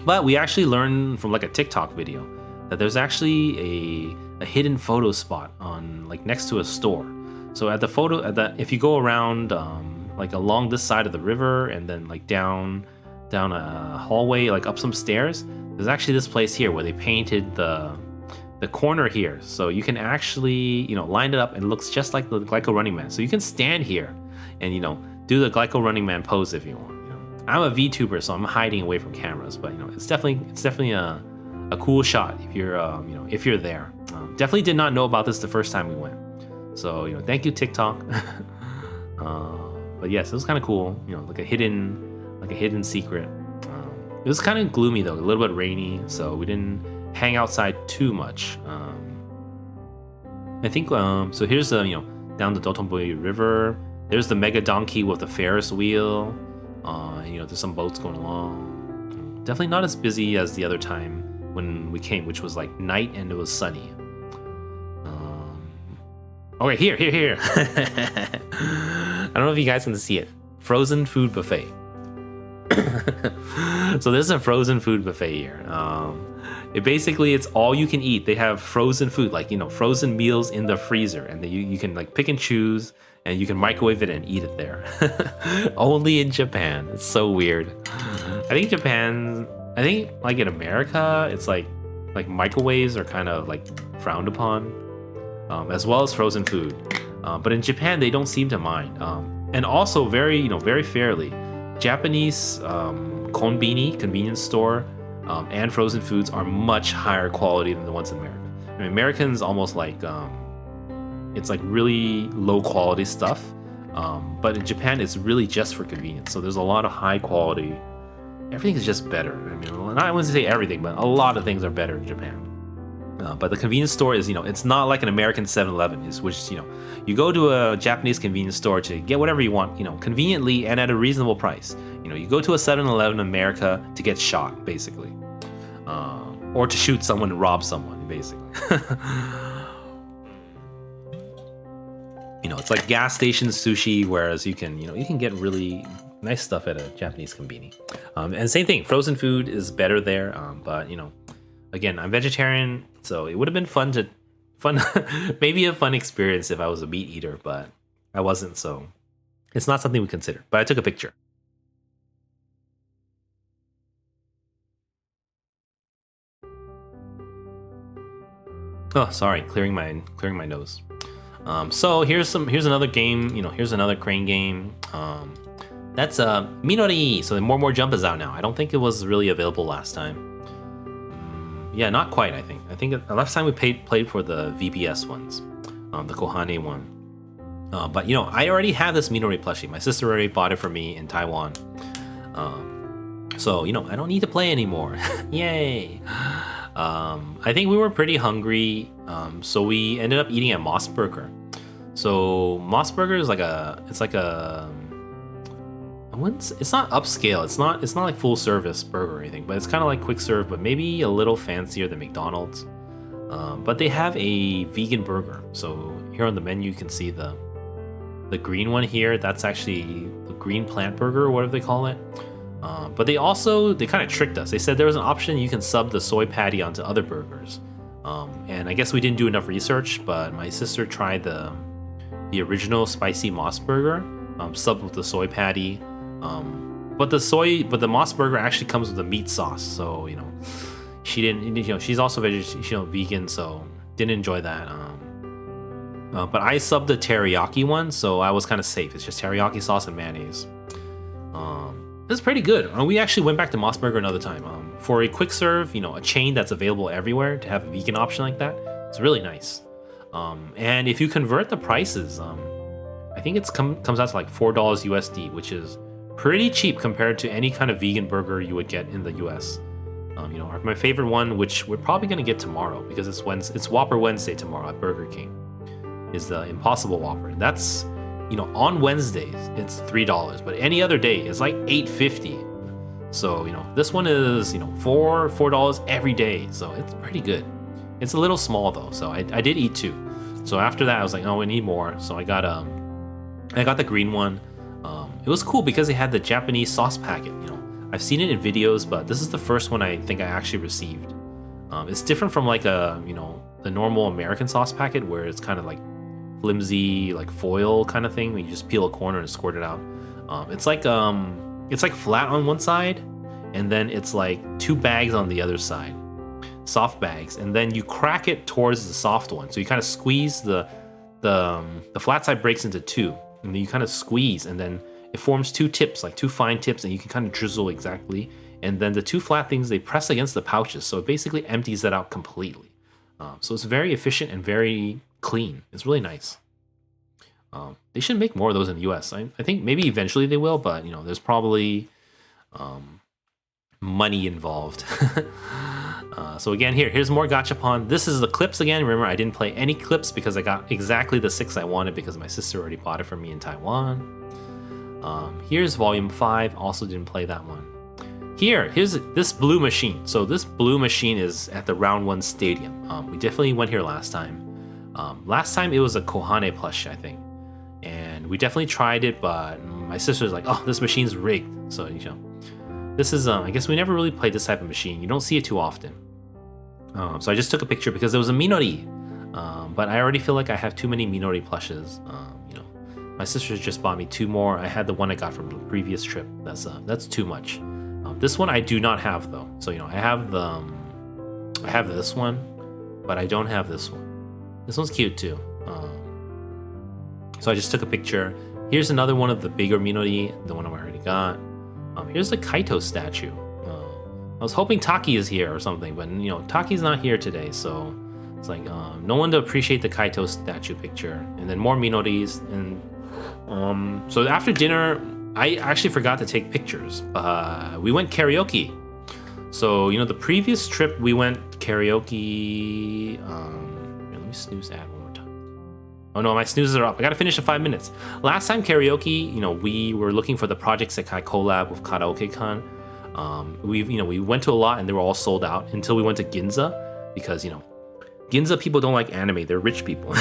But we actually learned from like a TikTok video that there's actually a hidden photo spot on like next to a store. So if you go around like along this side of the river and then like down a hallway, like up some stairs, there's actually this place here where they painted the corner here, so you can actually line it up and it looks just like the Glyco running man. So you can stand here and do the Glyco running man pose if you want. I'm a VTuber, so I'm hiding away from cameras, but it's definitely a cool shot if you're there. Definitely did not know about this the first time we went, so thank you TikTok. But yes, it was kind of cool. You know, like a hidden secret. It was kind of gloomy though, a little bit rainy, so we didn't hang outside too much. I think so. Here's the down the Dotonbori River. There's the mega donkey with the Ferris wheel. There's some boats going along. Definitely not as busy as the other time when we came, which was like night and it was sunny. Okay, here. I don't know if you guys can see it. Frozen food buffet. So there's a frozen food buffet here. It's all you can eat. They have frozen food, like frozen meals in the freezer, and you can like pick and choose, and you can microwave it and eat it there. Only in Japan. It's so weird. I think like in America, it's like microwaves are kind of like frowned upon, as well as frozen food. But in Japan, they don't seem to mind. And also very fairly, Japanese konbini, convenience store, and frozen foods are much higher quality than the ones in America. I mean, Americans almost like it's like really low quality stuff, but in Japan it's really just for convenience. So there's a lot of high quality. Everything is just better. I mean, I wouldn't say everything, but a lot of things are better in Japan. But the convenience store is, it's not like an American 7-Eleven, which you go to a Japanese convenience store to get whatever you want, conveniently and at a reasonable price. You go to a 7-Eleven in America to get shot, basically, or to shoot someone and rob someone, basically. It's like gas station sushi, whereas you can get really nice stuff at a Japanese konbini. And same thing, frozen food is better there, but again, I'm vegetarian, so it would have been maybe a fun experience if I was a meat eater, but I wasn't, so it's not something we considered. But I took a picture. Oh, sorry, clearing my nose. So here's another game. Here's another crane game. That's Minori. So more Jump is out now. I don't think it was really available last time. Yeah, not quite, I think. I think the last time we played for the VPS ones, the Kohane one. But I already have this Minori plushie. My sister already bought it for me in Taiwan. So I don't need to play anymore. Yay! I think we were pretty hungry, so we ended up eating at Moss Burger. So Moss Burger is it's not upscale. It's not like full service burger or anything, but it's kind of like quick serve, but maybe a little fancier than McDonald's. But they have a vegan burger. So here on the menu, you can see the green one here. That's actually the green plant burger, or whatever they call it. But they kind of tricked us. They said there was an option you can sub the soy patty onto other burgers. And I guess we didn't do enough research, but my sister tried the original spicy Moss Burger, subbed with the soy patty. But the Moss Burger actually comes with a meat sauce, so she didn't. She's also vegan, so didn't enjoy that. But I subbed the teriyaki one, so I was kind of safe. It's just teriyaki sauce and mayonnaise. It's pretty good. We actually went back to Moss Burger another time. For a quick serve, a chain that's available everywhere, to have a vegan option like that, it's really nice. And if you convert the prices, I think it comes out to like $4 USD, which is pretty cheap compared to any kind of vegan burger you would get in the US. My favorite one, which we're probably gonna get tomorrow because it's Whopper Wednesday tomorrow at Burger King, is the Impossible Whopper. And that's on Wednesdays it's $3, but any other day it's like $8.50. So this one is $4 every day, so it's pretty good. It's a little small though, so I did eat two. So after that I was like, oh, I need more. So I got the green one. It was cool because they had the Japanese sauce packet. I've seen it in videos, but this is the first one I think I actually received. It's different from like the normal American sauce packet where it's kind of like flimsy, like foil kind of thing. When you just peel a corner and squirt it out. It's like flat on one side, and then it's like two bags on the other side, soft bags, and then you crack it towards the soft one. So you kind of squeeze the flat side breaks into two, and then you kind of squeeze, and then it forms two tips, like two fine tips, and you can kind of drizzle exactly. And then the two flat things, they press against the pouches, so it basically empties that out completely. So it's very efficient and very clean. It's really nice. They should make more of those in the US. I think maybe eventually they will, but there's probably money involved. So again, here's more gachapon. This is the clips again. Remember, I didn't play any clips because I got exactly the 6 I wanted because my sister already bought it for me in Taiwan. Here's volume 5. Also didn't play that one. Here's this blue machine. So this blue machine is at the Round 1 Stadium. We definitely went here last time. Last time it was a Kohane plush, I think. And we definitely tried it, but my sister's like, oh, this machine's rigged. So, this is, I guess we never really played this type of machine. You don't see it too often. So I just took a picture because there was a Minori. But I already feel like I have too many Minori plushes. My sister's just bought me 2 more. I had the one I got from the previous trip. That's too much. This one I do not have though. So I have this one, but I don't have this one. This one's cute too. So I just took a picture. Here's another one of the bigger Minori, the one I already got. Here's the Kaito statue. I was hoping Taki is here or something, but Taki's not here today, so it's like no one to appreciate the Kaito statue picture. And then more Minoris. And so after dinner, I actually forgot to take pictures. We went karaoke. So the previous trip we went karaoke. Let me snooze ad one more time. Oh no, my snoozes are up. I gotta finish in 5 minutes. Last time karaoke, we were looking for the Project Sekai collab with Karaoke-kan. We went to a lot and they were all sold out until we went to Ginza because Ginza people don't like anime. They're rich people.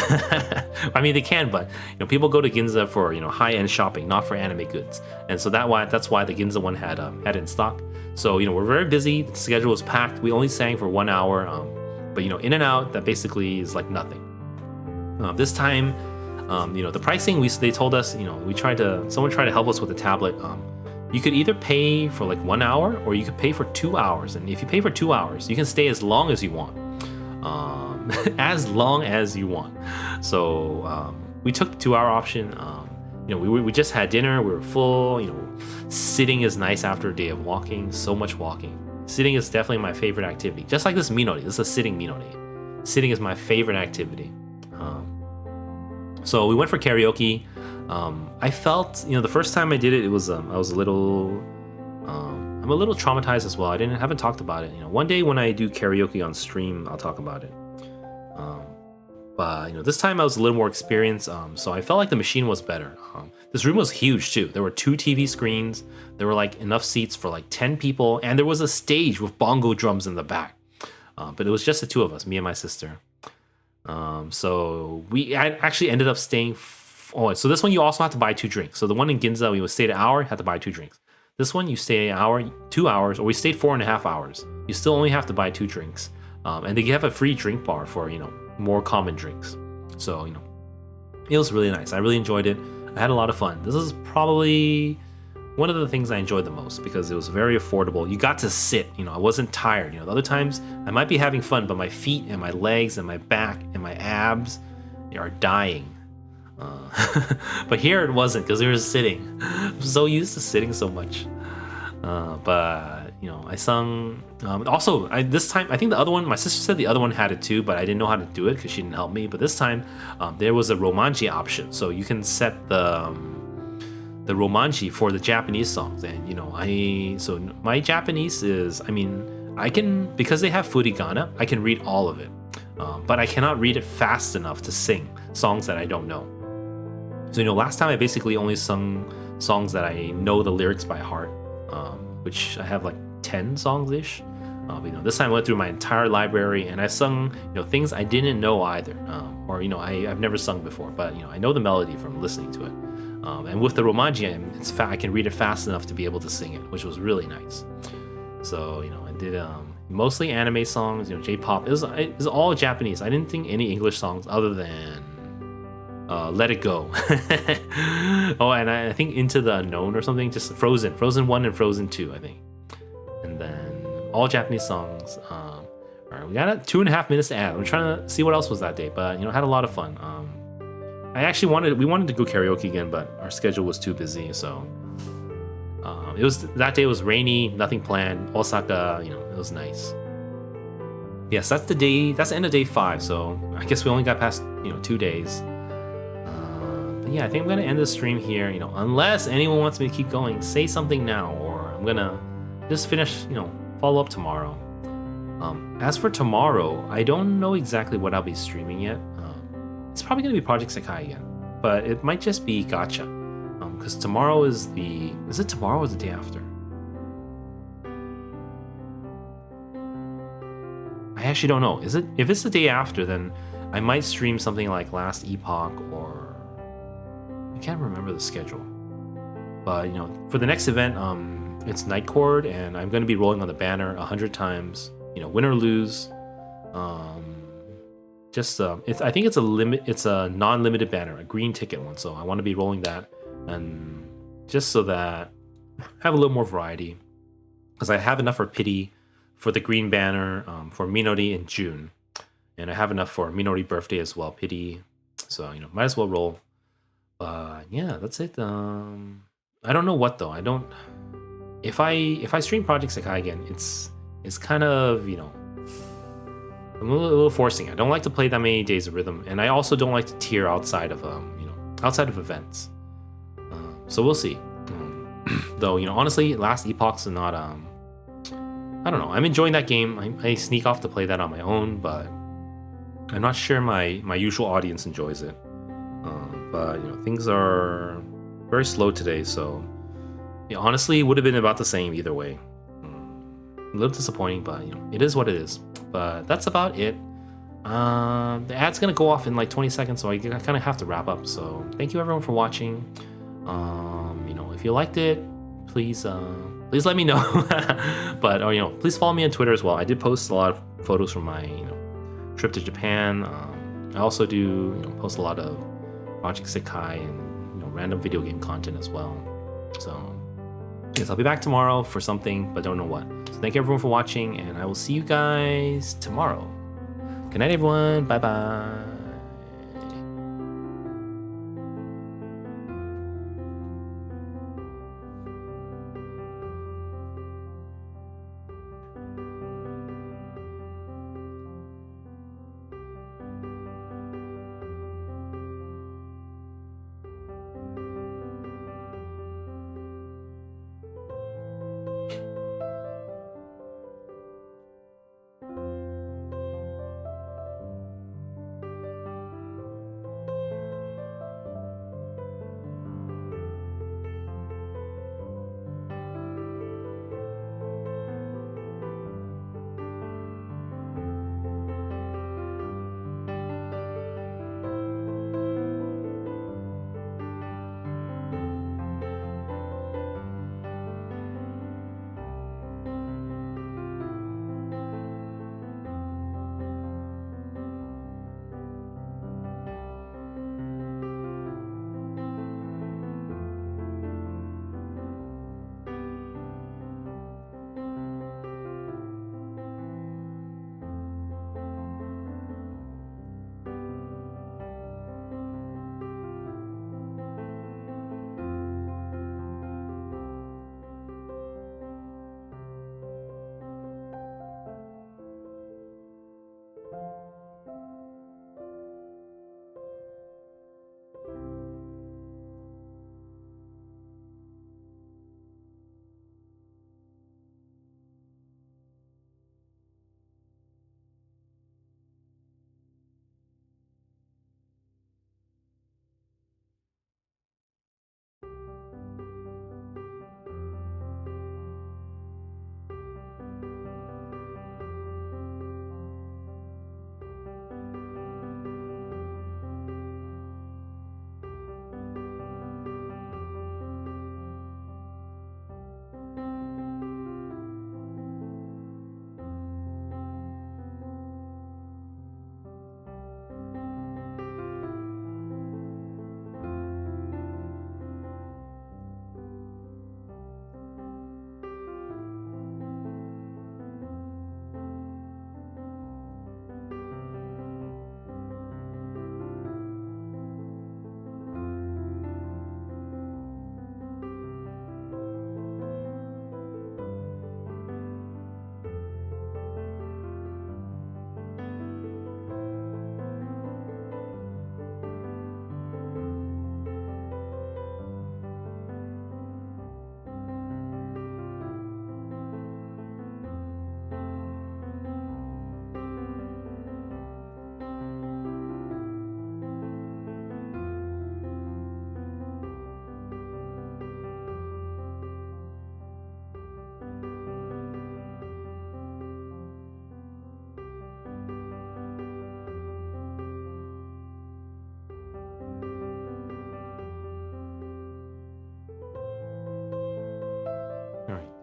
I mean, they can, but people go to Ginza for high-end shopping, not for anime goods. And so that's why the Ginza one had it in stock. So we're very busy. The schedule was packed. We only sang for 1 hour. But in and out, that basically is like nothing. This time, the pricing they told us. Someone tried to help us with the tablet. You could either pay for like 1 hour or you could pay for 2 hours. And if you pay for 2 hours, you can stay as long as you want. As long as you want. So we took the 2 hour option. We just had dinner. We were full. Sitting is nice after a day of walking. So much walking. Sitting is definitely my favorite activity. Just like this Minori. This is a sitting Minori. Sitting is my favorite activity. So we went for karaoke. I felt, the first time I did it, was I was a little. I'm a little traumatized as well. I haven't talked about it. One day when I do karaoke on stream, I'll talk about it. But this time I was a little more experienced. So I felt like the machine was better. This room was huge too. There were 2 TV screens. There were like enough seats for like 10 people, and there was a stage with bongo drums in the back. But it was just the 2 of us, me and my sister. So I actually ended up staying. So this one you also have to buy 2 drinks. So the one in Ginza, we stayed an hour, had to buy 2 drinks. This one you stay an hour, 2 hours, or we stayed 4.5 hours. You still only have to buy 2 drinks. And they have a free drink bar for more common drinks. So it was really nice. I really enjoyed it. I had a lot of fun. This is probably one of the things I enjoyed the most because it was very affordable. You got to sit. I wasn't tired. The other times I might be having fun, but my feet and my legs and my back and my abs are dying. But here it wasn't because we were sitting. I'm so used to sitting so much. But I sung. Also, this time I think the other one. My sister said the other one had it too, but I didn't know how to do it because she didn't help me. But this time, there was a romanji option, so you can set the romanji for the Japanese songs. And so my Japanese is. I can, because they have furigana, I can read all of it, but I cannot read it fast enough to sing songs that I don't know. So last time I basically only sung songs that I know the lyrics by heart, which I have like 10 songs-ish. This time I went through my entire library and I sung things I didn't know either, or I've never sung before, but I know the melody from listening to it. And with the romanji, I can read it fast enough to be able to sing it, which was really nice. So I did mostly anime songs, J-pop. It was all Japanese. I didn't sing any English songs other than Let It Go. Oh, and I think Into the Unknown or something, just Frozen 1 and Frozen 2, I think. And then all Japanese songs. All right, we got 2.5 minutes to add. I'm trying to see what else was that day, but I had a lot of fun. We wanted to go karaoke again, but our schedule was too busy, so that day was rainy, nothing planned. Osaka, it was nice. Yes, that's the end of day 5, so I guess we only got past 2 days. yeah, I think I'm gonna end the stream here. You know, unless anyone wants me to keep going, say something now, or I'm gonna just finish. You know, follow up tomorrow. As for tomorrow, I don't know exactly what I'll be streaming yet. It's probably gonna be Project Sekai again, but it might just be Gacha. Because tomorrow is the. Is it tomorrow or the day after? I actually don't know. Is it? If it's the day after, then I might stream something like Last Epoch, or I can't remember the schedule. But you know, for the next event, it's Night Court, and I'm going to be rolling on the banner 100 times. You know, win or lose. I think it's a limit. It's a non-limited banner, a green ticket one. So I want to be rolling that, and just so that I have a little more variety, because I have enough for pity for the green banner for Minori in June, and I have enough for Minori birthday as well, pity. So you know, might as well roll. Yeah, that's it. I don't know what though. I don't. If I stream Project Sekai again, it's kind of, you know, I'm a little forcing. I don't like to play that many days of rhythm, and I also don't like to tier outside of outside of events. So we'll see. Though, you know, honestly, Last Epoch's not I don't know. I'm enjoying that game. I sneak off to play that on my own, but I'm not sure my usual audience enjoys it. But you know, things are very slow today, so yeah, honestly, it would have been about the same either way. A little disappointing, but you know, it is what it is. But that's about it. The ad's gonna go off in like 20 seconds, so I kind of have to wrap up. So thank you everyone for watching. You know, if you liked it, please let me know. But you know, please follow me on Twitter as well. I did post a lot of photos from my trip to Japan. I also do post a lot of Project Sekai and random video game content as well. So yes, I'll be back tomorrow for something, but don't know what. So thank you everyone for watching, and I will see you guys tomorrow. Good night, everyone. Bye bye.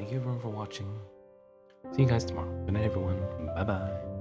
Thank you everyone for watching. See you guys tomorrow. Good night, everyone. Bye bye.